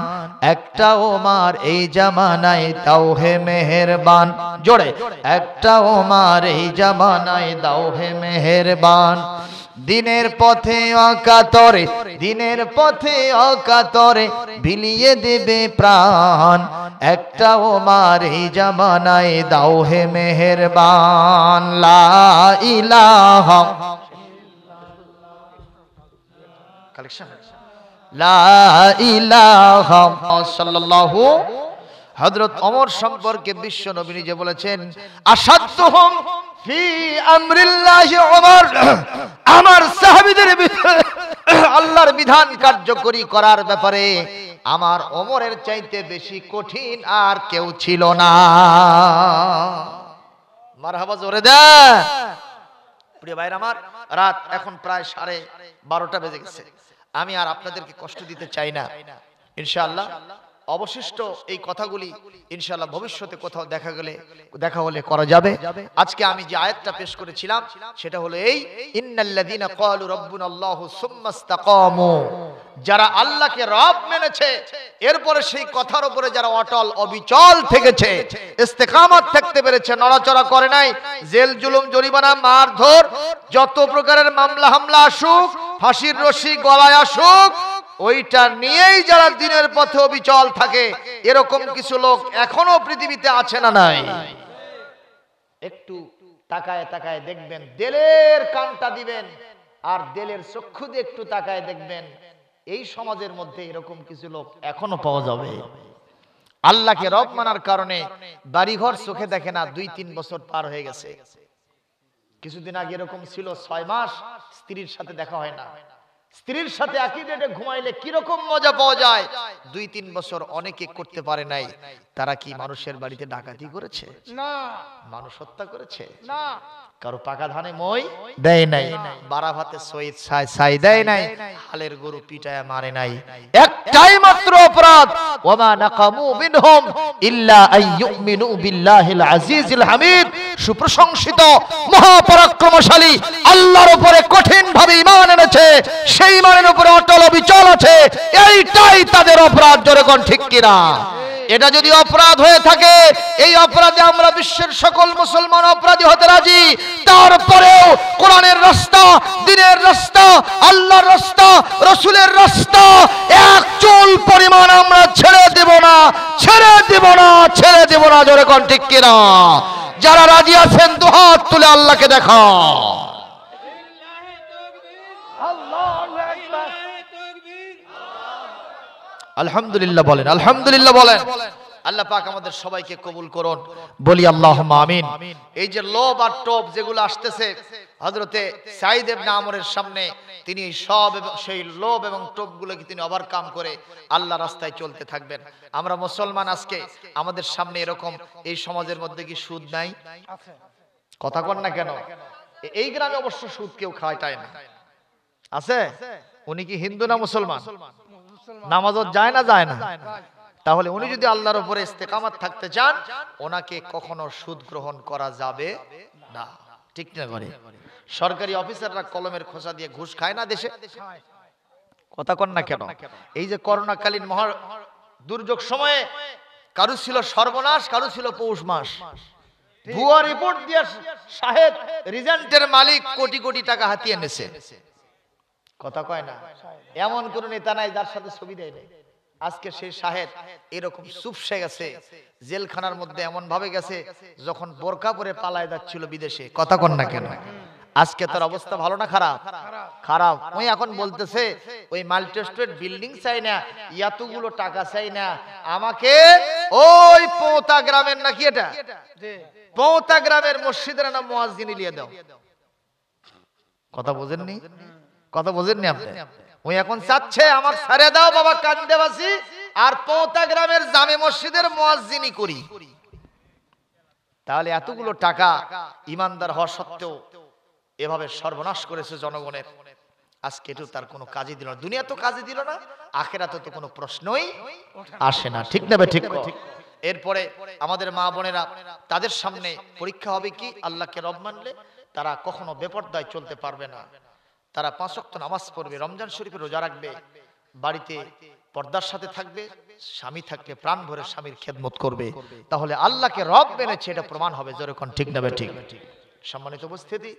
একটা ওমর এই জামানায় দাও হে মেহেরবান। জোরে, একটা ওমর এই জামানায় দাও হে মেহেরবান, দিনের পথে অকাতরে, দিনের পথে অকাতরে বিলিয়ে দেবে প্রাণ, একটা ওমর এই জামানায় দাও হে মেহেরবান। লা ইলাহা কালেকশন লা ইলাহা সাল্লাল্লাহু। হযরত ওমর সম্পর্কে বিশ্ব নবী নিজে বলেছেন, আসাদতুহুম ফি আমরিল্লাহি ওমর, আমার সাহাবীদের আল্লাহর বিধান কার্যকরী করার ব্যাপারে আমার ওমরের চাইতে বেশি কঠিন আর কেউ ছিল না। মারহাবা, জোরে দেন। প্রিয় ভাইরা আমার, রাত এখন প্রায় 12:30 বেজে গেছে। আমি আর আপনাদেরকে কষ্ট দিতে চাই না। ইনশাআল্লাহ অবশিষ্ট এই কথাগুলি ইনশাআল্লাহ ভবিষ্যতে কোথাও দেখা হলে করা যাবে। আজকে আমি যে আয়াতটা পেশ করেছিলাম সেটা হলো এই, ইন্নাল্লাযীনা ক্বালু রাব্বুনাল্লাহু সুম্মা ইসতাকামু, যারা আল্লাহকে রব মেনেছে এরপরে সেই কথার উপরে যারা অটল অবিচল থেকেছে, ইস্তেকামত থাকতে পেরেছে, নড়াচড়া করে নাই, জেল জুলুম জরিমানা মারধর যত প্রকারের মামলা হামলা আসুক, ফাঁসির রশি গলায় আসুক, ওইটা নিয়েই যারা দিনের পথে অবিচল থাকে, এরকম কিছু লোক এখনো পৃথিবীতে আছে না নাই? একটু তাকায় তাকায় দেখবেন, দিলের কানটা দিবেন আর দিলের চক্ষু দিয়ে একটু তাকায় দেখবেন, এই সমাজের মধ্যে এরকম কিছু লোক এখনো পাওয়া যাবে। আল্লাহকে রব মানার কারণে বাড়িঘর চোখে দেখে না, 2-3 বছর পার হয়ে গেছে। কিছুদিন আগে এরকম ছিল 6 মাস স্ত্রীর সাথে দেখা হয় না। স্ত্রীর সাথে একই বেডে ঘুমাইলে কিরকম মজা পাওয়া যায়, 2-3 বছর অনেকে করতে পারে নাই। তারা কি মানুষের বাড়িতে ডাকাতি করেছে? না। মানুষ হত্যা করেছে? না। কারো পাকা ধানে মই দেয় নাই, বারা ভাতে সহিত ছাই দেয় নাই, হালের গরু পিটায় মারে নাই। একটাই মাত্র অপরাধ, ওমা নাকামু মিনহুম ইল্লা আইয়ুমিনু বিল্লাহিল আজিজিল হামিদ, সুপ্রশংসিত মহাপরাক্রমশালী আল্লাহর উপরে কঠিন ভাবে ঈমান এনেছে, সেই ঈমানের উপরে অটল অবিচল আছে, এইটাই তাদের অপরাধ। জোরে কোন ঠিক কিনা? এটা যদি অপরাধ হয়ে থাকে, এই অপরাধে আমরা বিশ্বের সকল মুসলমান অপরাধী হতে রাজি, তারপরেও কোরআনের রাস্তা, দ্বীনের রাস্তা, আল্লাহর রাস্তা, রাসূলের রাস্তা এক চুল পরিমাণ আমরা ছেড়ে দেব না, ছেড়ে দেব না, ছেড়ে দেব না। জোরে কোন ঠিক কিনা? যারা রাজি আছেন দুহাত তুলে আল্লাহকে দেখাও। আলহামদুলিল্লাহ বলেন, আলহামদুলিল্লাহ বলেন। আল্লাহ পাক আমাদের সবাইকে কবুল করুন, বলি আল্লাহুম্মা আমিন। এই যে লোভ আর টোপ যেগুলো আসতেছে হযরতে সাঈদ ইবনে আমরের সামনে, তিনি সব সেই লোভ এবং টোপগুলোকে তিনি ওভারকাম করে আল্লাহ রাস্তায় চলতে থাকবেন। আমরা মুসলমান, আজকে আমাদের সামনে এরকম, এই সমাজের মধ্যে কি সুদ নাই? কথা কন না কেন? এই গ্রামে অবশ্য সুদ কেউ খাওয়ায় না, আছে? উনি কি হিন্দু না মুসলমান? নামাজত যায় না যায় না? তাহলে উনি যদি আল্লাহর উপরে ইস্তেকামত থাকতে চান, ওনাকে কখনো সুদ গ্রহণ করা যাবে না। ঠিক না করে? সরকারি অফিসাররা কলমের খোসা দিয়ে ঘুষ খায় না দেশে? কথা কন না কেন? এই যে করোনাকালীন মহা দুর্যোগ সময়ে কারু ছিল সর্বনাশ, কারু ছিল পৌষ মাস। ভুয়া রিপোর্ট দিয়ে সাহেব রিজেন্টের মালিক কোটি কোটি টাকা হাতিয়ে নেছে। কথা কয় না? এমন কোন নেতা নাই যার সাথে ছবি দেয় নাই। আজকে সেই সাহেব এরকম চুপসে গেছে, জেলখানার মধ্যে এমন ভাবে গেছে যখন বোরকা পরে পালায় যাচ্ছিল বিদেশে। কথা কন না কেন? আজকে তার অবস্থা ভালো না খারাপ? খারাপ। ওই এখন বলতেছে ওই মাল্টিস্টেট বিল্ডিং চাই না, এতগুলো টাকা চাই না, আমাকে ওই পোতা গ্রামের নাকি এটা পোতা গ্রামের মসজিদের নাম মুয়াজ্জিন নিয়ে দাও। কথা বোঝেননি? কথা বোঝেননি আপনি? ওই এখন চাচ্ছে আমার ছেড়ে দাও বাবা কান্দেবাসী, আর পোতা গ্রামের জামে মসজিদের মুয়াজ্জিনি করি। তাহলে এতগুলো টাকা ইমানদার হওয়া সত্ত্বেও এভাবে সর্বনাশ করেছে জনগণের। আজকে এটু তার কোনো কাজে দিল না। দুনিয়া তো কাজে দিল না, আখিরাতে তো কোনো প্রশ্নই আসে না। ঠিক না? ঠিক। এরপরে আমাদের মা বোনেরা, তাদের সামনে পরীক্ষা হবে কি? আল্লাহকে রব মানলে তারা কখনো বেপরদায় চলতে পারবে না। তারা 5 ওয়াক্ত নামাজ পড়বে, রমজান শরীফে রোজা রাখবে, বাড়িতে পর্দার সাথে থাকবে, স্বামী থাকলে প্রাণ ভরে স্বামীর খেদমত করবে। তাহলে আল্লাহকে রব মেনেছে, এটা প্রমাণ হবে। যেরকম ঠিক না? ঠিক। সম্মানিত উপস্থিতি,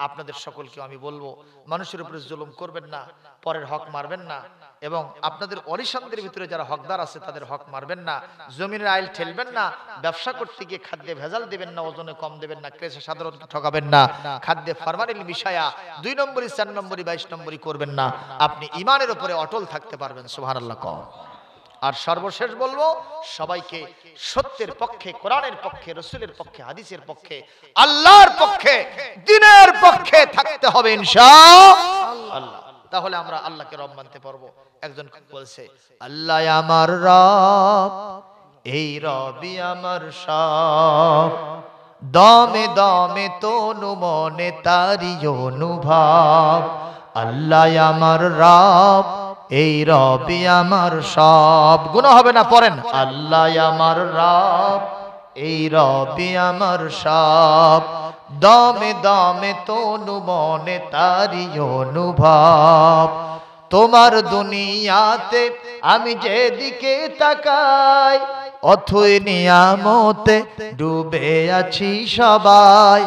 আপনাদের সকলকে আমি বলবো, মানুষের উপরে জুলুম করবেন না, পরের হক মারবেন না, এবং আপনাদের অরিসানদের ভিতরে যারা হকদার আছে তাদের হক মারবেন না, জমিনের আইল ঠেলবেন না, ব্যবসা করতে গিয়ে খাদ্যে ভেজাল দেবেন না, ওজনে কম দেবেন না, ক্রেতা সাধারণকে ঠকাবেন না, খাদ্যে ফার্মারিল বিষয়া 2 নম্বরই 4 নম্বরই 22 নম্বরই করবেন না। আপনি ইমানের উপরে অটল থাকতে পারবেন। সুবহানাল্লাহ। আর সর্বশেষ বলবো, সবাইকে সত্যের পক্ষে, কোরআনের পক্ষে, রাসূলের পক্ষে, হাদিসের পক্ষে, আল্লাহর পক্ষে, দ্বীনের পক্ষে থাকতে হবে ইনশাআল্লাহ। তাহলে আমরা আল্লাহকে রব মানতে পারবো। একজন বলছে, আল্লাহ আমার রব, এই রবই আমার সব, দমে দমে তনু মনে তারি অনুভব। আল্লাহ আমার রব, এই রবি আমার সব। গুনাহ হবে না, পড়েন। আল্লাহ আমার রব, এই রবি আমার সব, দমে দমে তনু মনে তারি অনুভব। তোমার দুনিয়াতে আমি যেদিকে তাকাই, অথই নিয়ামতে ডুবে আছি সবাই।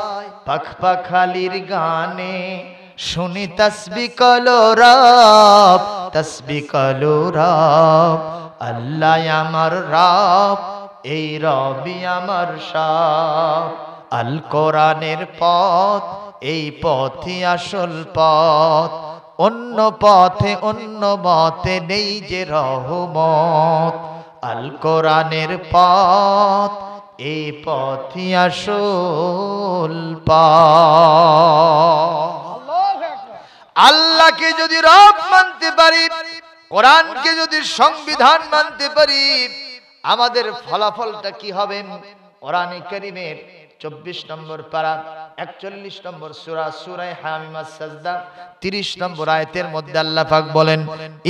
পাখ পাখালির গানে শুনি তসবিহ কলো রব, তসবিহ কলো রব। আল্লাহ আমার রব, এই রবি আমার সব। আল কোরআনের পথ, এই পথই আসল পথ, অন্য পথে অন্য মতে নেই যে রহমত। আল কোরআনের পথ, এই পথই আসল পথ। আল্লাহকে যদি রব মানতে পারি, কোরআনকে যদি সংবিধান মানতে পারি, আমাদের ফলাফলটা কি হবে? কোরআনে কারীমের 24 নম্বর পারা 41 নম্বর সূরা, সূরা হামিমাস সাজদা 30 নম্বর আয়াতের মধ্যে আল্লাহ পাক বলেন,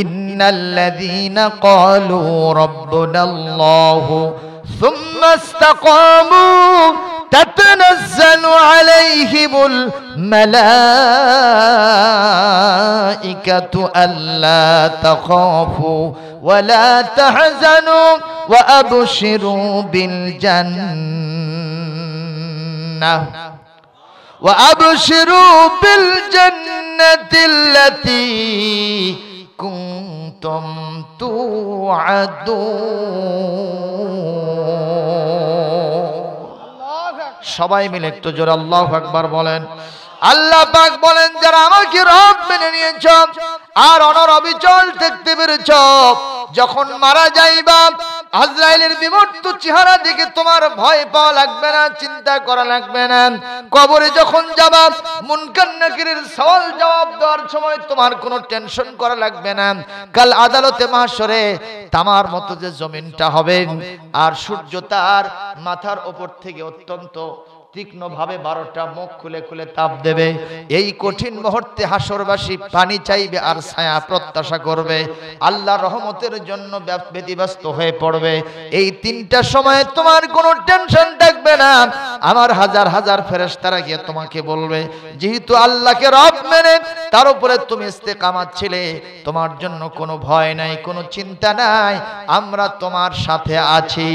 ইন্নাল্লাযীনা ক্বালু রাব্বুনাল্লাহু সুম্মা ইসতাকামু তাতানাজ্জালু আলাইহিমুল মালাইকাতু আল্লা তাখাফু ওয়া লা তাহজানু ওয়া আবশিরু বিল জান্নাহ ওয়া আবশিরু বিল জান্নাতিল্লাতী কুনতুম তুআদুন। সবাই মিলে একটু জোরে আল্লাহু আকবার বলেন। আল্লাহ পাক বলেন, যারা আমাকে রব মেনে নিয়েছ আর অনরবিচল থাকতে পেরেছ, যখন মারা যাইবা আজরাইলের বিমূর্ত চেহারা দেখে তোমার ভয় পাওয়া লাগবে না, চিন্তা করা লাগবে না। কবরে যখন যাবা মুনকার নাকিরের সওয়াল জবাব দেওয়ার সময় তোমার কোনো টেনশন করা লাগবে না। কাল আদালতে মাহশরে তামার মতো যে জমিনটা হবে, আর সূর্য তার মাথার উপর থেকে অত্যন্ত তীক্ষ্ণভাবে 12টা মুখ খুলে খুলে তাপ দেবে। এই কঠিন মুহূর্তে হাসরবাসী পানি চাইবে আর ছায়া প্রত্যাশা করবে, আল্লাহর রহমতের জন্য ব্যতিব্যস্ত হয়ে পড়বে। এই 3টা সময়ে তোমার কোনো টেনশন থাকবে না। আমার হাজার হাজার ফেরেশতারা গিয়ে তোমাকে বলবে, যেহেতু আল্লাহকে রব মেনে তার উপরে তুমি ইস্তেকামাত ছিলে, তোমার জন্য কোনো ভয় নাই, কোনো চিন্তা নাই, আমরা তোমার সাথে আছি।